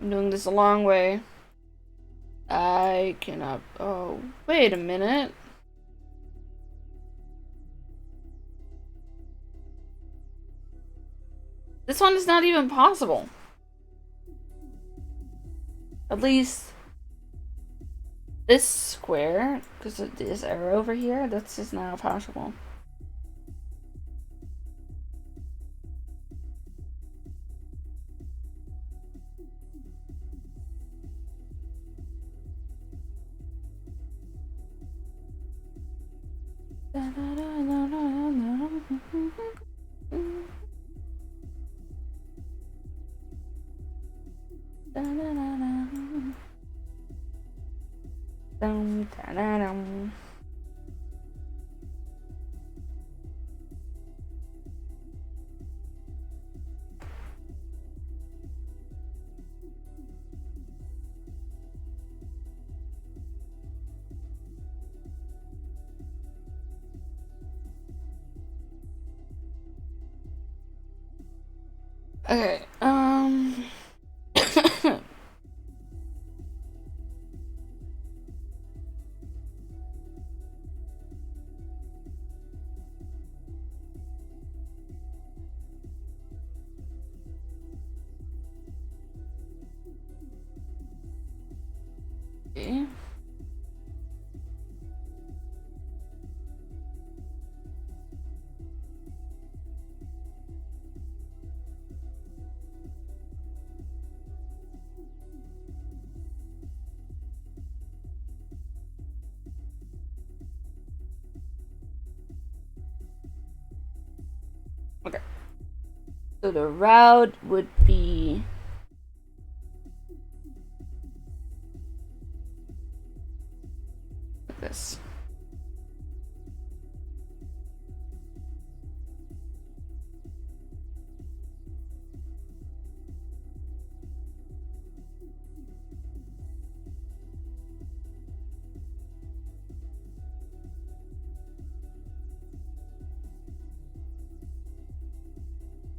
I'm doing this a long way. I cannot. Oh, wait a minute. This one is not even possible. At least this square, because of this arrow over here, that's just not possible. Okay, okay. Okay. So the route would be like this.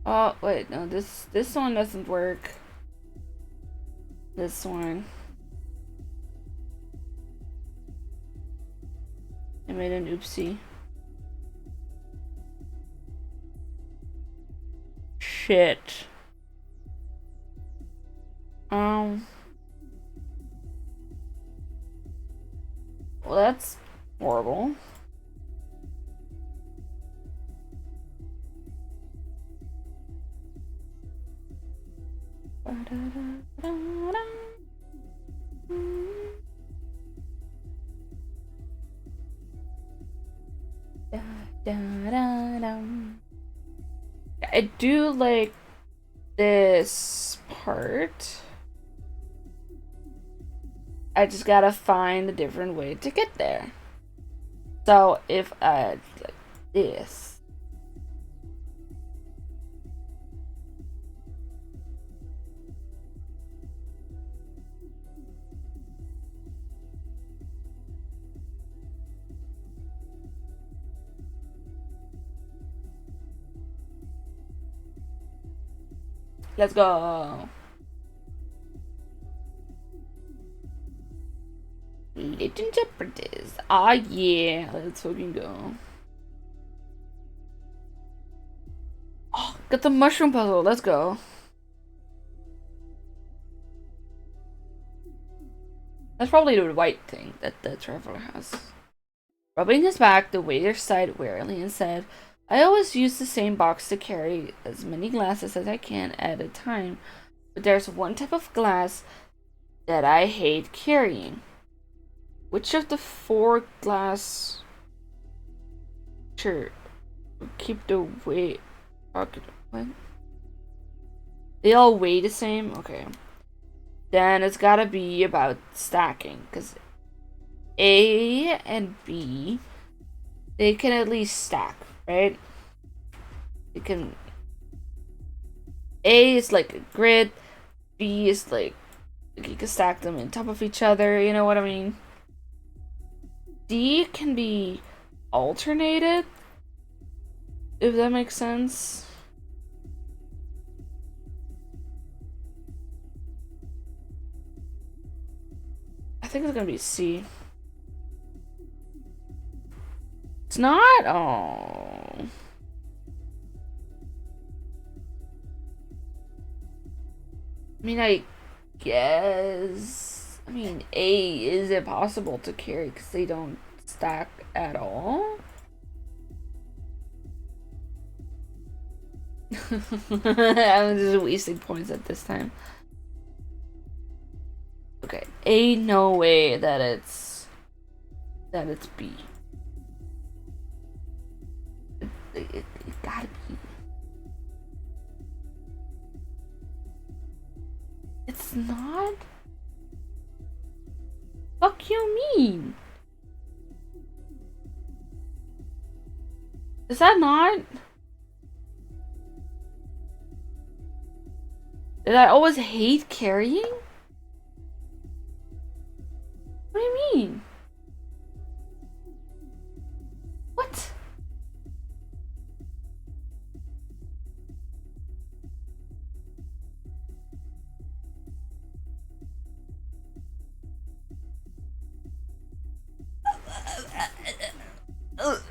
Oh, wait, no, this one doesn't work. This one. I made an oopsie. Shit. Well, that's horrible. I do like this part. I just gotta find a different way to get there. So if I like this. Let's go. Layton Jeopardies. Ah, yeah. Let's fucking go. Oh, got the mushroom puzzle. Let's go. That's probably the white thing that the traveler has. Rubbing his back, the waiter sighed wearily and said, I always use the same box to carry as many glasses as I can at a time, but there's one type of glass that I hate carrying. Which of the 4 glass... Sure. Keep the weight... What? They all weigh the same? Okay. Then it's gotta be about stacking, because A and B, they can at least stack, right? They can... A is like a grid, B is like you can stack them on top of each other, you know what I mean? D can be alternated, if that makes sense. I think it's gonna be C. It's not? Oh. I mean, I guess... I mean, A, is it possible to carry because they don't stack at all? I'm just wasting points at this time. Okay, A, no way that it's B. It gotta be. It's not? Fuck you mean? Is that not? Did I always hate carrying? What do you mean? What?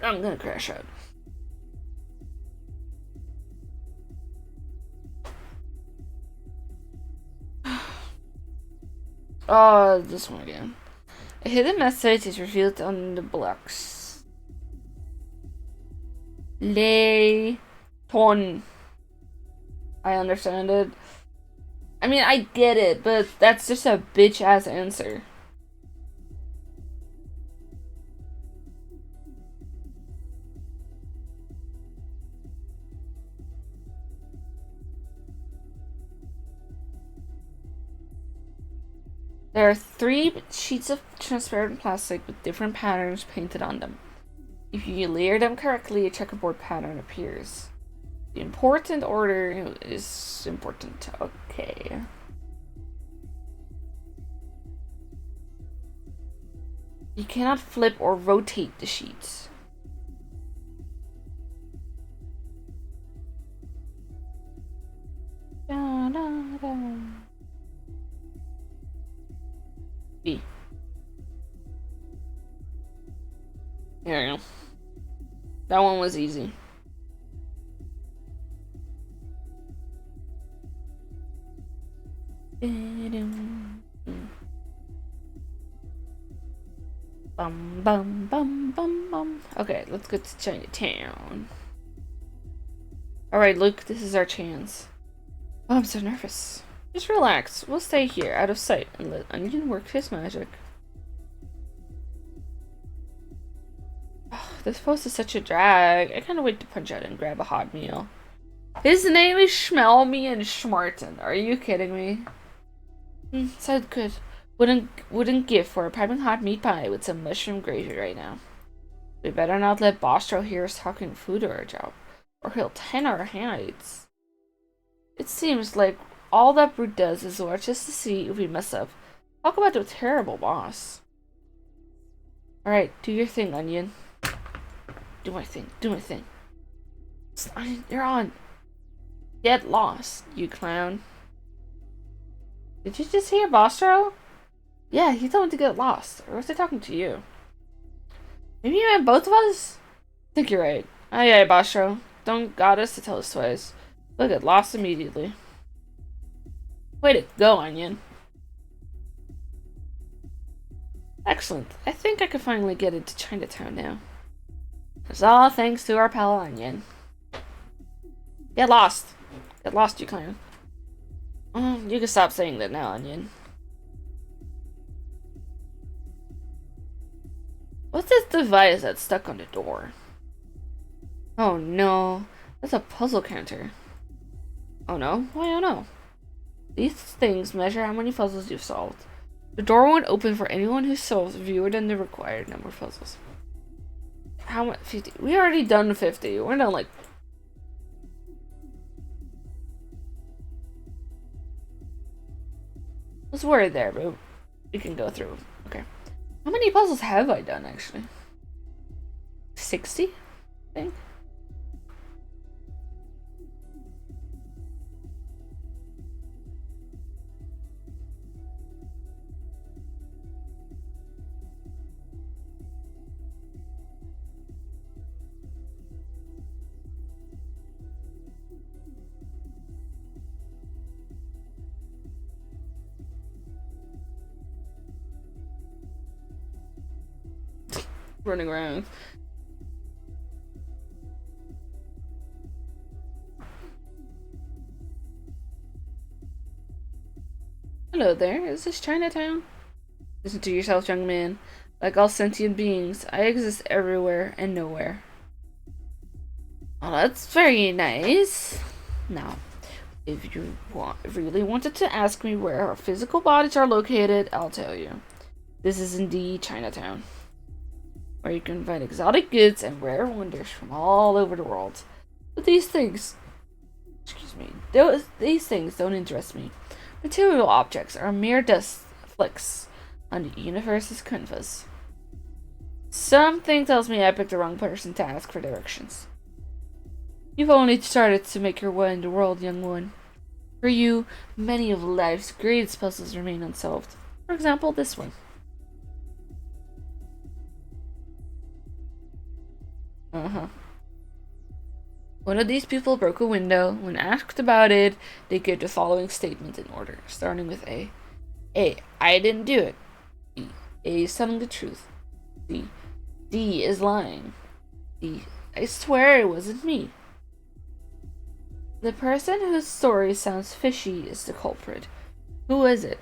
I'm gonna crash out. Oh, this one again. A hidden message is revealed on the blocks. Layton. I understand it. I mean, I get it, but that's just a bitch ass answer. There are 3 sheets of transparent plastic with different patterns painted on them. If you layer them correctly, a checkerboard pattern appears. The important order is important. Okay. You cannot flip or rotate the sheets. Da, da, da. B. There we go. That one was easy. Bum bum bum bum bum. Okay, let's go to Chinatown. Alright, Luke, this is our chance. Oh, I'm so nervous. Just relax. We'll stay here, out of sight, and let Onion work his magic. Oh, this post is such a drag. I can't wait to punch out and grab a hot meal. His name is Schmelmy and Schmartin. Are you kidding me? Sounds good. Wouldn't give for a piping hot meat pie with some mushroom gravy right now. We better not let Bostro hear us talking food or a job, or he'll tan our hides. It seems like all that brute does is watch us to see if we mess up. Talk about the terrible boss. Alright, do your thing, Onion. Do my thing. Do my thing. You're on. Get lost, you clown. Did you just hear Bostro? Yeah, he told me to get lost. Or was he talking to you? Maybe you meant both of us? I think you're right. Aye, aye, Bostro. Don't got us to tell us twice. We'll get lost immediately. Way to go, Onion. Excellent. I think I can finally get into Chinatown now. It's all thanks to our pal Onion. Get lost. Get lost, you clown. You can stop saying that now, Onion. What's this device that's stuck on the door? Oh no. That's a puzzle counter. Oh no? Why oh no? These things measure how many puzzles you've solved. The door won't open for anyone who solves fewer than the required number of puzzles. How much? 50? We already done 50. We're done like... I was worried there, but we can go through. Okay. How many puzzles have I done, actually? 60? I think. Running around. Hello there, is this Chinatown? Listen to yourself, young man. Like all sentient beings, I exist everywhere and nowhere. Oh, that's very nice. Now, if you really wanted to ask me where our physical bodies are located, I'll tell you. This is indeed Chinatown, where you can find exotic goods and rare wonders from all over the world. But these things, these things don't interest me. Material objects are mere dust flecks on the universe's canvas. Something tells me I picked the wrong person to ask for directions. You've only started to make your way in the world, young one. For you, many of life's greatest puzzles remain unsolved. For example, this one. One of these people broke a window. When asked about it, they gave the following statement in order, starting with A. A. I didn't do it. B. A is telling the truth. B. D is lying. D. I swear it wasn't me. The person whose story sounds fishy is the culprit. Who is it?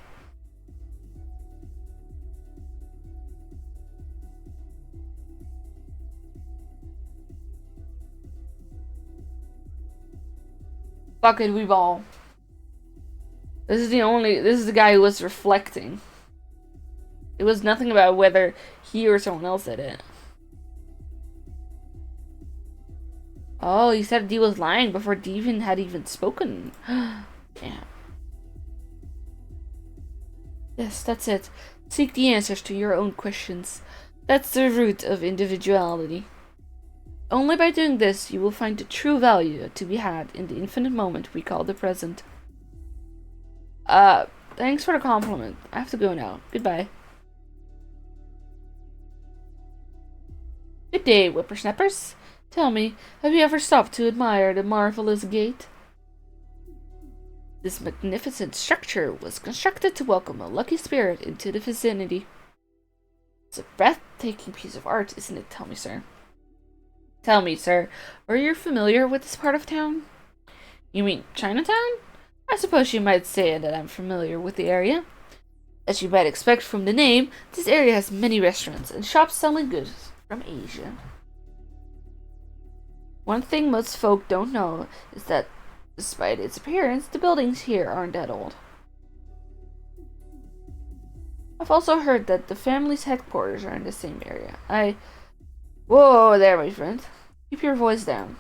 Fuck it, we ball. This is the guy who was reflecting. It was nothing about whether he or someone else did it. Oh, he said D was lying before D had even spoken. Damn. Yes, that's it. Seek the answers to your own questions. That's the root of individuality. Only by doing this, you will find the true value to be had in the infinite moment we call the present. Thanks for the compliment. I have to go now. Goodbye. Good day, whippersnappers. Tell me, have you ever stopped to admire the marvelous gate? This magnificent structure was constructed to welcome a lucky spirit into the vicinity. It's a breathtaking piece of art, isn't it? Tell me, sir. Tell me, sir, are you familiar with this part of town? You mean Chinatown? I suppose you might say that I'm familiar with the area. As you might expect from the name, this area has many restaurants and shops selling goods from Asia. One thing most folk don't know is that, despite its appearance, the buildings here aren't that old. I've also heard that the family's headquarters are in the same area. Whoa there, my friend. Keep your voice down.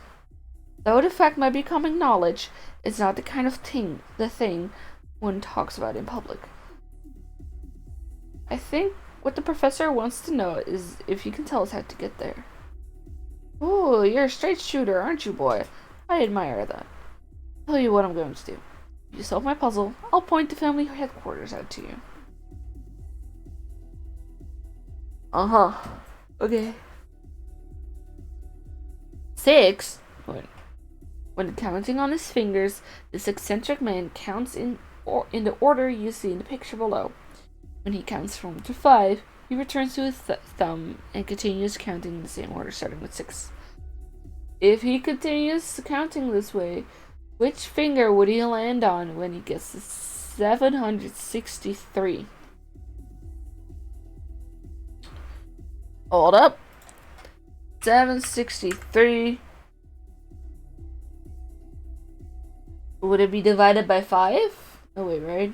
Though the fact might be common knowledge, it's not the kind of thing one talks about in public. I think what the professor wants to know is if you can tell us how to get there. Oh, you're a straight shooter, aren't you, boy? I admire that. I'll tell you what I'm going to do. If you solve my puzzle, I'll point the family headquarters out to you. Uh-huh. Okay. 6? When counting on his fingers, this eccentric man counts in the order you see in the picture below. When he counts from 1 to 5, he returns to his thumb and continues counting in the same order, starting with 6. If he continues counting this way, which finger would he land on when he gets to 763? Hold up. 763. Would it be divided by 5? Oh wait, right?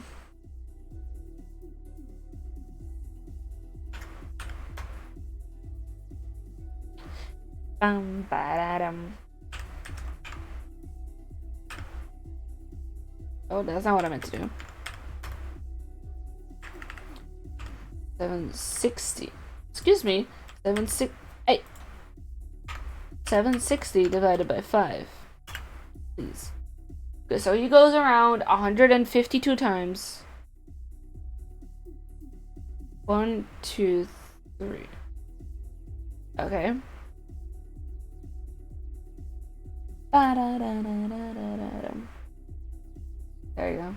Ba-da-dum. Oh, that's not what I meant to do. 760. Excuse me. 760 divided by 5. Please. Okay, so he goes around 152 times. 1, 2, 3. Okay. There you go.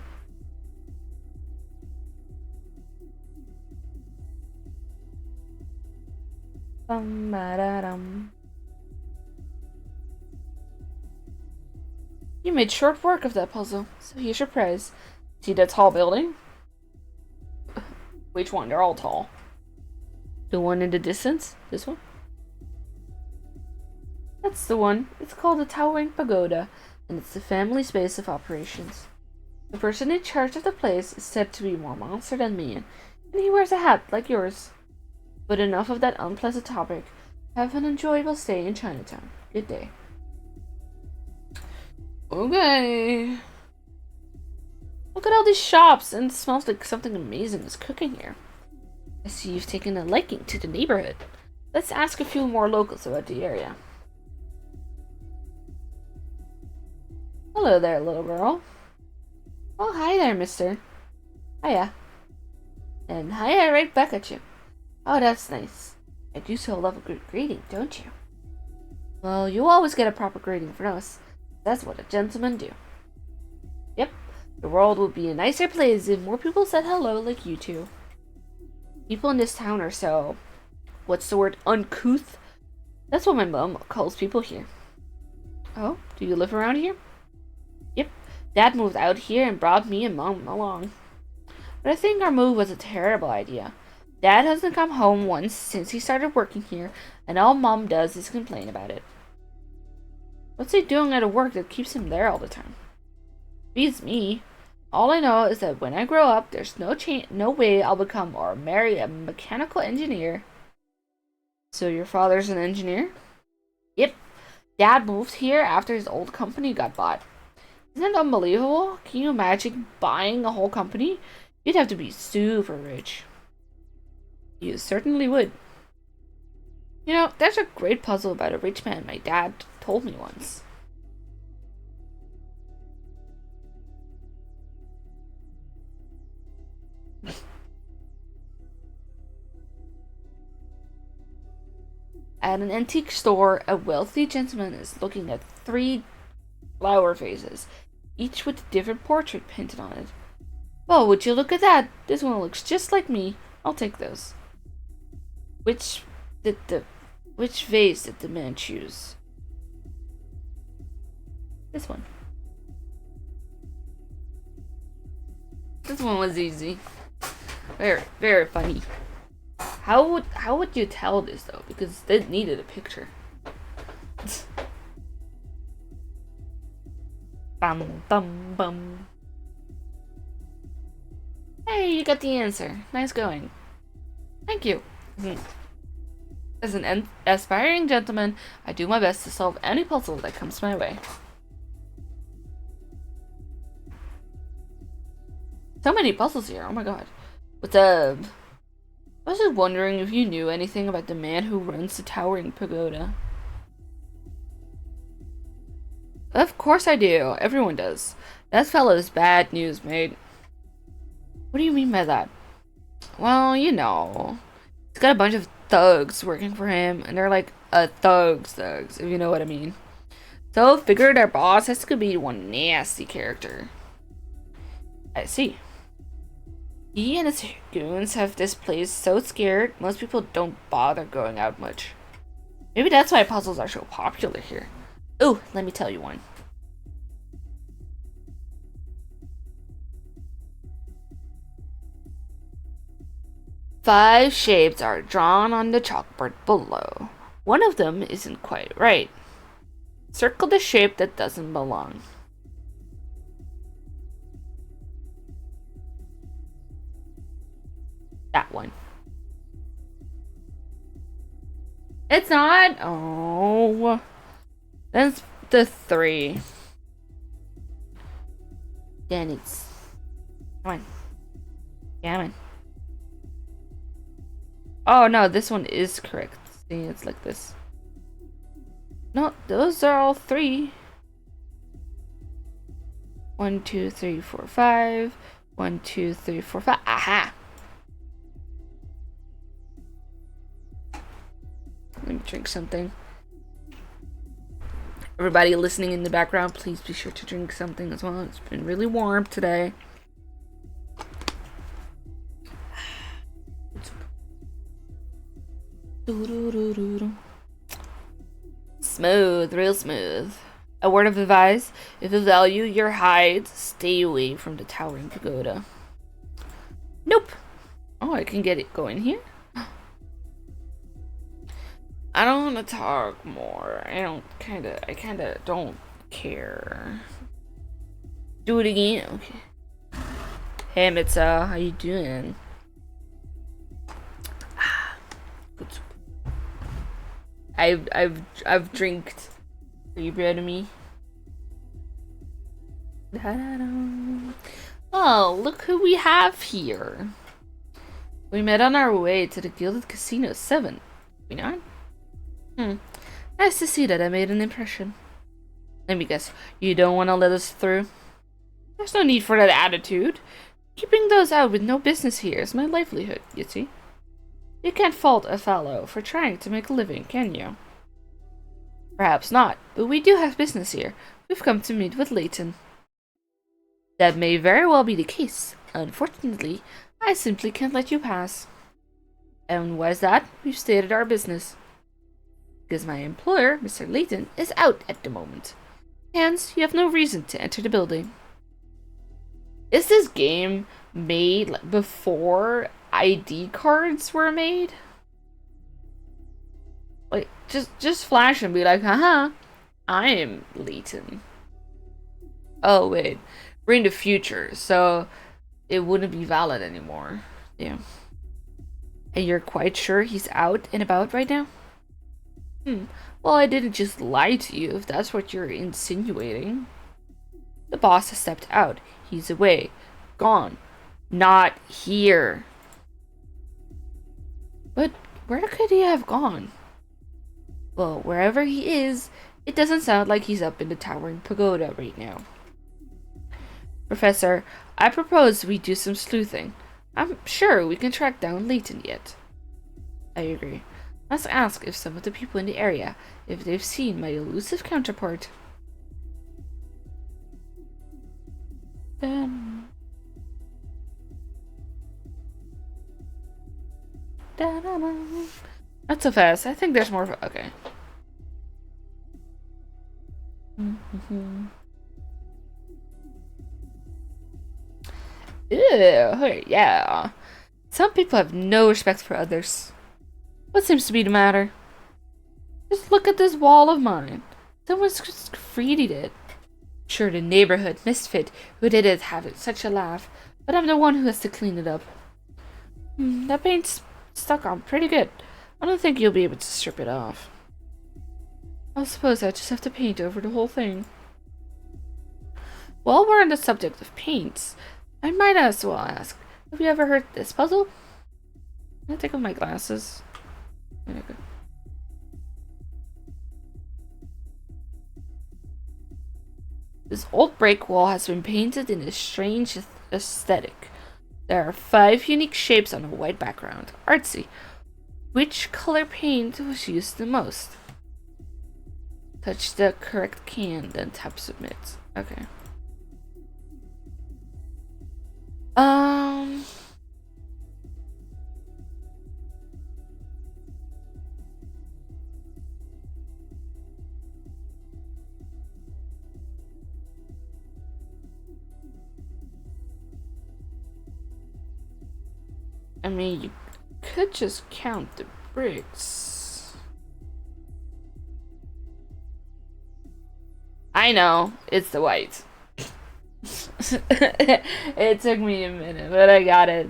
You made short work of that puzzle, so here's your prize. See that tall building? Which one? They're all tall. The one in the distance? This one? That's the one. It's called the Towering Pagoda, and it's the family's base of operations. The person in charge of the place is said to be more monster than man, and he wears a hat like yours. But enough of that unpleasant topic. Have an enjoyable stay in Chinatown. Good day. Okay. Look at all these shops, and it smells like something amazing is cooking here. I see you've taken a liking to the neighborhood. Let's ask a few more locals about the area. Hello there, little girl. Oh, hi there, mister. Hiya. And hiya right back at you. Oh, that's nice. I do so love a good greeting, don't you? Well, you always get a proper greeting from us. That's what a gentleman do. Yep, the world would be a nicer place if more people said hello like you two. People in this town are so... what's the word? Uncouth? That's what my mom calls people here. Oh, do you live around here? Yep, Dad moved out here and brought me and Mom along. But I think our move was a terrible idea. Dad hasn't come home once since he started working here, and all Mom does is complain about it. What's he doing at work that keeps him there all the time? Beats me. All I know is that when I grow up, there's no way I'll become or marry a mechanical engineer. So your father's an engineer? Yep. Dad moved here after his old company got bought. Isn't that unbelievable? Can you imagine buying a whole company? You'd have to be super rich. You certainly would. You know, there's a great puzzle about a rich man my dad told me once. At an antique store, a wealthy gentleman is looking at 3 flower vases, each with a different portrait painted on it. Well, would you look at that? This one looks just like me. I'll take those. Which vase did the man choose? This one. This one was easy. Very, very funny. How would you tell this though? Because they needed a picture. Bum bum bum. Hey, you got the answer. Nice going. Thank you. As an aspiring gentleman, I do my best to solve any puzzle that comes my way. So many puzzles here, oh my god. What's up? I was just wondering if you knew anything about the man who runs the towering pagoda. Of course I do. Everyone does. That fellow's bad news, mate. What do you mean by that? Well, you know. He's got a bunch of thugs working for him, and they're like, thugs, if you know what I mean. So, figured our boss has to be one nasty character. I see. He and his goons have this place so scared, most people don't bother going out much. Maybe that's why puzzles are so popular here. Ooh, let me tell you one. Five shapes are drawn on the chalkboard below. One of them isn't quite right. Circle the shape that doesn't belong. That one. It's not? Oh. That's the 3. Then it's... Come on. Come on. Oh no, this one is correct. See, it's like this. No, those are all 3. 1, 2, 3, 4, 5. 1, 2, 3, 4, 5. Aha! Let me drink something. Everybody listening in the background, please be sure to drink something as well. It's been really warm today. Smooth, real smooth. A word of advice: if you value your hide, stay away from the towering pagoda. Nope. Oh, I can get it going here. I don't want to talk more. I kinda don't care. Do it again? Okay. Hey, Mitsa, how you doing? Good. I've drinked. Are you proud of me? Oh, look who we have here. We met on our way to the Gilded Casino 7. We not? Nice to see that I made an impression. Let me guess, you don't want to let us through? There's no need for that attitude. Keeping those out with no business here is my livelihood, you see. You can't fault a fellow for trying to make a living, can you? Perhaps not, but we do have business here. We've come to meet with Layton. That may very well be the case. Unfortunately, I simply can't let you pass. And why is that? We've stated our business. Because my employer, Mr. Layton, is out at the moment. Hence, you have no reason to enter the building. Is this game made before ID cards were made? Like, just flash and be like, haha, I am Layton. Oh, wait. We're in the future, so it wouldn't be valid anymore. Yeah. And you're quite sure he's out and about right now? Well, I didn't just lie to you, if that's what you're insinuating. The boss has stepped out. He's away. Gone. Not here. But where could he have gone? Well, wherever he is, it doesn't sound like he's up in the towering pagoda right now. Professor, I propose we do some sleuthing. I'm sure we can track down Layton yet. I agree. Let's ask if some of the people in the area, if they've seen my elusive counterpart. Not so fast. I think there's more. Okay. Ew, yeah. Some people have no respect for others. What seems to be the matter? Just look at this wall of mine. Someone's just graffitied it. Sure, the neighborhood misfit who did it had such a laugh, but I'm the one who has to clean it up. That paint's stuck on pretty good. I don't think you'll be able to strip it off. I suppose I just have to paint over the whole thing. While we're on the subject of paints, I might as well ask, have you ever heard this puzzle? Can I take off my glasses? Okay. This old brick wall has been painted in a strange aesthetic. There are 5 unique shapes on a white background. Artsy. Which color paint was used the most? Touch the correct can, then tap submit. Okay. I mean, you could just count the bricks. I know, it's the white. It took me a minute, but I got it.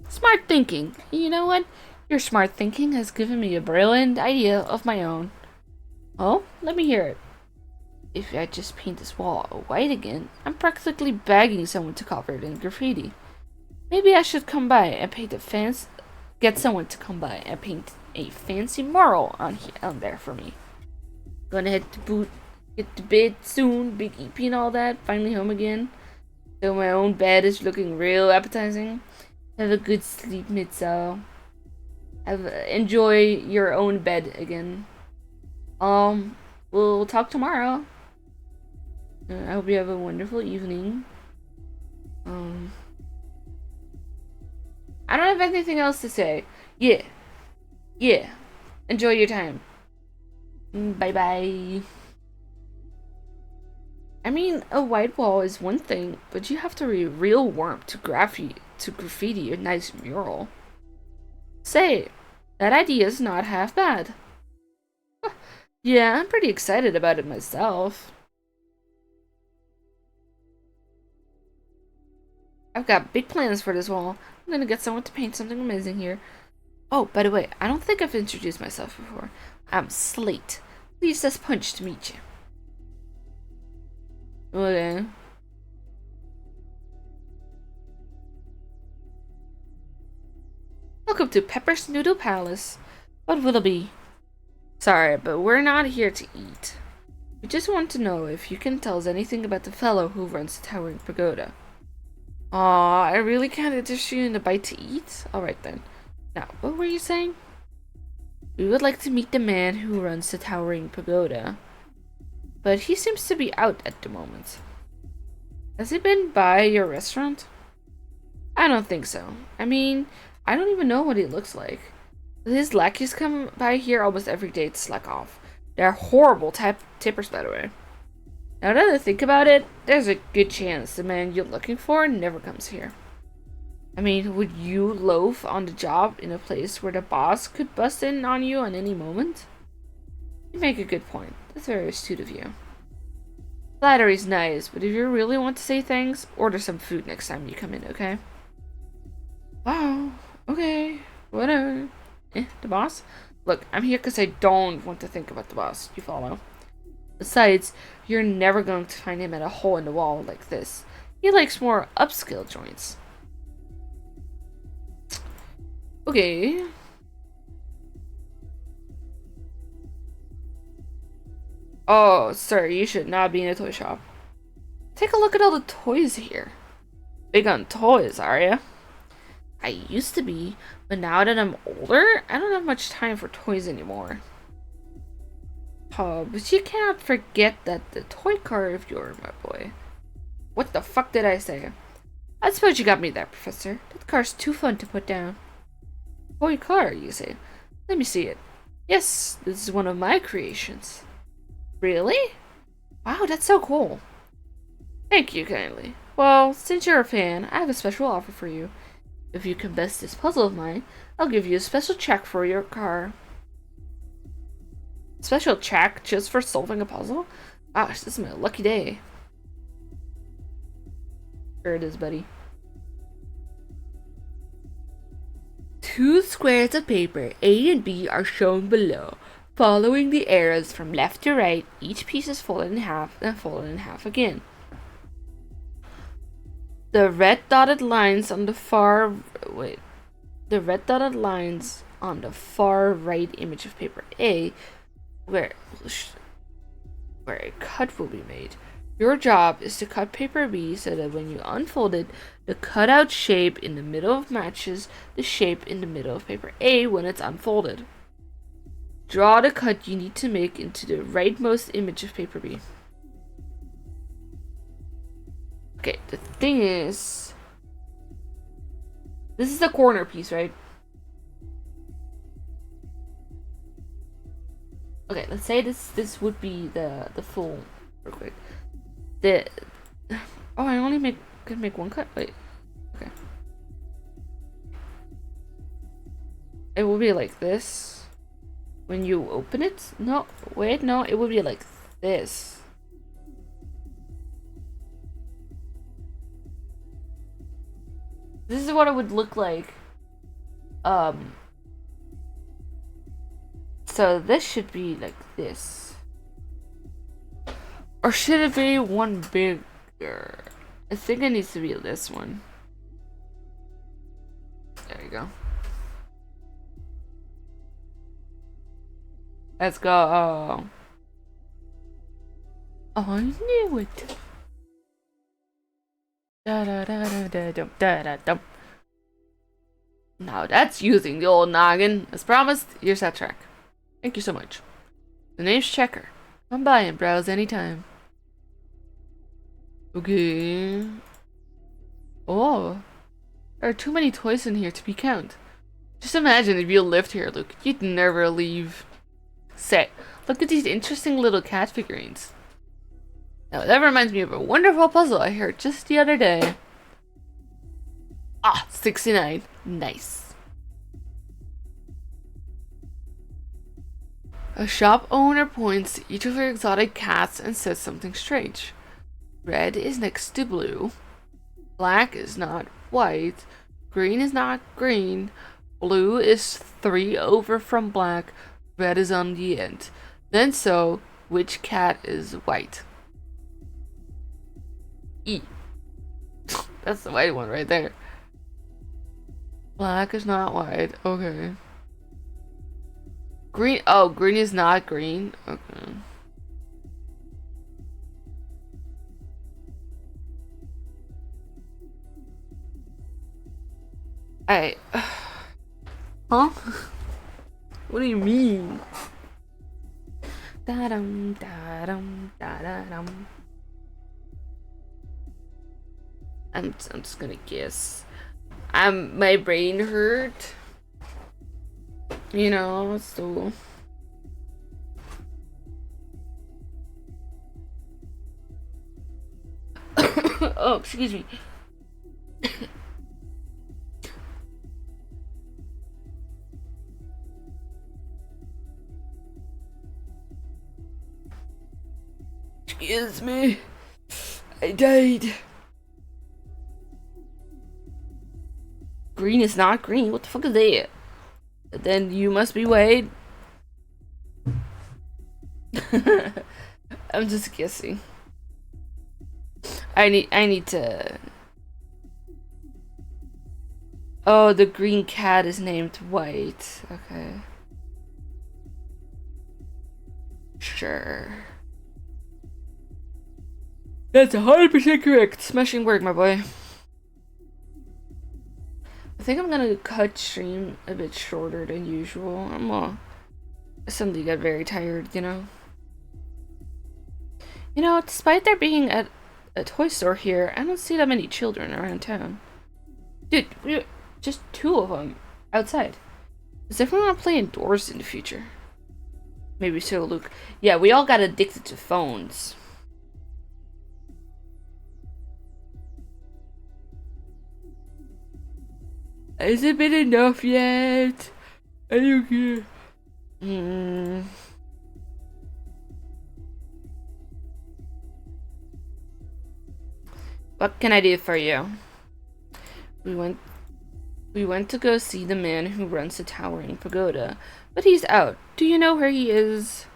Smart thinking. You know what? Your smart thinking has given me a brilliant idea of my own. Oh, let me hear it. If I just paint this wall white again, I'm practically begging someone to cover it in graffiti. Maybe I should come by and paint a fancy. Get someone to come by and paint a fancy mural on there for me. Gonna hit the bed soon. Big EP and all that. Finally home again. So my own bed is looking real appetizing. Have a good sleep, Mitzel. Enjoy your own bed again. We'll talk tomorrow. I hope you have a wonderful evening. I don't have anything else to say. Yeah. Enjoy your time. Bye-bye. I mean, a white wall is one thing, but you have to be real warm to graffiti a nice mural. Say, that idea is not half bad. Yeah, I'm pretty excited about it myself. I've got big plans for this wall. I'm gonna get someone to paint something amazing here. Oh, by the way, I don't think I've introduced myself before. I'm Slate. Lisa's Punch to meet you. Okay. Welcome to Pepper's Noodle Palace. What will it be? Sorry, but we're not here to eat. We just want to know if you can tell us anything about the fellow who runs the Towering Pagoda. Aw, I really can't interest you in a bite to eat? Alright then. Now, what were you saying? We would like to meet the man who runs the Towering Pagoda. But he seems to be out at the moment. Has he been by your restaurant? I don't think so. I mean, I don't even know what he looks like. His lackeys come by here almost every day to slack off. They're horrible tippers, by the way. Now that I think about it, there's a good chance the man you're looking for never comes here. I mean, would you loaf on the job in a place where the boss could bust in on you at any moment? You make a good point. That's very astute of you. Flattery's nice, but if you really want to say thanks, order some food next time you come in, okay? Wow. Okay. Whatever. The boss? Look, I'm here because I don't want to think about the boss. You follow? Besides, you're never going to find him at a hole in the wall like this. He likes more upscale joints. Okay. Oh, sir, you should not be in a toy shop. Take a look at all the toys here. Big on toys, are ya? I used to be, but now that I'm older, I don't have much time for toys anymore. Oh, but you cannot forget that the toy car of yours, my boy. What the fuck did I say? I suppose you got me there, Professor. That car's too fun to put down. Toy car, you say? Let me see it. Yes, this is one of my creations. Really? Wow, that's so cool. Thank you kindly. Well, since you're a fan, I have a special offer for you. If you can best this puzzle of mine, I'll give you a special check for your car. Special check just for solving a puzzle? Gosh, this is my lucky day. Sure it is, buddy. 2 squares of paper, A and B, are shown below. Following the arrows from left to right, each piece is folded in half and folded in half again. The red dotted lines on the far right image of paper A, where a cut will be made. Your job is to cut paper B so that when you unfold it, the cutout shape in the middle matches the shape in the middle of paper A when it's unfolded. Draw the cut you need to make into the rightmost image of paper B. Okay, the thing is, this is the corner piece, right? Okay, let's say this would be the full, real quick. I only can make one cut. Wait, okay. It will be like this when you open it. No, wait, no, it will be like this. This is what it would look like. So this should be like this. Or should it be one bigger? I think it needs to be this one. There you go. Let's go. Oh, I knew it. Now that's using the old noggin. As promised, here's that track. Thank you so much. The name's Checker. Come by and browse anytime. Okay. Oh. There are too many toys in here to be counted. Just imagine if you lived here, Luke. You'd never leave. Say, look at these interesting little cat figurines. Now that reminds me of a wonderful puzzle I heard just the other day. Ah, 69. Nice. A shop owner points to each of her exotic cats and says something strange. Red is next to blue. Black is not white. Green is not green. Blue is 3 over from black. Red is on the end. Then so, which cat is white? E. That's the white one right there. Black is not white. Okay. Green. Oh, green is not green. Okay. Alright. Huh? What do you mean? Da-dum, da-dum, da-da-dum. I'm just gonna guess. My brain hurt. You know, so. Oh, excuse me. Excuse me. I died. Green is not green. What the fuck is that? Then you must be white. I'm just guessing. I need to. Oh, the green cat is named White. Okay. Sure. That's 100% correct. Smashing work, my boy. I think I'm gonna cut stream a bit shorter than usual. I suddenly got very tired, you know? You know, despite there being a toy store here, I don't see that many children around town. Dude, just 2 of them outside. Does everyone want to play indoors in the future? Maybe so, Luke. Yeah, we all got addicted to phones. Has it been enough yet? I don't care. What can I do for you? We went to go see the man who runs the towering pagoda, but he's out. Do you know where he is?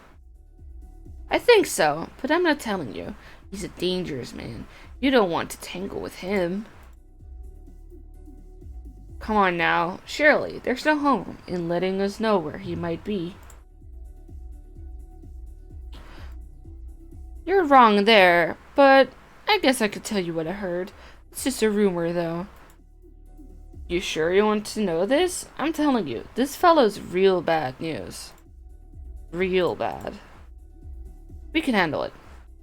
I think so, but I'm not telling you. He's a dangerous man. You don't want to tangle with him. Come on now. Surely, there's no harm in letting us know where he might be. You're wrong there, but I guess I could tell you what I heard. It's just a rumor, though. You sure you want to know this? I'm telling you, this fellow's real bad news. Real bad. We can handle it.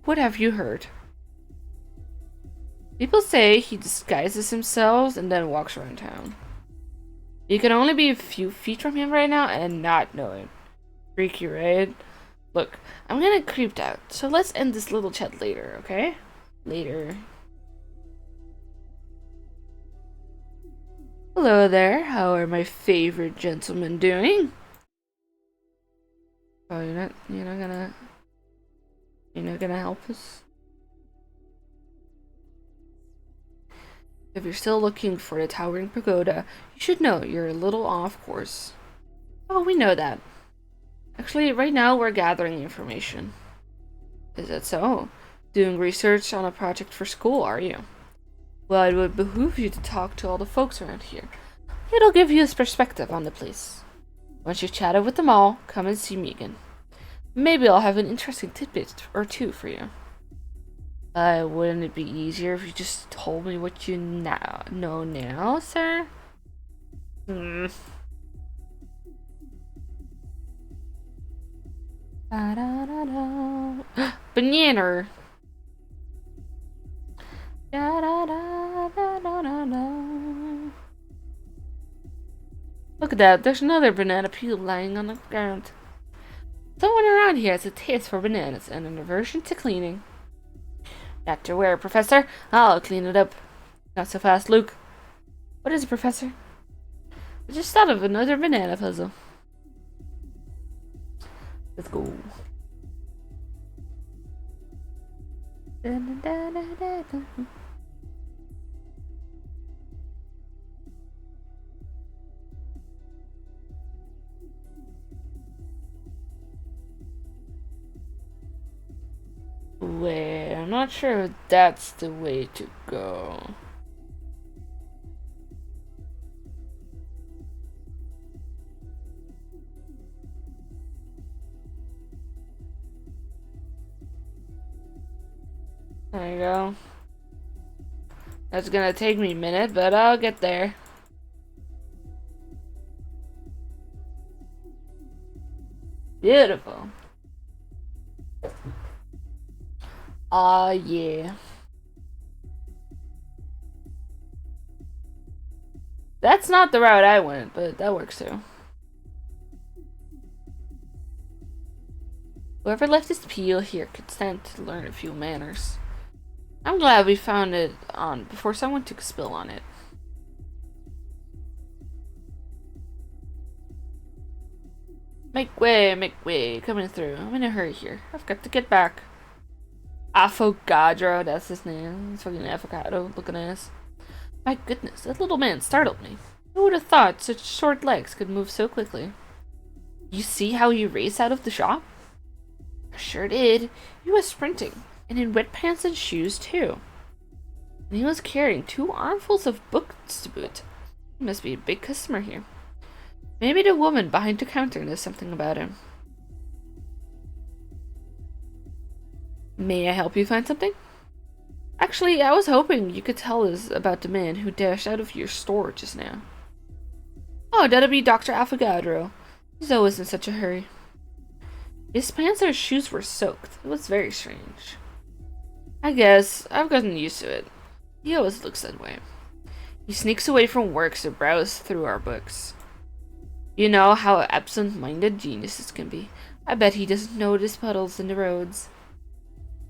What have you heard? People say he disguises himself and then walks around town. You can only be a few feet from him right now and not know it. Freaky, right? Look, I'm getting creeped out, so let's end this little chat later, okay? Later. Hello there, how are my favorite gentlemen doing? Oh, you're not gonna help us? If you're still looking for the towering pagoda, you should know you're a little off course. Oh, we know that. Actually, right now we're gathering information. Is that so? Doing research on a project for school, are you? Well, it would behoove you to talk to all the folks around here. It'll give you a perspective on the place. Once you've chatted with them all, come and see me again. Maybe I'll have an interesting tidbit or two for you. Wouldn't it be easier if you just told me what you know now, sir? Banana. Look at that, there's another banana peel lying on the ground. Someone around here has a taste for bananas and an aversion to cleaning. Not to worry, Professor. I'll clean it up. Not so fast, Luke. What is it, Professor? I just thought of another banana puzzle. Let's go. Wait, I'm not sure if that's the way to go. There you go. That's gonna take me a minute, but I'll get there. Beautiful. Aw, yeah. That's not the route I went, but that works too. Whoever left this peel here could stand to learn a few manners. I'm glad we found it on before someone took a spill on it. Make way, coming through. I'm in a hurry here. I've got to get back. Avogadro, that's his name. It's fucking avocado looking ass. My goodness, that little man startled me. Who would have thought such short legs could move so quickly? You see how he raced out of the shop? I sure did. He was sprinting, and in wet pants and shoes too. And he was carrying 2 armfuls of books to boot. He must be a big customer here. Maybe the woman behind the counter knows something about him. May I help you find something? Actually, I was hoping you could tell us about the man who dashed out of your store just now. Oh, that'll be Dr. Avogadro. He's always in such a hurry. His pants and shoes were soaked. It was very strange. I guess I've gotten used to it. He always looks that way. He sneaks away from work to browse through our books. You know how absent-minded geniuses can be. I bet he doesn't notice puddles in the roads.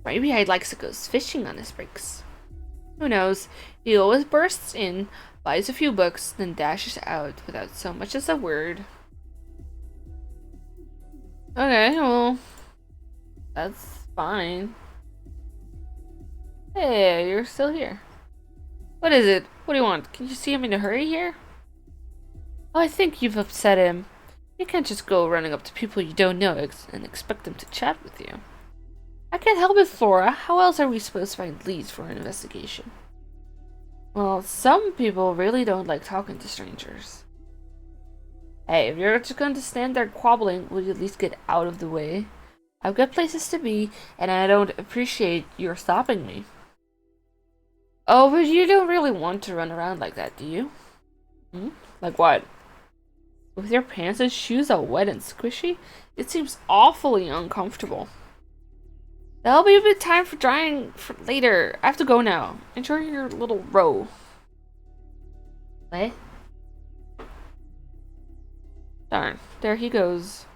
Maybe he likes to go fishing on his breaks. Who knows? He always bursts in, buys a few books, then dashes out without so much as a word. Okay, well, that's fine. Hey, you're still here. What is it? What do you want? Can you see him in a hurry here? Oh, I think you've upset him. You can't just go running up to people you don't know and expect them to chat with you. I can't help it, Flora. How else are we supposed to find leads for an investigation? Well, some people really don't like talking to strangers. Hey, if you're just going to stand there squabbling, will you at least get out of the way? I've got places to be, and I don't appreciate your stopping me. Oh, but you don't really want to run around like that, do you? Hmm? Like what? With your pants and shoes all wet and squishy? It seems awfully uncomfortable. There'll be a bit of time for drying for later. I have to go now. Enjoy your little row. What? Darn, there he goes.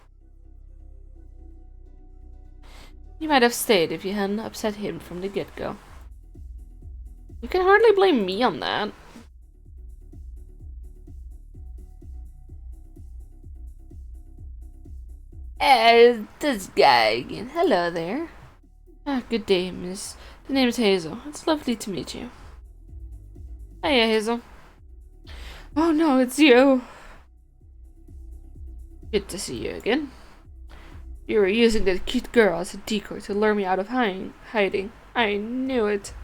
You might have stayed if you hadn't upset him from the get-go. You can hardly blame me on that. This guy again. Hello there. Ah, good day, miss. The name's Hazel. It's lovely to meet you. Hiya, Hazel. Oh no, it's you. Good to see you again. You were using that cute girl as a decoy to lure me out of hiding. I knew it.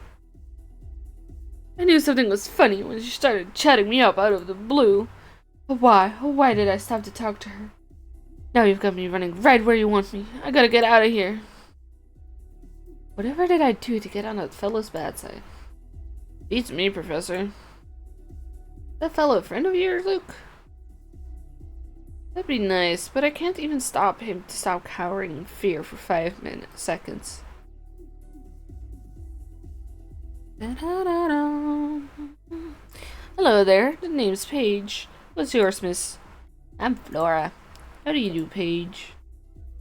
I knew something was funny when she started chatting me up out of the blue. But why? Oh, why did I stop to talk to her? Now you've got me running right where you want me. I gotta get out of here. Whatever did I do to get on that fellow's bad side? Beats me, Professor. That fellow a friend of yours, Luke? That'd be nice, but I can't even stop him to stop cowering in fear for 5 seconds. Hello there, the name's Paige. What's yours, miss? I'm Flora. How do you do, Paige?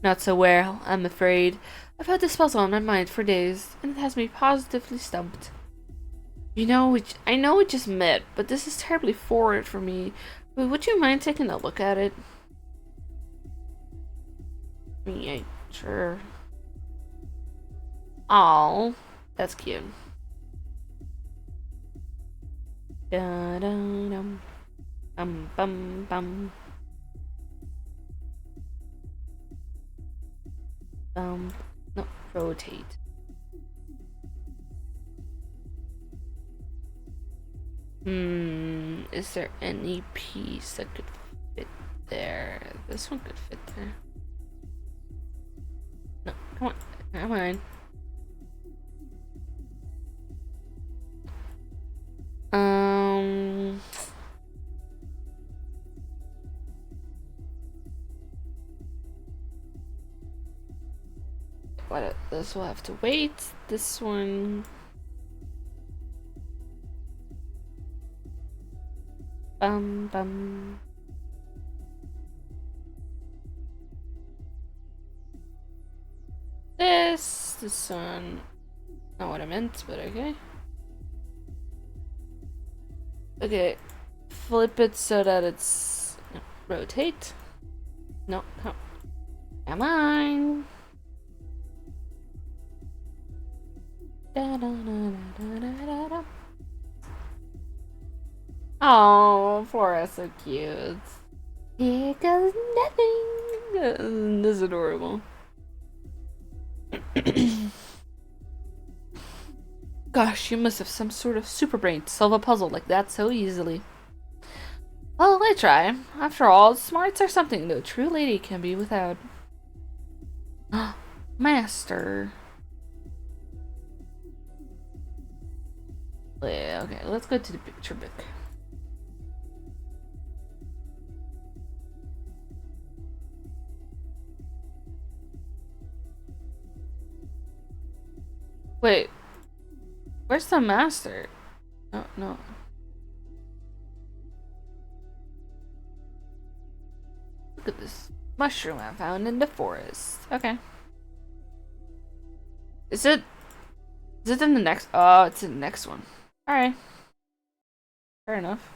Not so well, I'm afraid. I've had this puzzle on my mind for days, and it has me positively stumped. You know, I know we just met, but this is terribly foreign for me. But would you mind taking a look at it? Yeah, sure. Aw, that's cute. Da da dum, bum bum. No, rotate. Is there any piece that could fit there? This one could fit there. No, come on, come on. What? This will have to wait. This one. Bum. This one. Not what I meant, but okay. Okay, flip it so that it's no, rotate. No, come on. Da, da, da. Oh, Flora's so cute. Here goes nothing. This is adorable. Gosh, you must have some sort of super brain to solve a puzzle like that so easily. Well, I try. After all, smarts are something no true lady can be without. Master. Yeah, okay, let's go to the picture book. Wait. Where's the master? Oh, no. Look at this mushroom I found in the forest. Okay. Is it in the next? Oh, it's in the next one. Alright. Fair enough.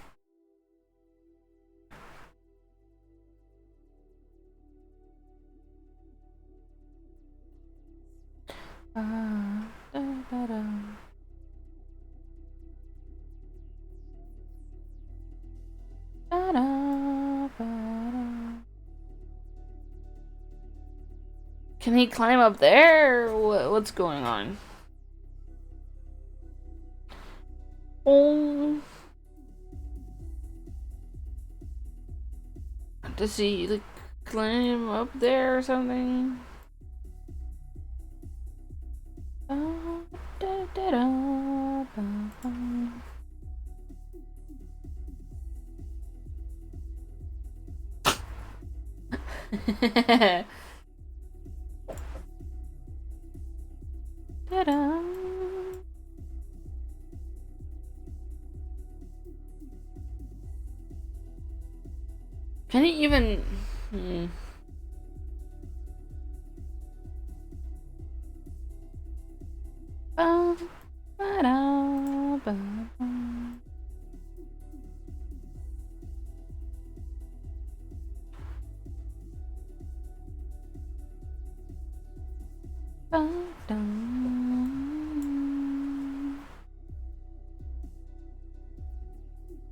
Da, da, da. Can he climb up there? What's going on? Oh. Does he like climb up there or something? Ta-da. Can he even...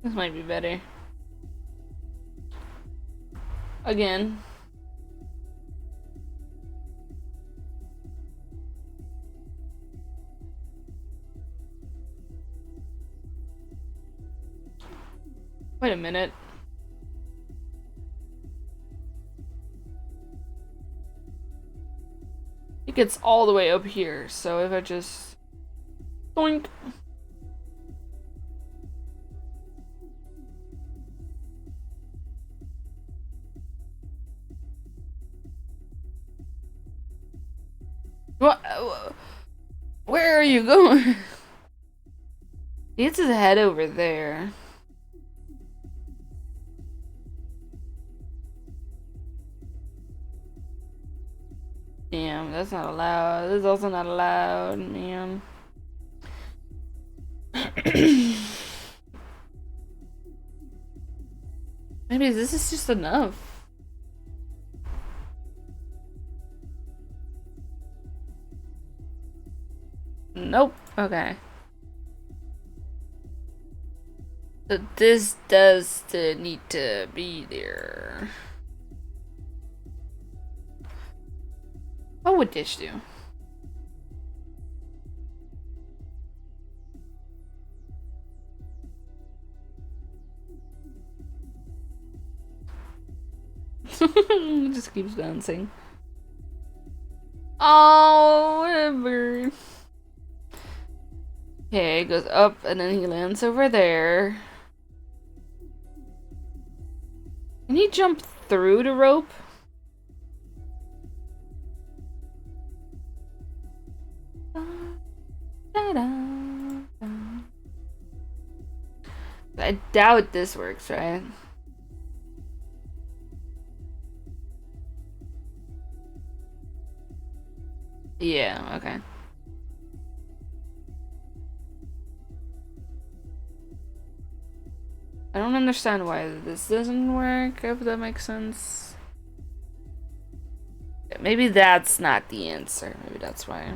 This might be better. Again. Wait a minute. It gets all the way up here, so if I just... Doink! What? Where are you going? He gets his head over there. Damn, that's not allowed. This is also not allowed, man. Maybe this is just enough. Nope. Okay. So this does still need to be there. What would dish do? It just keeps dancing. Oh, whatever. Okay, it goes up and then he lands over there. Can he jump through the rope? I doubt this works, right? Yeah, okay. I don't understand why this doesn't work, if that makes sense. Maybe that's not the answer. Maybe that's why.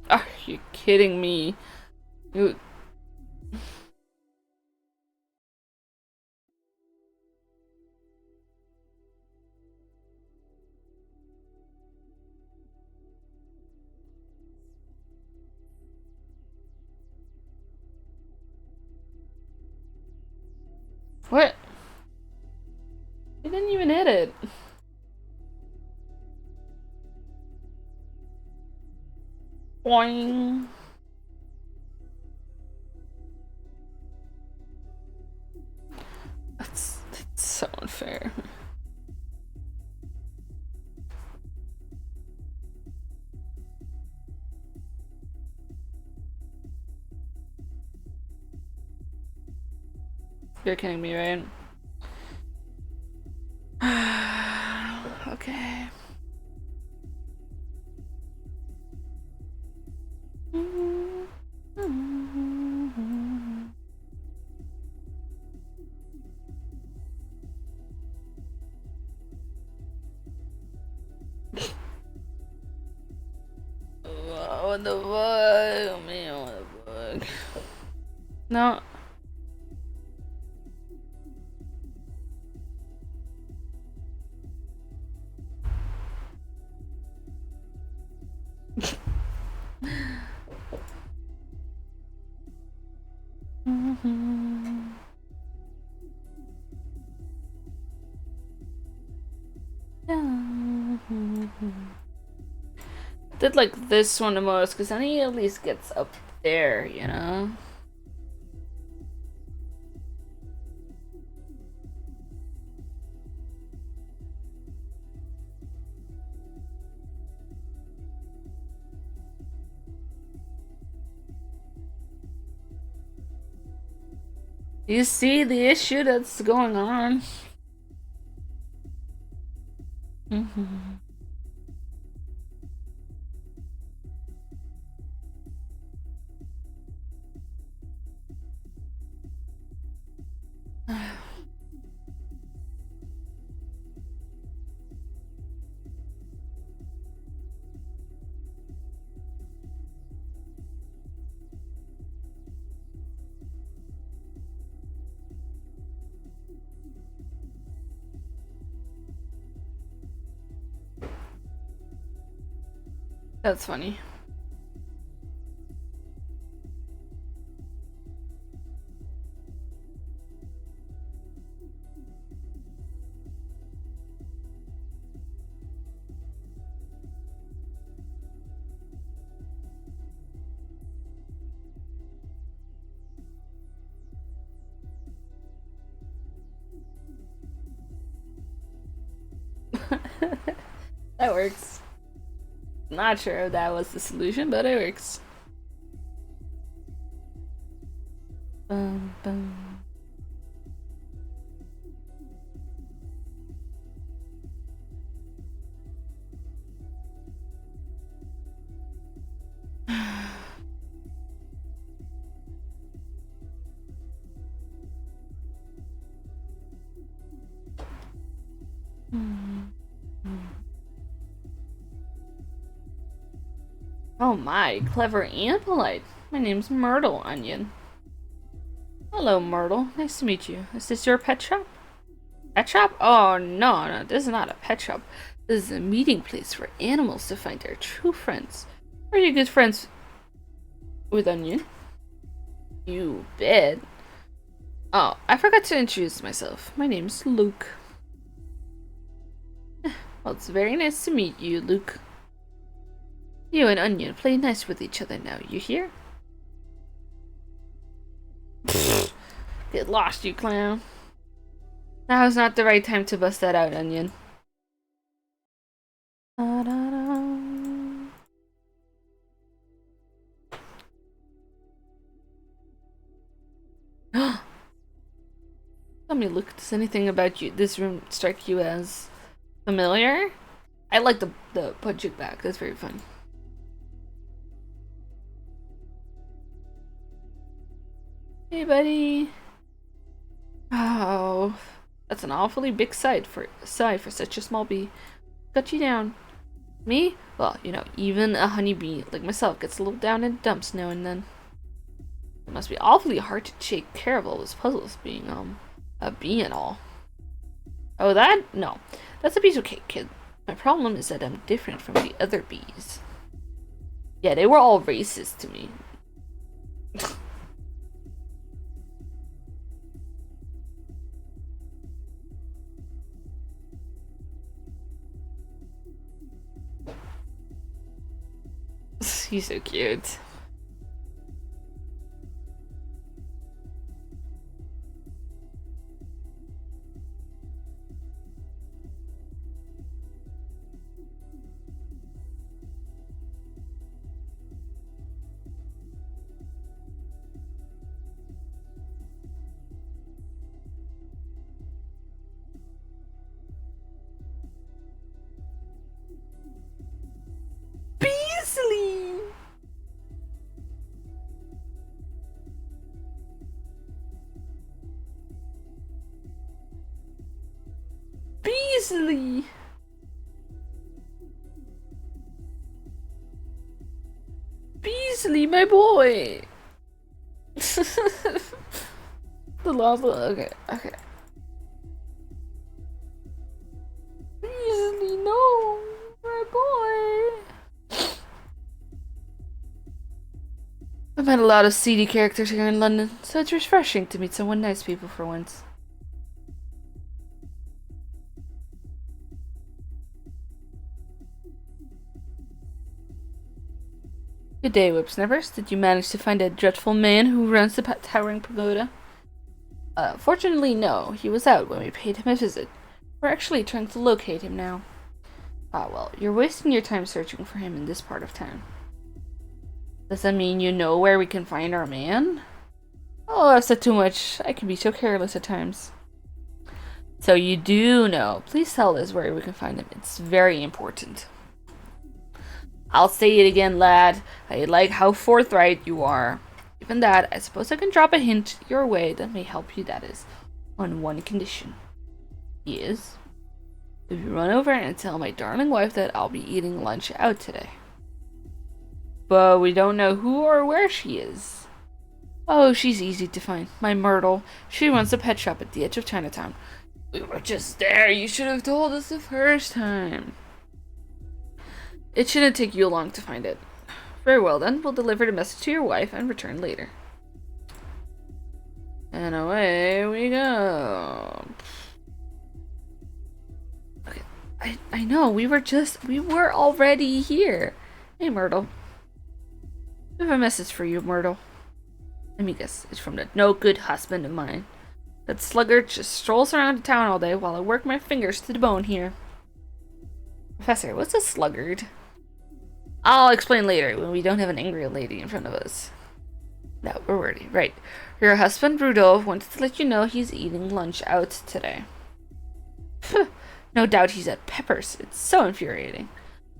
Are you kidding me? You... What? He didn't even hit it. Boing. That's so unfair. You're kidding me, right? Okay. want the bug. Man, I want the bug. No. Did like this one the most because then he at least gets up there, you know? You see the issue that's going on? That's funny. That works. Not sure if that was the solution, but it works. Bum, bum. Oh my, clever and polite. My name's Myrtle Onion. Hello, Myrtle. Nice to meet you. Is this your pet shop? Pet shop? Oh, no, this is not a pet shop. This is a meeting place for animals to find their true friends. Are you good friends with Onion? You bet. Oh, I forgot to introduce myself. My name's Luke. Well, it's very nice to meet you, Luke. You and Onion play nice with each other now, you hear? Get lost, you clown. Now's not the right time to bust that out, Onion. Tell me, Luke, does anything about this room strike you as familiar? I like the punching back. That's very fun. Hey, buddy. Oh, that's an awfully big sight for such a small bee. Got you down. Me? Well, you know, even a honeybee like myself gets a little down in the dumps now and then. It must be awfully hard to take care of all those puzzles, being a bee and all. Oh, that? No, that's a piece of cake, kid. My problem is that I'm different from the other bees. Yeah, they were all racist to me. He's so cute. Beasley! Beasley! Easily, my boy! The lava. Okay, okay. Easily, no, my boy. I've met a lot of seedy characters here in London, so it's refreshing to meet someone nice people for once. Good day, Whipsnappers. Did you manage to find that dreadful man who runs the towering pagoda? Fortunately, no. He was out when we paid him a visit. We're actually trying to locate him now. Ah, well, you're wasting your time searching for him in this part of town. Does that mean you know where we can find our man? Oh, I've said too much. I can be so careless at times. So you do know. Please tell us where we can find him. It's very important. I'll say it again, lad. I like how forthright you are. Given that, I suppose I can drop a hint your way that may help you, that is. On one condition. Yes? If you run over and tell my darling wife that I'll be eating lunch out today. But we don't know who or where she is. Oh, she's easy to find. My Myrtle. She runs a pet shop at the edge of Chinatown. We were just there. You should have told us the first time. It shouldn't take you long to find it. Very well then, we'll deliver the message to your wife and return later. And away we go. Okay, I know, we were already here. Hey, Myrtle. I have a message for you, Myrtle. Let me guess, it's from that no-good husband of mine. That sluggard just strolls around town all day while I work my fingers to the bone here. Professor, what's a sluggard? I'll explain later when we don't have an angry lady in front of us. No, we're wordy. Right. Your husband, Rudolph, wanted to let you know he's eating lunch out today. No doubt he's at Pepper's. It's so infuriating.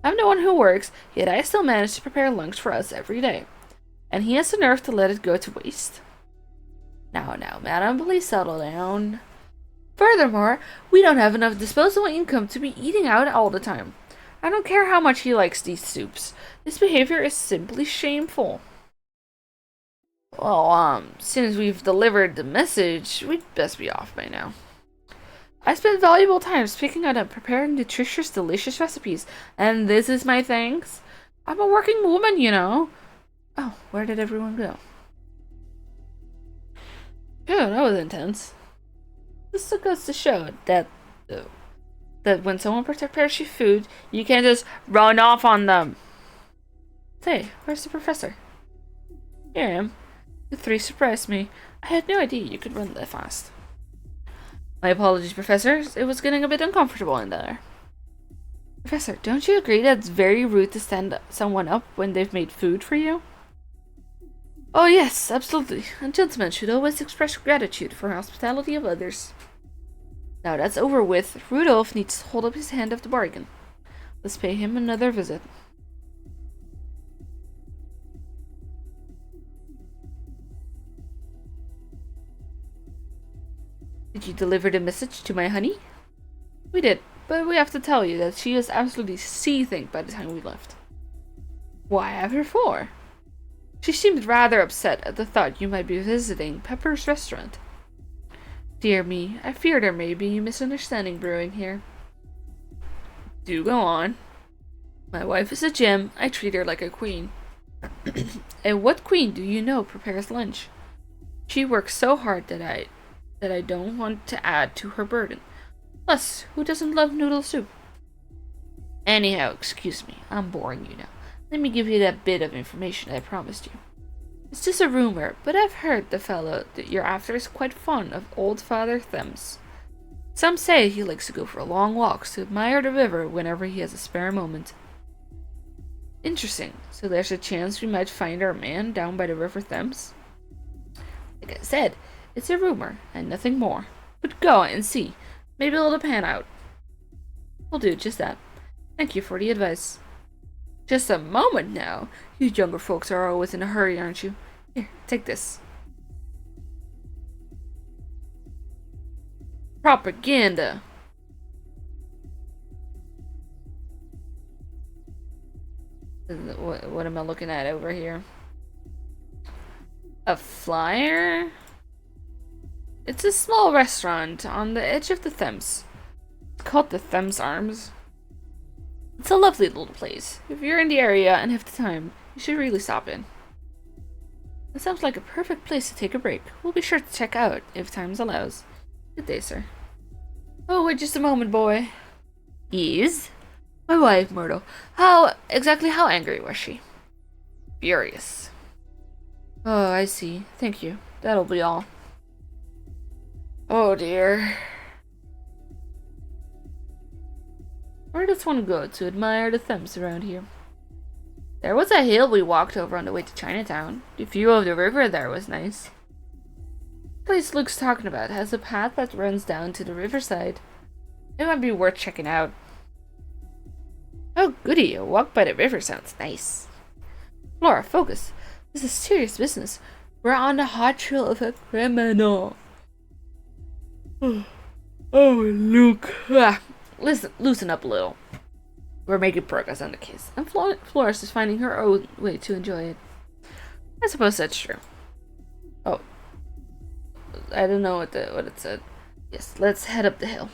I'm the one who works, yet I still manage to prepare lunch for us every day. And he has the nerve to let it go to waste. Now, madam, please settle down. Furthermore, we don't have enough disposable income to be eating out all the time. I don't care how much he likes these soups. This behavior is simply shameful. Well, since we've delivered the message, we'd best be off by now. I spent valuable time picking out and preparing nutritious, delicious recipes, and this is my thanks? I'm a working woman, you know. Oh, where did everyone go? Oh, that was intense. This goes to show that when someone prepares you food, you can't just run off on them. Say, where's the professor? Here I am. You three surprised me. I had no idea you could run that fast. My apologies, Professor. It was getting a bit uncomfortable in there. Professor, don't you agree that it's very rude to stand someone up when they've made food for you? Oh yes, absolutely. A gentleman should always express gratitude for the hospitality of others. Now that's over with, Rudolph needs to hold up his hand of the bargain. Let's pay him another visit. Did you deliver the message to my honey? We did, but we have to tell you that she was absolutely seething by the time we left. Why ever for? She seemed rather upset at the thought you might be visiting Pepper's restaurant. Dear me, I fear there may be a misunderstanding brewing here. Do go on. My wife is a gem. I treat her like a queen. And what queen do you know prepares lunch? She works so hard that I don't want to add to her burden. Plus, who doesn't love noodle soup? Anyhow, excuse me, I'm boring you now. Let me give you that bit of information I promised you. It's just a rumor, but I've heard the fellow that you're after is quite fond of old Father Thames. Some say he likes to go for long walks to admire the river whenever he has a spare moment. Interesting. So there's a chance we might find our man down by the River Thames? Like I said, it's a rumor, and nothing more. But go and see. Maybe it'll pan out. We'll do just that. Thank you for the advice. Just a moment now. You younger folks are always in a hurry, aren't you? Here, take this. Propaganda. What am I looking at over here? A flyer? It's a small restaurant on the edge of the Thames. It's called the Thames Arms. It's a lovely little place. If you're in the area and have the time, you should really stop in. It sounds like a perfect place to take a break. We'll be sure to check out if time allows. Good day, sir. Oh, wait just a moment, boy. Yes? My wife, Myrtle. How angry was she? Furious. Oh, I see. Thank you. That'll be all. Oh dear. Where does one go to admire the Thames around here? There was a hill we walked over on the way to Chinatown. The view of the river there was nice. The place Luke's talking about has a path that runs down to the riverside. It might be worth checking out. Oh goody, a walk by the river sounds nice. Flora, focus. This is serious business. We're on the hot trail of a criminal. Oh, Luke. Listen, loosen up a little. We're making progress on the case, and Flores is finding her own way to enjoy it. I suppose that's true. Oh, I don't know what it said. Yes, let's head up the hill.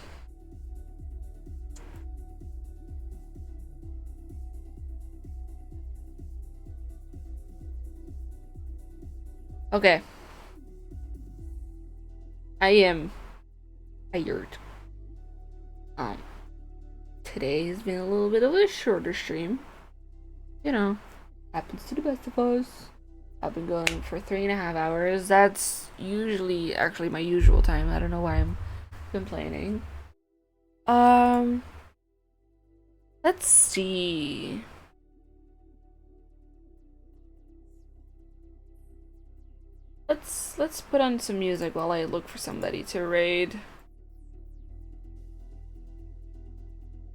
Okay. I am tired. Today has been a little bit of a shorter stream. You know, happens to the best of us. I've been going for 3.5 hours. That's usually actually my usual time. I don't know why I'm complaining. Let's see. Let's put on some music while I look for somebody to raid.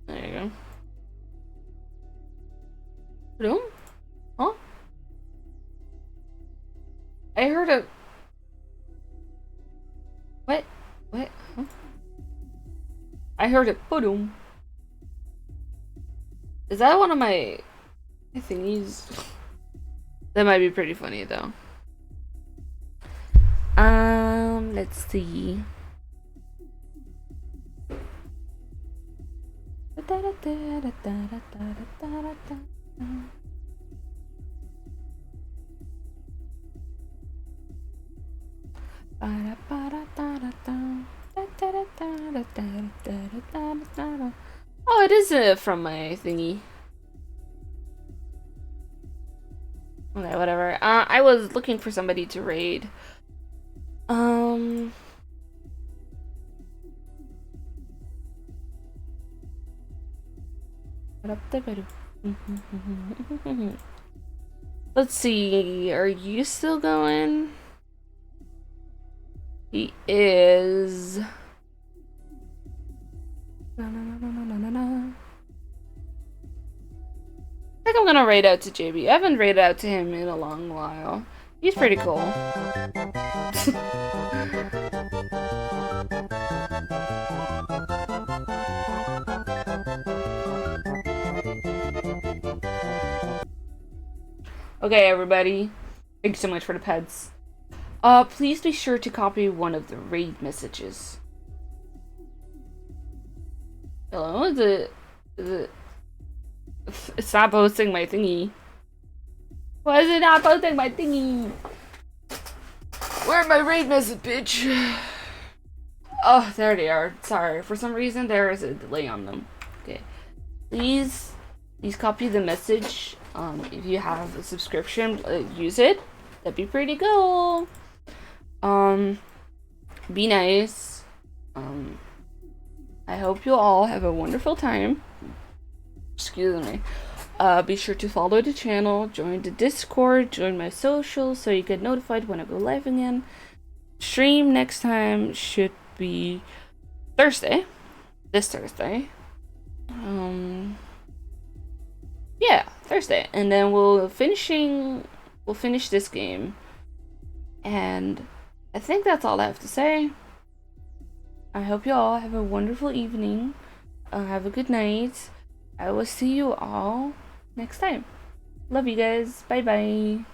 There you go. Boom? Huh? I heard a... What? What? Huh? I heard a boom. Is that one of my thingies? That might be pretty funny though. Let's see. Oh, it is from my thingy. Okay, whatever. I was looking for somebody to raid. Let's see. Are you still going? He is. I think I'm gonna raid out to JB. I haven't raided out to him in a long while. He's pretty cool. Okay, everybody. Thank you so much for the pets. Please be sure to copy one of the raid messages. Hello, is it... It's not posting my thingy. Why is it not posting my thingy? Where my raid message, bitch? Oh, there they are. Sorry, for some reason there is a delay on them. Okay. Please copy the message. If you have a subscription, use it. That'd be pretty cool. Be nice. I hope you all have a wonderful time. Excuse me. Be sure to follow the channel, join the Discord, join my socials so you get notified when I go live again. Stream next time should be Thursday. This Thursday. Yeah, Thursday. And then we'll finish this game. And I think that's all I have to say. I hope you all have a wonderful evening. Have a good night. I will see you all next time. Love you guys. Bye bye.